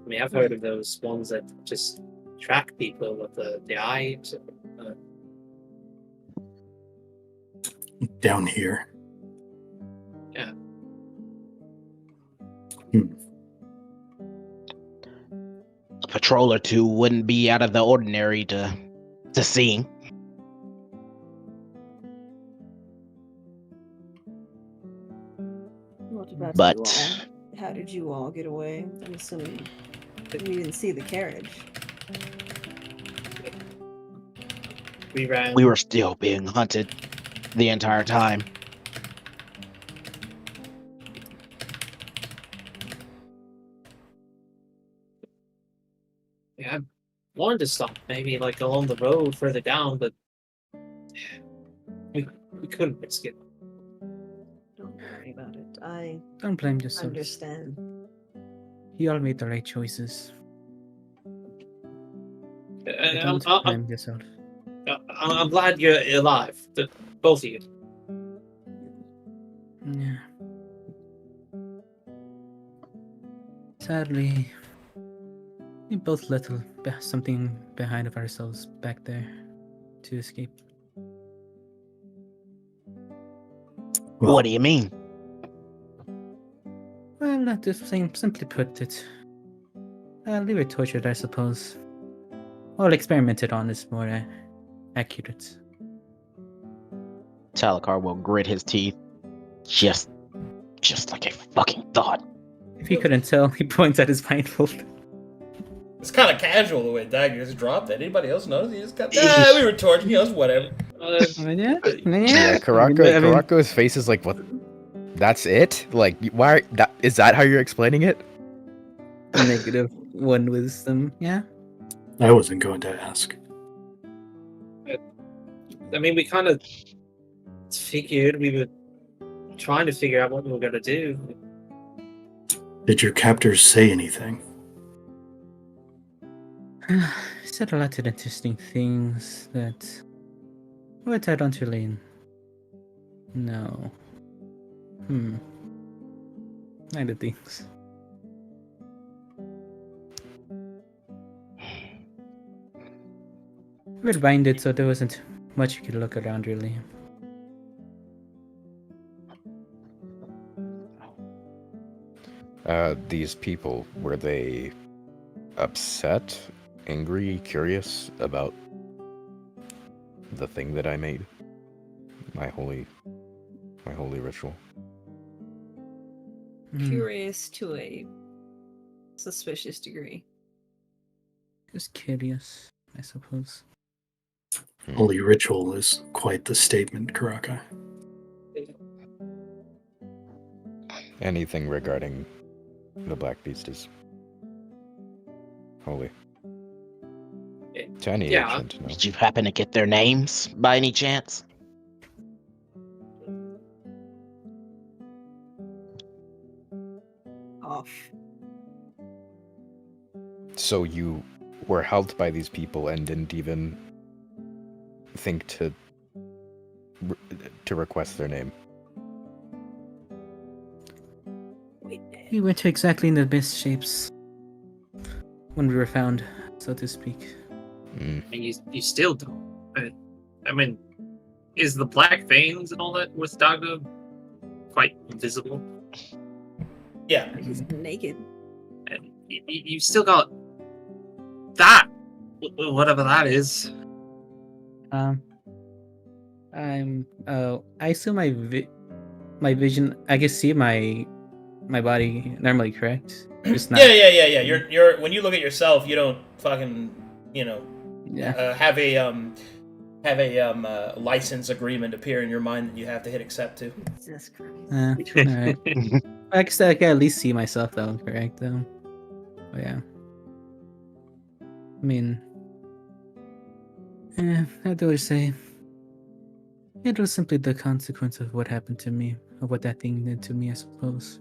mean, I've heard of those ones that just track people with the eyes. Down here. Yeah. A patrol or two wouldn't be out of the ordinary to see. What about But- you all? How did you all get away? I'm assuming that we didn't see the carriage. We ran. We were still being hunted the entire time. Yeah, I wanted to stop, maybe like along the road further down, but we couldn't risk it. Don't worry about it. I Don't blame yourself. understand. You all made the right choices. And Don't blame yourself. I'm glad you're alive, both of you. Yeah. Sadly, we both left something behind of ourselves back there to escape. Well, What do you mean? Well, not just simply put it. They were tortured, I suppose. Well, experimented on is more accurate. Talakar will grit his teeth. Just like I fucking thought. If you couldn't tell, he points at his blindfold. It's kind of casual the way Dagger just dropped it. Anybody else notice? He just got, we were tortured, it's whatever. Yeah. Yeah, Karako's face is like, what? That's it? Like, why? Is that how you're explaining it? -1 wisdom. Yeah. I wasn't going to ask. I mean, we kind of figured we were trying to figure out what we were going to do. Did your captors say anything? He said a lot of interesting things that. What I don't really know. Neither things. We're binded, so there wasn't much you could look around, really. These people, were they upset, angry, curious about the thing that I made. My holy ritual. Curious to a suspicious degree. Just curious, I suppose. Holy ritual is quite the statement, Karaka. Anything regarding the Black Beast is holy. To any Yeah. ancient, no. Did you happen to get their names by any chance? Off. So you were helped by these people and didn't even think to request their name. We went to exactly in the best shapes when we were found, so to speak. Mm. And you still don't. I mean, is the black veins and all that with Dagda quite visible? Yeah. He's naked. And you still got that, whatever that is. I assume my vision. I can see my body normally, correct? Just not. Yeah. You're when you look at yourself, you don't fucking, Yeah. have a license agreement appear in your mind that you have to hit accept to. Jesus Christ. All right. I guess I can at least see myself, though. Correct, though. But yeah. I mean, how do I say? It was simply the consequence of what happened to me, of what that thing did to me, I suppose.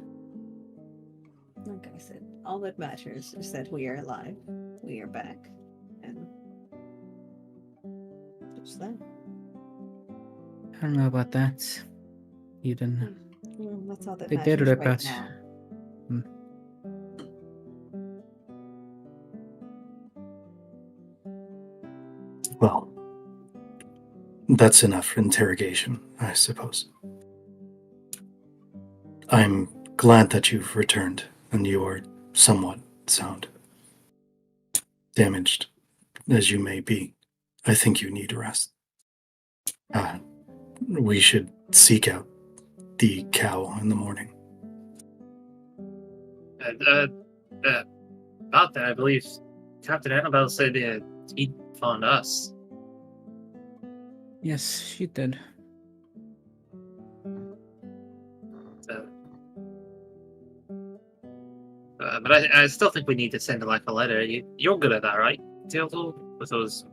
Like I said, all that matters is that we are alive. We are back. And just that. I don't know about that. Eden. Well, that's all that They matters did right rip out. now. Well, that's enough for interrogation, I suppose. I'm glad that you've returned, and you are somewhat sound. Damaged as you may be, I think you need rest. We should seek out the cow in the morning. About that, I believe Captain Annabelle said he found us. Yes, she did. But I still think we need to send like a letter. You're good at that, right, Teodor? With those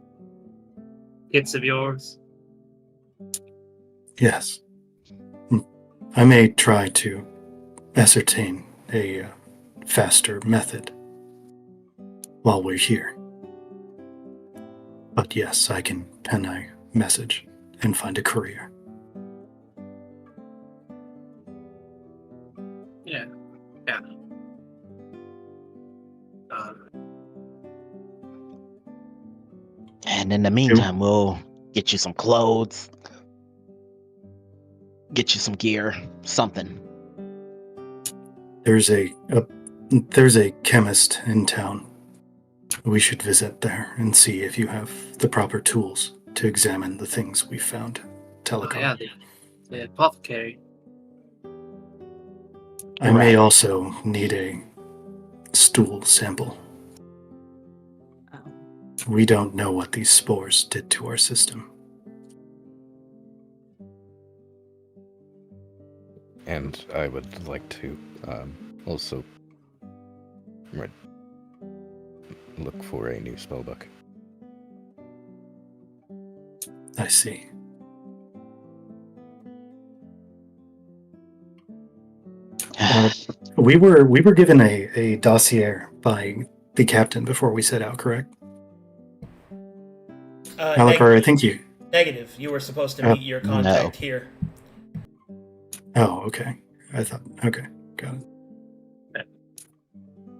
hits of yours? Yes. I may try to ascertain a faster method while we're here. But yes, I can pen a message and find a courier. Yeah. And in the meantime, we'll get you some clothes, get you some gear, something. There's a chemist in town. We should visit there and see if you have the proper tools to examine the things we found. Telecom. Oh, yeah, the apothecary. I may also need a stool sample. Oh. We don't know what these spores did to our system. And I would like to also look for a new spellbook. I see. We were given a dossier by the captain before we set out, correct? Alakar, I think you... Negative. You were supposed to meet your contact here. Oh, okay. I thought... Okay, got it.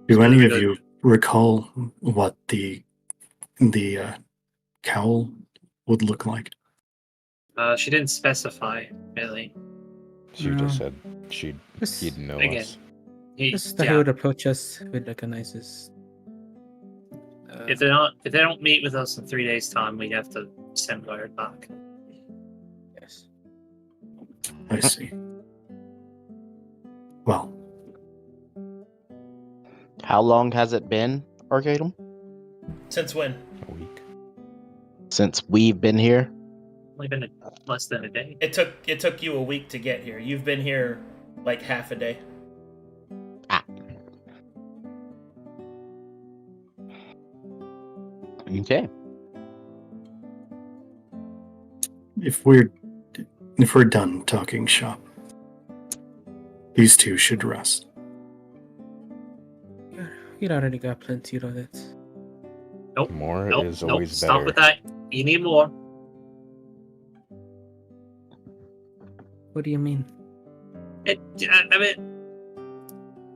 Do any of you recall what the cowl would look like? She didn't specify, really. She just said he'd know Again, us. This is the who would approach us with recognizes. If they don't meet with us in 3 days' time, we have to send word back. Yes. I see. Well, How long has it been, Arcadum? Since when? A week. Since we've been here? Only been less than a day. It took you a week to get here. You've been here like half a day. Ah. Okay. if we're done talking shop, these two should rest. You already got plenty of it. Nope. More Nope. is Nope. always Stop better. with that. You need more. What do you mean?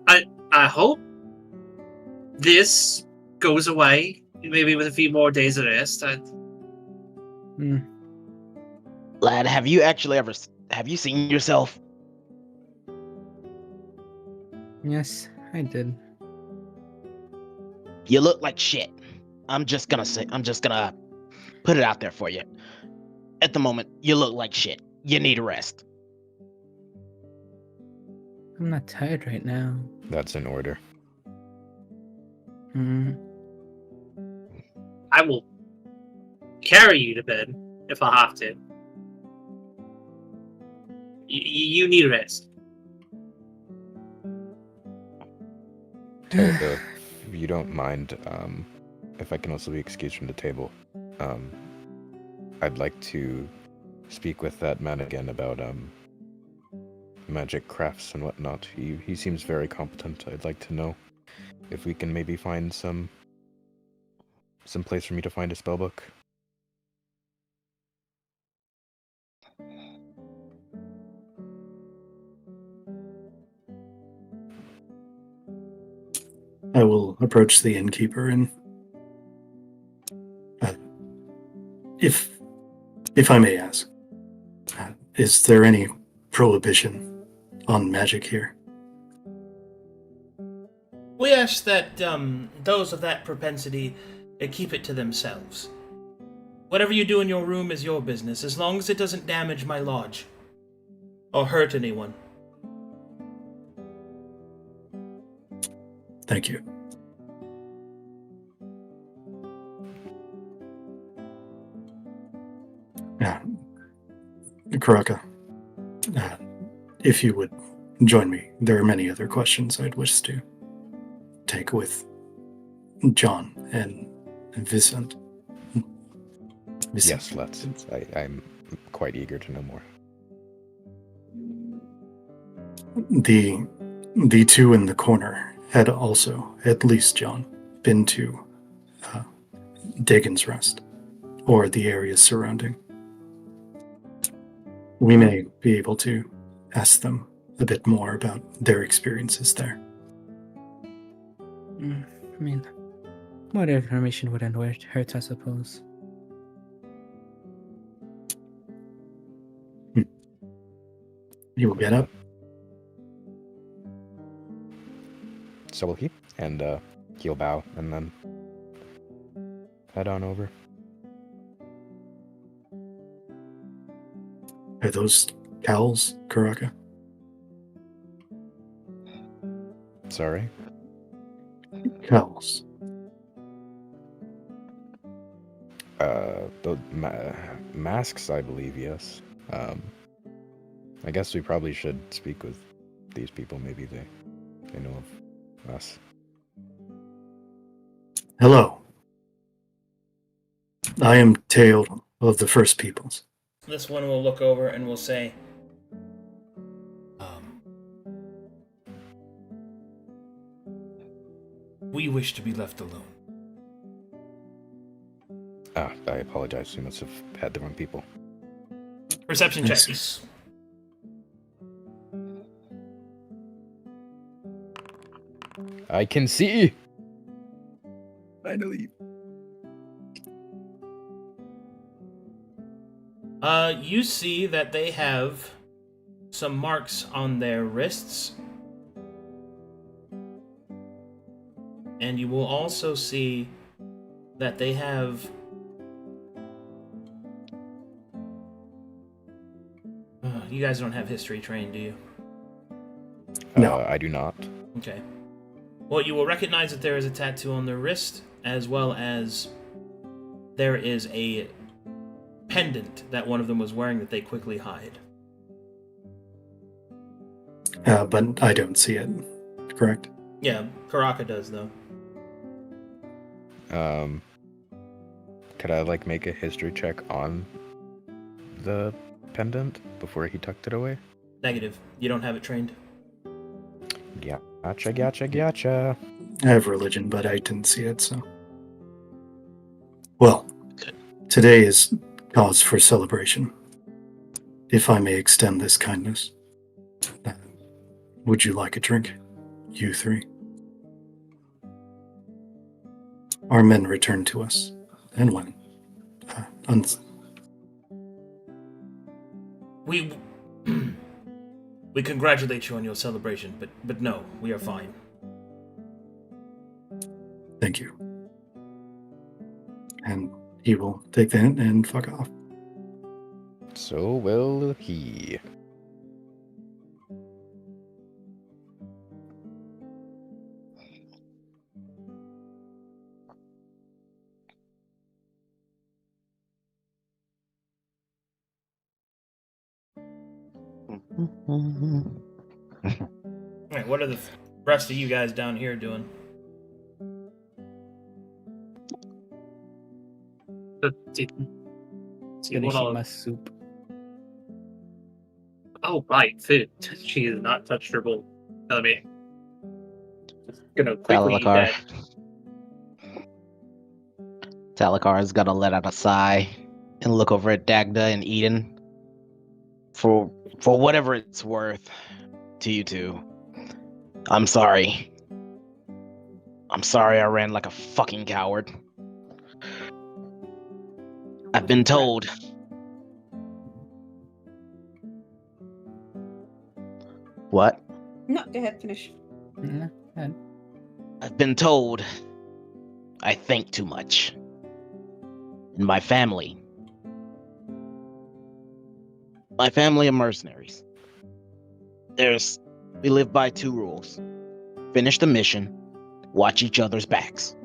I hope this goes away. Maybe with a few more days of rest. Lad, have you seen yourself? Yes, I did. You look like shit. I'm just gonna put it out there for you. At the moment, you look like shit. You need a rest. I'm not tired right now. That's in order. I will carry you to bed if I have to. You need rest. If you don't mind, if I can also be excused from the table, I'd like to speak with that man again about magic crafts and whatnot. He seems very competent. I'd like to know if we can maybe find some place for me to find a spellbook. I will approach the innkeeper and, if I may ask, is there any prohibition on magic here? We ask that those of that propensity keep it to themselves. Whatever you do in your room is your business, as long as it doesn't damage my lodge or hurt anyone. Thank you. Karaka, if you would join me, there are many other questions I'd wish to take with John and Vicent. Yes, let's. I'm quite eager to know more. The two in the corner had also, at least John, been to Dagon's Rest, or the areas surrounding. We may be able to ask them a bit more about their experiences there. I mean, more information wouldn't hurt, I suppose. You will get up. So will he, and he'll bow, and then head on over. Are those cowls, Karaka? Sorry? Cowls. The masks, I believe, yes. I guess we probably should speak with these people. Maybe they know of us. Hello. I am Tale of the First Peoples. This one will look over and will say, we wish to be left alone. I apologize. We must have had the wrong people. Perception Yes. checks. I can see! Finally. You see that they have some marks on their wrists. And you will also see that they have you guys don't have history trained, do you? No. I do not. Okay. Well, you will recognize that there is a tattoo on their wrist, as well as there is a pendant that one of them was wearing that they quickly hide. But I don't see it. Correct? Yeah, Karaka does, though. Could I like make a history check on the pendant before he tucked it away? Negative. You don't have it trained. Gotcha. I have religion, but I didn't see it, so. Well, Good. today is cause for celebration. If I may extend this kindness. Would you like a drink? You three? Our men returned to us, and when? We we congratulate you on your celebration, but no, we are fine. Thank you. And he will take the hint and fuck off. So will he. Alright, what are the rest of you guys down here doing? Finishing my soup. Oh, right, food. She has not touched her bowl. I mean, gonna quickly eat Talakar. that. Talakar's gonna let out a sigh and look over at Dagda and Eden. For whatever it's worth to you two, I'm sorry. I'm sorry I ran like a fucking coward. I've been told. What? No, go ahead, finish. Yeah, and I've been told I think too much. And my family are mercenaries. We live by 2 rules. Finish the mission, watch each other's backs.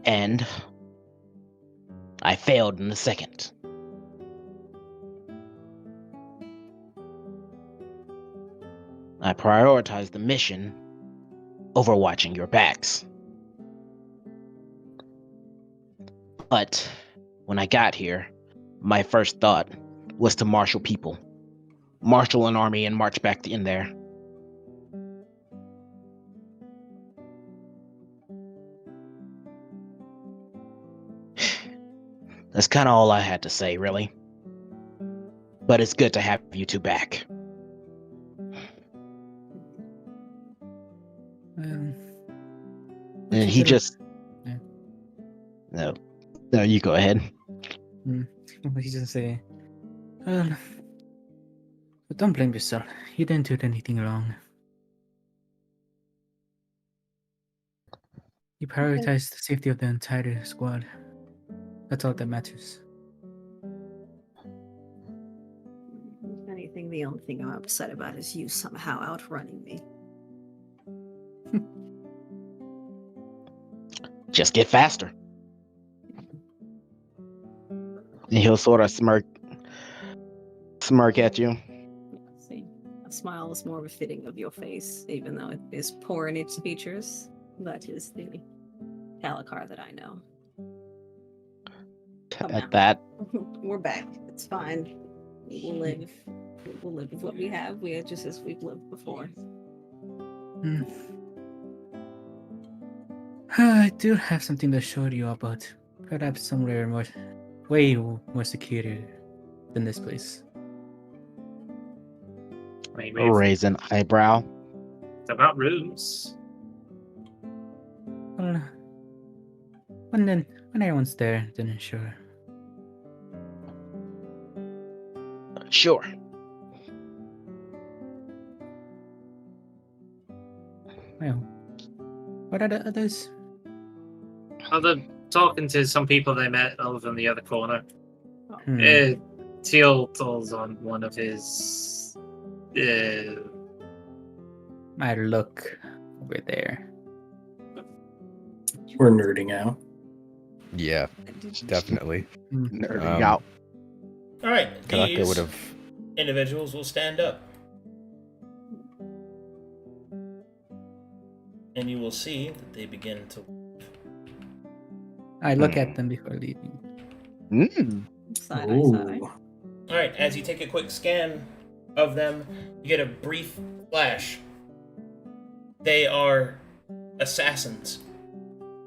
And I failed in the second. I prioritized the mission over watching your backs. But when I got here, my first thought was to marshal people. Marshal an army and march back in there. That's kind of all I had to say, really. But it's good to have you two back. And he just... Yeah. No, you go ahead. He's gonna say, but don't blame yourself. You didn't do anything wrong. You prioritized the safety of the entire squad. That's all that matters. If anything, the only thing I'm upset about is you somehow outrunning me. Just get faster. And he'll sort of smirk at you. See, a smile is more befitting of your face, even though it is poor in its features. That is the Talakar that I know. At that, We're back. It's fine. We will live. We will live with what we have. We are just as we've lived before. I do have something to show you about. Perhaps somewhere way more secure than this place. Maybe raise an eyebrow. it's about rooms. Well, when everyone's there, then sure. Sure. Well, what are the others? They're talking to some people they met over in the other corner. Hmm. Teal's on one of his. I look over there. We're nerding out. Yeah, definitely. Nerding out. All right, Karaka these would have. individuals will stand up. And you will see that they begin to. I look at them before leaving. Side eye, side eye. Ooh. All right, as you take a quick scan of them, you get a brief flash. They are assassins.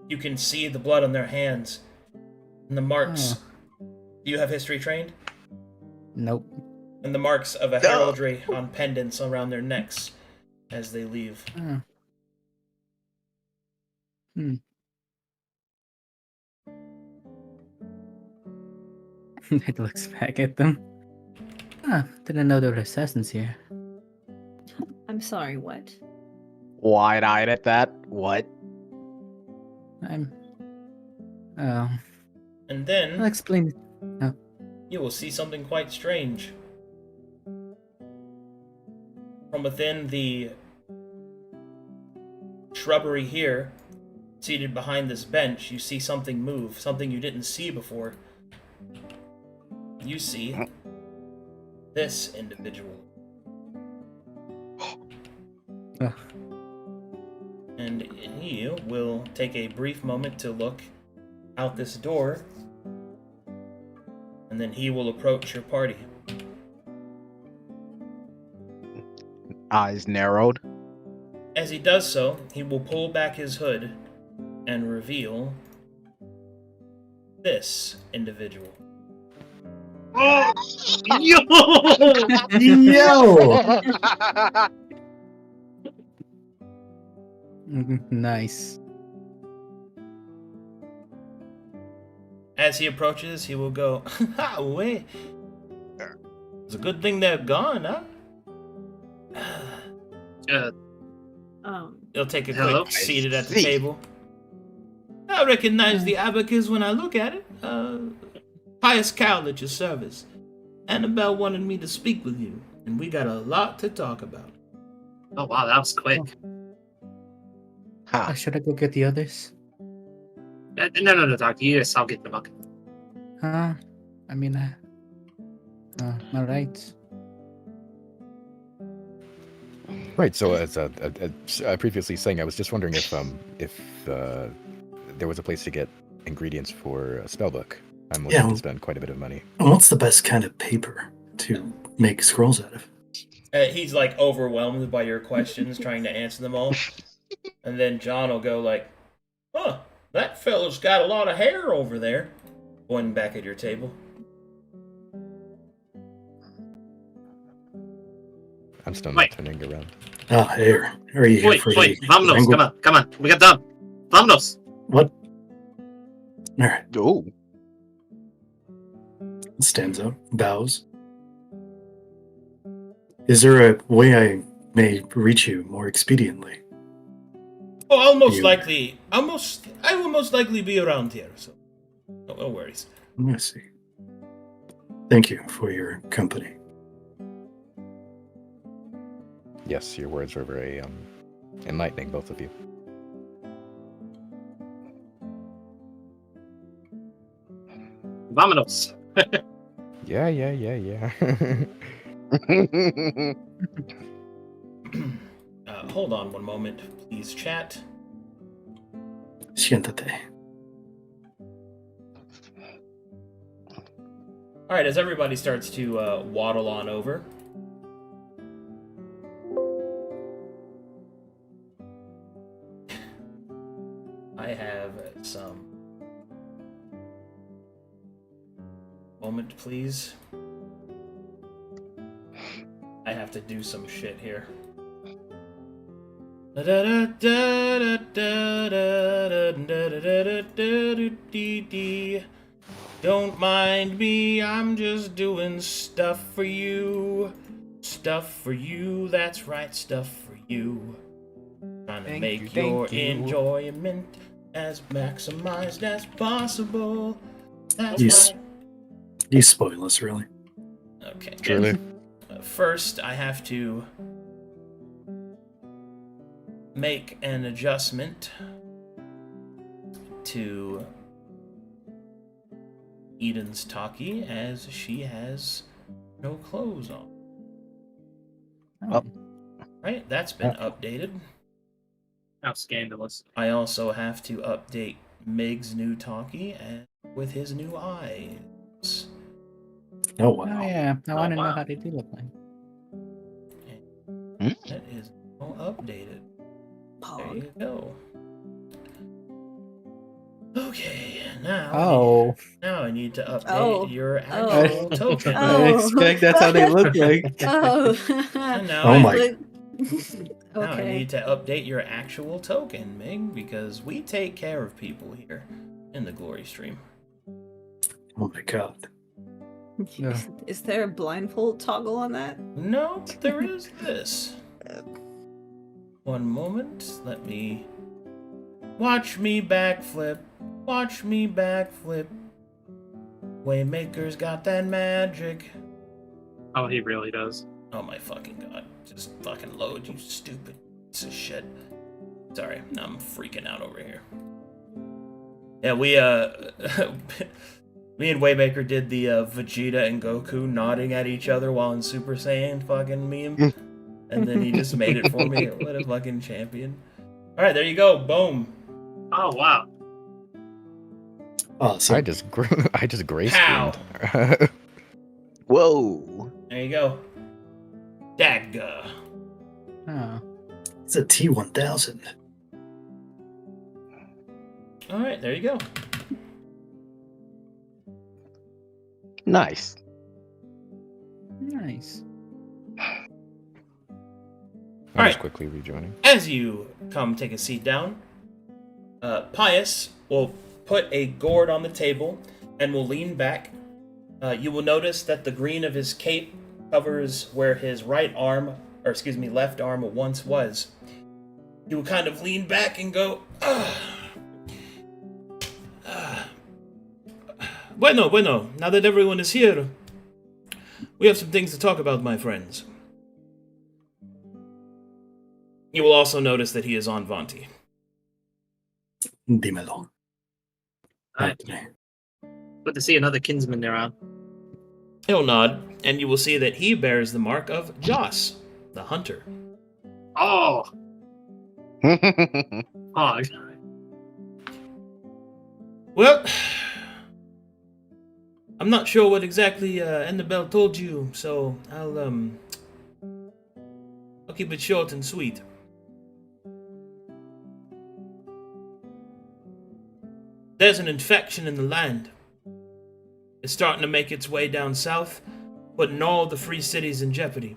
You can see the blood on their hands and the marks. Do you have history trained? Nope. And the marks of a heraldry on pendants around their necks as they leave. It looks back at them. Didn't know there were assassins here. I'm sorry, what? Wide-eyed at that. What? I'm. Oh, And I'll then explain. you will see something quite strange. From within the shrubbery here, seated behind this bench, you see something move, something you didn't see before. You see this individual. And he will take a brief moment to look out this door, and then he will approach your party. Eyes narrowed. As he does so, he will pull back his hood and reveal this individual. Yo! Yo! Nice. As he approaches, he will go, "Ha, wait. It's a good thing they're gone, huh?" He'll take a Hello? quick seated at the See. table. I recognize the abacus when I look at it. Pious Cowl at your service. Annabelle wanted me to speak with you, and we got a lot to talk about. Oh wow, that was quick. Should I go get the others? No, Doc. Yes, I'll get them. I mean, all right. Right. So as previously saying, I was just wondering if there was a place to get ingredients for a spellbook. I'm looking to spend quite a bit of money. And what's the best kind of paper to make scrolls out of? He's like overwhelmed by your questions, trying to answer them all. And then John will go like, "Huh, that fella's got a lot of hair over there," pointing back at your table. I'm still not Wait. turning around. Ah, here. Are you here Wait, for wait, the vámonos, language? come on. We got done. Vámonos. What? All right. Oh. Stands up, bows. Is there a way I may reach you more expediently? Oh, I will most likely be around here, so no worries. I see. Thank you for your company. Yes, your words were very enlightening, both of you. Vámonos. Yeah. Hold on one moment, please, chat. Siéntate. All right, as everybody starts to waddle on over, I have some. Moment, please. I have to do some shit here. Don't mind me, I'm just doing stuff for you. Stuff for you, that's right, stuff for you. Trying to Thank make you, your thank you. enjoyment as maximized as possible. That's Yes. why. You spoil us, really. Okay. Truly. First, I have to make an adjustment to Eden's Taki as she has no clothes on. Oh. Right, that's been updated. How scandalous. I also have to update Mig's new Taki and with his new eyes. Oh, Oh wow. yeah, I want to know wow. how they do look like. That is all updated. There Pog. you go. Okay, now Oh, now I need to update Oh. your Oh. actual token. I expect that's how they look like. Oh. And now Oh I, my- But- now I okay. need to update your actual token, Mig, because we take care of people here in the Glory Stream. Oh my god. Yeah. Is there a blindfold toggle on that? No, but there is this. One moment, let me... Watch me backflip. Watch me backflip. Waymaker's got that magic. Oh, he really does. Oh my fucking god. Just fucking load, you stupid piece of shit. Sorry, I'm freaking out over here. Yeah, we, me and Waymaker did the Vegeta and Goku nodding at each other while in Super Saiyan fucking meme. And then he just made it for me. What a fucking champion. Alright, there you go. Boom. Oh, wow. Awesome. I just gray Pow. screened. Whoa. There you go. Dagga. Oh. It's a T1000. Alright, there you go. Nice. Nice. I'm Alright. just quickly rejoining. As you come take a seat down, Pius will put a gourd on the table and will lean back. You will notice that the green of his cape covers where his left arm once was. He will kind of lean back and go, Bueno, now that everyone is here, we have some things to talk about, my friends. You will also notice that he is on Vanti. Dímelo. Alright. Okay. Good to see another kinsman around. He'll nod, and you will see that he bears the mark of Joss, the hunter. Oh! Oh, Well, I'm not sure what exactly Annabelle told you, so I'll keep it short and sweet. There's an infection in the land. It's starting to make its way down south, putting all the free cities in jeopardy.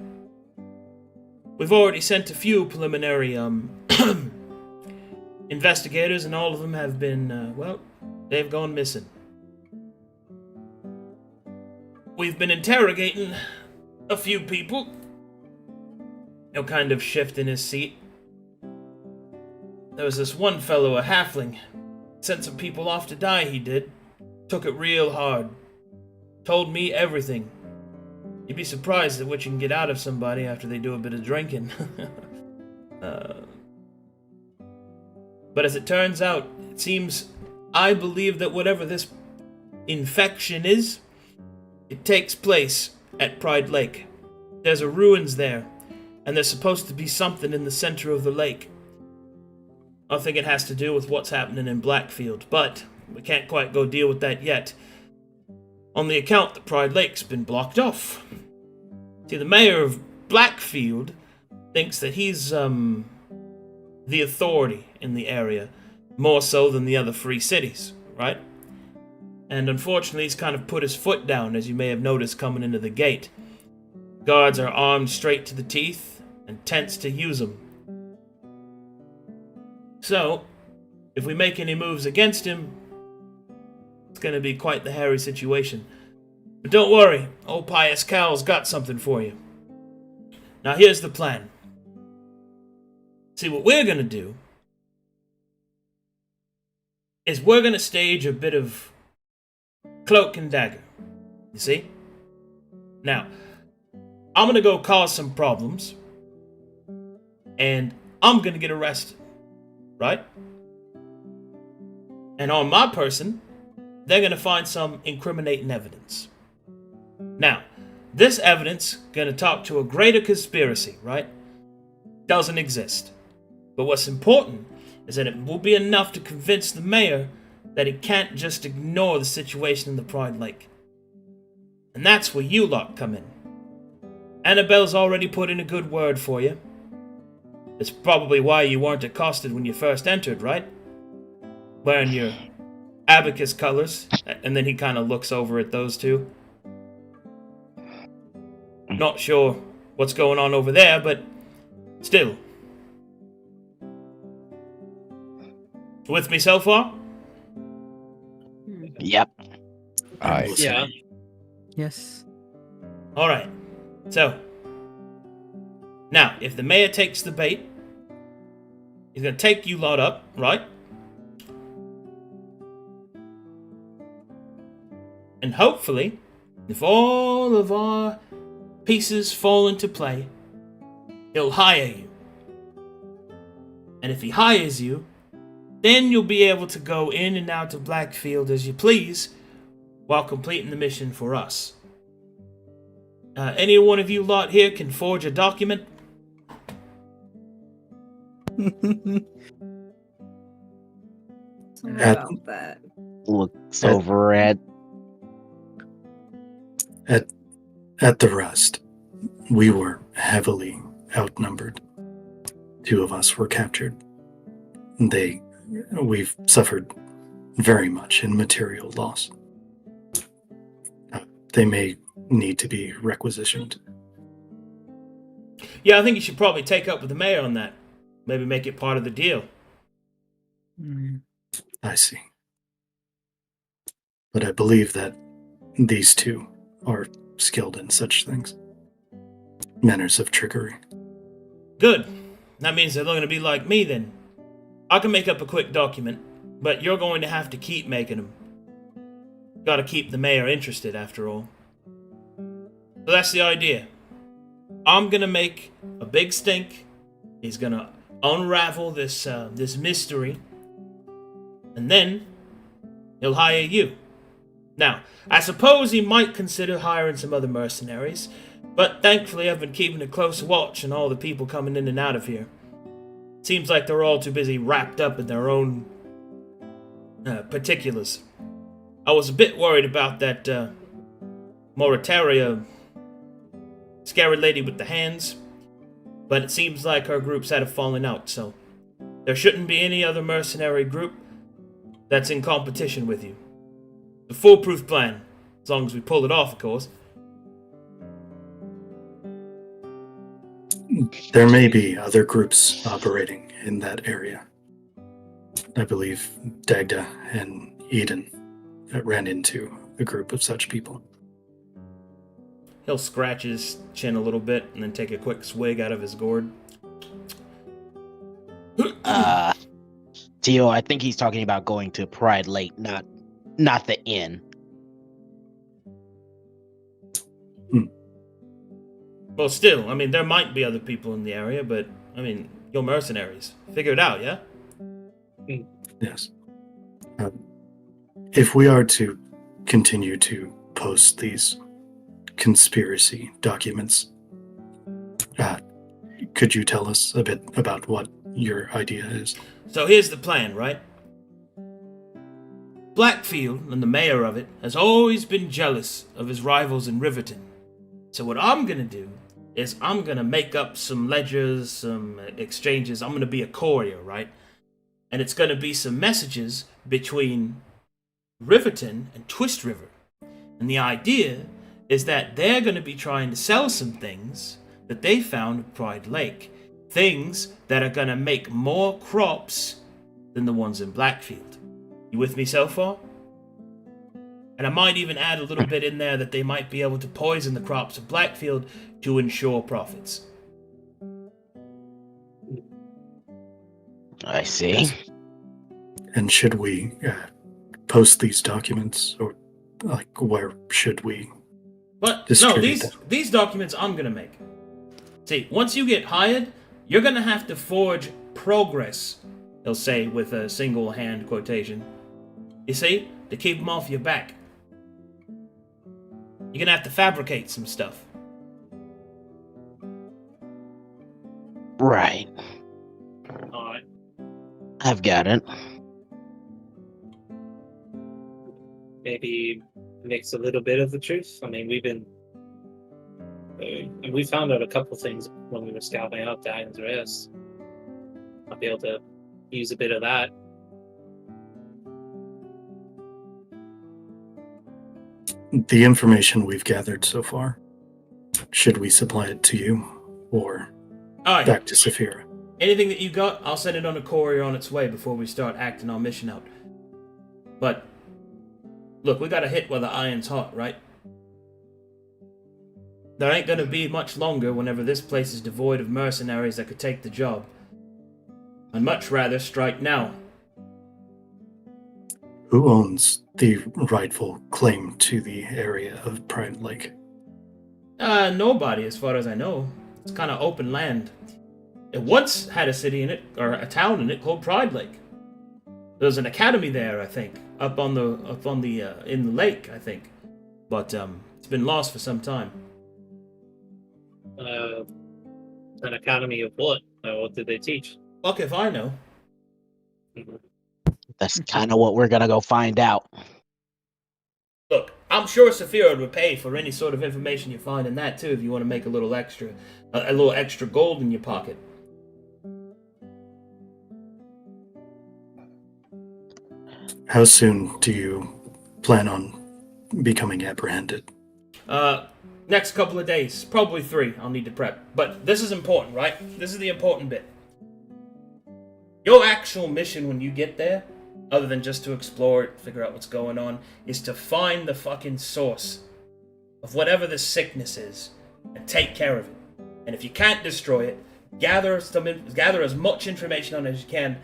We've already sent a few preliminary investigators, and all of them have been, they've gone missing. We've been interrogating a few people. He'll kind of shift in his seat. There was this one fellow, a halfling. Sent some people off to die, he did. Took it real hard. Told me everything. You'd be surprised at what you can get out of somebody after they do a bit of drinking. But as it turns out, it seems I believe that whatever this infection is, it takes place at Pride Lake. There's a ruins there, and there's supposed to be something in the center of the lake. I think it has to do with what's happening in Blackfield, but we can't quite go deal with that yet, on the account that Pride Lake's been blocked off. See, the mayor of Blackfield thinks that he's, the authority in the area, more so than the other free cities, right? And unfortunately, he's kind of put his foot down, as you may have noticed coming into the gate. Guards are armed straight to the teeth, and tense to use them. So, if we make any moves against him, it's going to be quite the hairy situation. But don't worry, old Pious Cal's got something for you. Now here's the plan. See, what we're gonna do is we're gonna stage a bit of cloak and dagger. You see? Now, I'm gonna go cause some problems, and I'm gonna get arrested, right? And on my person, they're gonna find some incriminating evidence. Now, this evidence gonna talk to a greater conspiracy, right? Doesn't exist. But what's important is that it will be enough to convince the mayor that he can't just ignore the situation in the Pride Lake. And that's where you lot come in. Annabelle's already put in a good word for you. It's probably why you weren't accosted when you first entered, right? Wearing your abacus colors, and then he kind of looks over at those two. Not sure what's going on over there, but still. With me so far? Yep. Aye. Yeah. Yes. Alright. So, now, if the mayor takes the bait, he's gonna take you lot up, right? And hopefully, if all of our pieces fall into play, he'll hire you. And if he hires you, then you'll be able to go in and out of Blackfield as you please, while completing the mission for us. Any one of you lot here can forge a document? Something At- about that. Looks over at At the rest, we were heavily outnumbered. 2 of us were captured. We've suffered very much in material loss. They may need to be requisitioned. Yeah, I think you should probably take up with the mayor on that. Maybe make it part of the deal. Mm. I see. But I believe that these 2 are skilled in such things. Manners of trickery. Good. That means they're going to be like me then. I can make up a quick document, but you're going to have to keep making them. Gotta keep the mayor interested, after all. So that's the idea. I'm gonna make a big stink. He's gonna unravel this mystery, and then he'll hire you. Now, I suppose he might consider hiring some other mercenaries, but thankfully I've been keeping a close watch on all the people coming in and out of here. Seems like they're all too busy wrapped up in their own particulars. I was a bit worried about that Moritaria scary lady with the hands, but it seems like her group's had a falling out, so there shouldn't be any other mercenary group that's in competition with you. The foolproof plan, as long as we pull it off, of course. There may be other groups operating in that area. I believe Dagda and Eden ran into a group of such people. He'll scratch his chin a little bit and then take a quick swig out of his gourd. Tio, I think he's talking about going to Pride Lake, not the inn. Well, still, I mean, there might be other people in the area, but, I mean, you're mercenaries. Figure it out, yeah? Yes. If we are to continue to post these conspiracy documents, could you tell us a bit about what your idea is? So here's the plan, right? Blackfield, and the mayor of it, has always been jealous of his rivals in Riverton. So what I'm gonna do is I'm gonna make up some ledgers, some exchanges. I'm gonna be a courier, right? And it's gonna be some messages between Riverton and Twist River. And the idea is that they're gonna be trying to sell some things that they found at Pride Lake. Things that are gonna make more crops than the ones in Blackfield. You with me so far? And I might even add a little bit in there that they might be able to poison the crops of Blackfield to ensure profits. I see. Yes. And should we post these documents, or like where should we? But no, Distribute them. these documents I'm gonna make. See, once you get hired, you're gonna have to forge progress. They'll say with a single hand quotation. You see, to keep them off your back. You're gonna have to fabricate some stuff. Right. Alright. I've got it. Maybe mix a little bit of the truth. I mean, we found out a couple things when we were scouting out Diane's Rest. I'll be able to use a bit of that. The information we've gathered so far, should we supply it to you or Alright. back to Saphira? Anything that you got, I'll send it on a courier on its way before we start acting our mission out. But, look, we gotta hit where the iron's hot, right? There ain't gonna be much longer whenever this place is devoid of mercenaries that could take the job. I'd much rather strike now. Who owns the rightful claim to the area of Pride Lake? Nobody, as far as I know. It's kind of open land. It once had a city in it, or a town in it, called Pride Lake. There was an academy there, I think, up on the in the lake, I think. But it's been lost for some time. An academy of what? What did they teach? Fuck if I know. That's kind of what we're gonna go find out. Look, I'm sure Saphira would pay for any sort of information you find in that too, if you want to make a little extra gold in your pocket. How soon do you plan on becoming apprehended? Next couple of days, probably 3. I'll need to prep. But this is important, right? This is the important bit. Your actual mission when you get there, other than just to explore it, figure out what's going on, is to find the fucking source of whatever the sickness is and take care of it. And if you can't destroy it, gather as much information on it as you can.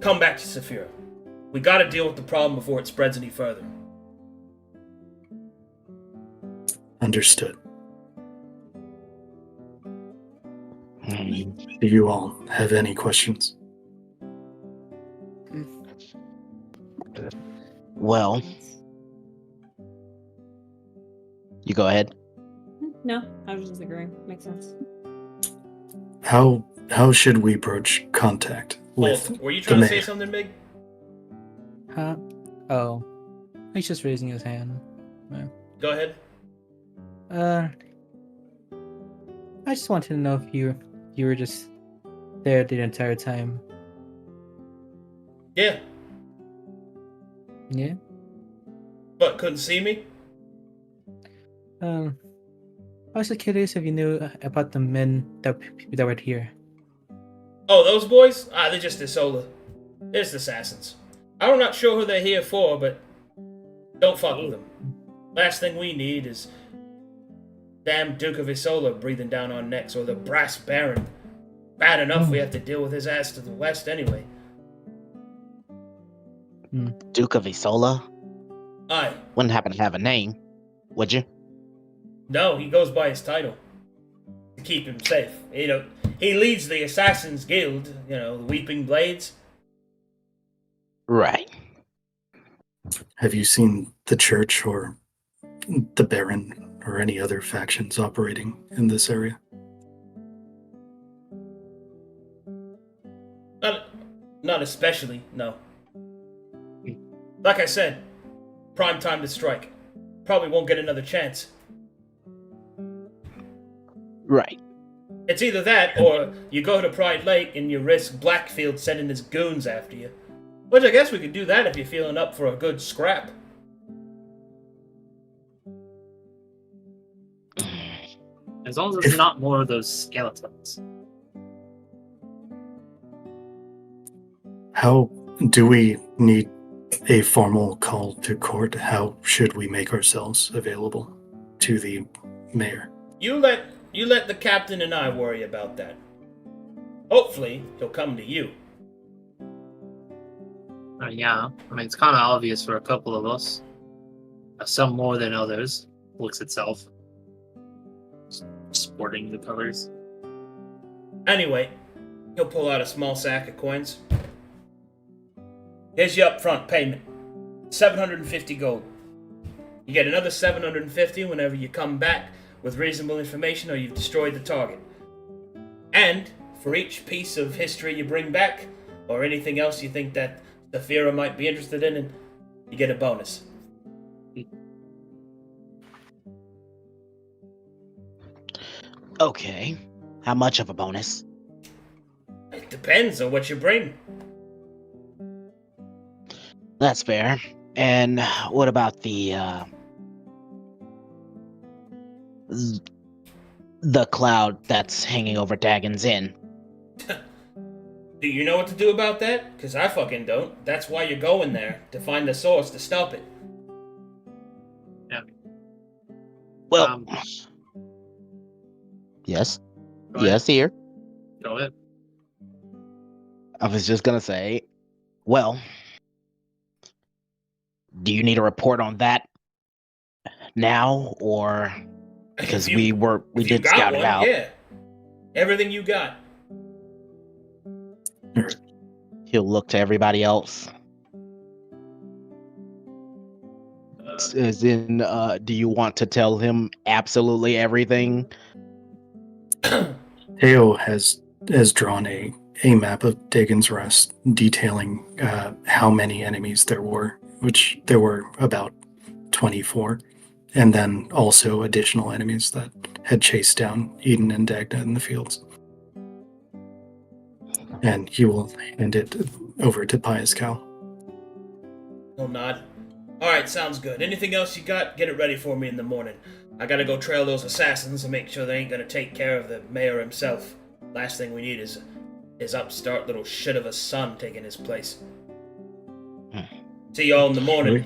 Come back to Saphira. We gotta deal with the problem before it spreads any further. Understood. Hmm. Do you all have any questions? Well, you go ahead. No, I was just agreeing. Makes sense. How should we broach contact with Were you trying the to say mayor? something big? Huh? Oh. He's just raising his hand. Go ahead. I just wanted to know if you were just there the entire time. Yeah, Yeah? but couldn't see me? I was just curious if you knew about the men that were here. Oh, those boys? They're just Isola. They're just assassins. I'm not sure who they're here for, but don't fuck with them. Last thing we need is damn Duke of Isola breathing down our necks, or the Brass Baron. Bad enough we have to deal with his ass to the west anyway. Duke of Isola? Aye. Wouldn't happen to have a name, would you? No, he goes by his title. To keep him safe. You know, he leads the Assassin's Guild, the Weeping Blades. Right. Have you seen the church or the Baron or any other factions operating in this area? Not especially, no. Like I said, prime time to strike. Probably won't get another chance. Right. It's either that, or you go to Pride Lake and you risk Blackfield sending his goons after you. Which I guess we could do that if you're feeling up for a good scrap. As long as it's not more of those skeletons. How do we need a formal call to court? How should we make ourselves available to the mayor? You let the captain and I worry about that. Hopefully, he'll come to you. Yeah, I mean, it's kind of obvious for a couple of us. Some more than others. Looks itself. Sporting the colors. Anyway, he'll pull out a small sack of coins. Here's your upfront payment. 750 gold. You get another 750 whenever you come back with reasonable information or you've destroyed the target. And for each piece of history you bring back, or anything else you think that Saphira might be interested in, you get a bonus. Okay. How much of a bonus? It depends on what you bring. That's fair. And what about the cloud that's hanging over Dagon's Inn? Do you know what to do about that? Because I fucking don't. That's why you're going there, to find the source to stop it. Well, yes. Go ahead. Yes, here. Go ahead. I was just gonna say, well, do you need a report on that now, or because If we if you did got scout it one, out? Yeah. Everything you got. He'll look to everybody else. As in, do you want to tell him absolutely everything? Teo has drawn a map of Dagon's Rest detailing how many enemies there were, which there were about 24, and then also additional enemies that had chased down Eden and Dagna in the fields. And he will hand it over to Pious Cow. He'll nod. Alright, sounds good. Anything else you got, get it ready for me in the morning. I gotta go trail those assassins and make sure they ain't gonna take care of the mayor himself. Last thing we need is his upstart little shit of a son taking his place. See y'all in the morning.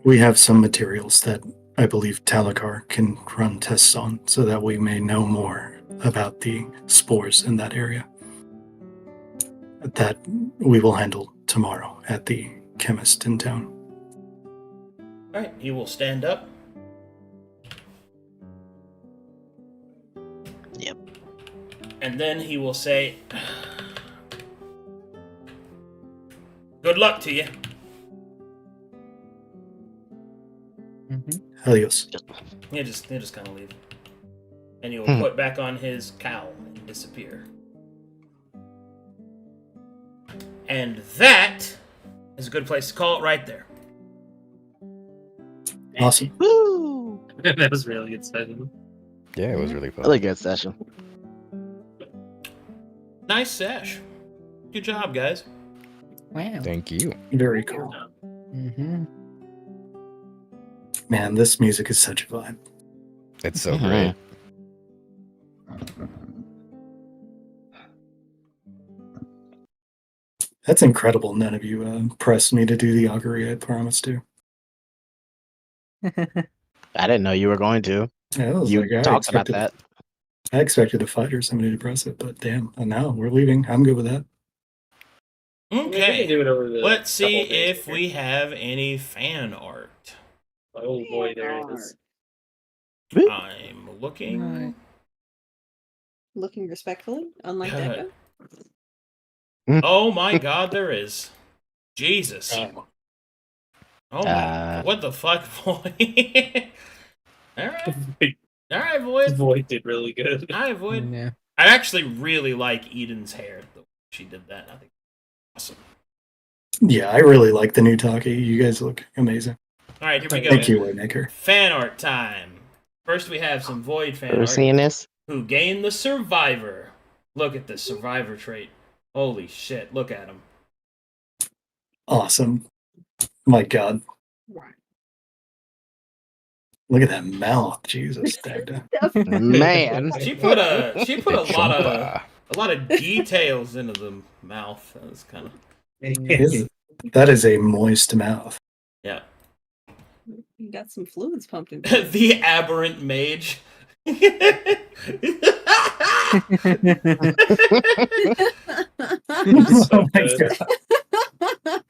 We have some materials that I believe Talakar can run tests on so that we may know more about the spores in that area. That we will handle tomorrow at the chemist in town. Alright, he will stand up. Yep. And then he will say, good luck to you. Helios. He'll just kind of leave. And he'll put back on his cowl and disappear. And that is a good place to call it right there. Awesome. Woo! That was really good session. Yeah, it was really fun. Really good session. Nice sesh. Good job, guys. Wow. Thank you. Very cool. Mm-hmm. Man, this music is such a vibe. It's so Mhm. great. That's incredible. None of you pressed me to do the augury I promised to. I didn't know you were going to. Yeah, I was You like, I talked about expected, that. I expected a fight or somebody to press it, but damn, and now we're leaving. I'm good with that. We can Okay. do it over the Let's see couple days if here. we have any fan art. Oh boy, there it is. I'm looking. Right. Looking respectfully, unlike Uh, Deca. Oh my god, there is. Jesus. Oh, Oh my, what the fuck, boy? Alright. Alright, Void. Void did really good. Alright, Void. Yeah. I actually really like Eden's hair. The way she did that. I think awesome. Yeah, I really like the new Taki. You guys look amazing. Alright, here we go. Thank you, Waymaker. Fan art time. First we have some Void fan Ever art. seeing this? Who gained the Survivor. Look at this Survivor trait. Holy shit, look at him. Awesome. My God. Right. Look at that mouth. Jesus, Dagda. Man. She put a Chompa. lot of details into the mouth. That was kind of That is a moist mouth. yeah. You got some fluids pumped in. The aberrant mage. So Oh my good. God.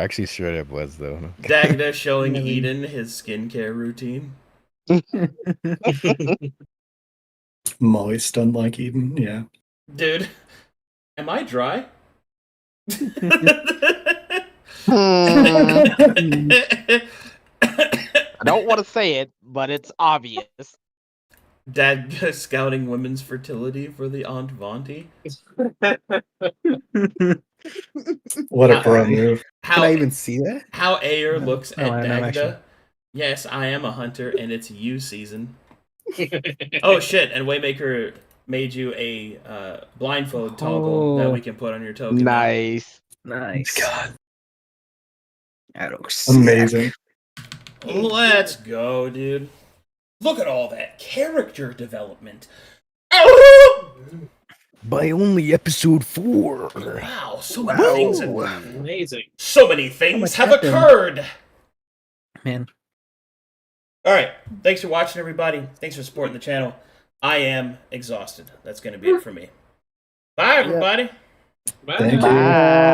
actually straight up was though. Dagda showing Really? Eden his skincare routine. Moist, unlike Eden. Yeah. Dude, am I dry? I don't want to say it, but it's obvious. Dad scouting women's fertility for the Aunt Vonti. What a bro move. How Can I even see that? how Ayer looks No, at I know, actually. Dagda. Yes, I am a hunter, and it's you season. Oh shit! And Waymaker made you a blindfold toggle that we can put on your token. now. Nice. Nice. God, I don't amazing. Let's go, dude. Look at all that character development. By only episode 4. Wow, so many things. Amazing. So many things much have happened? occurred. Man. All right, thanks for watching, everybody. Thanks for supporting the channel. I am exhausted. That's going to be it for me. Bye, everybody. Bye. Thank you. Bye.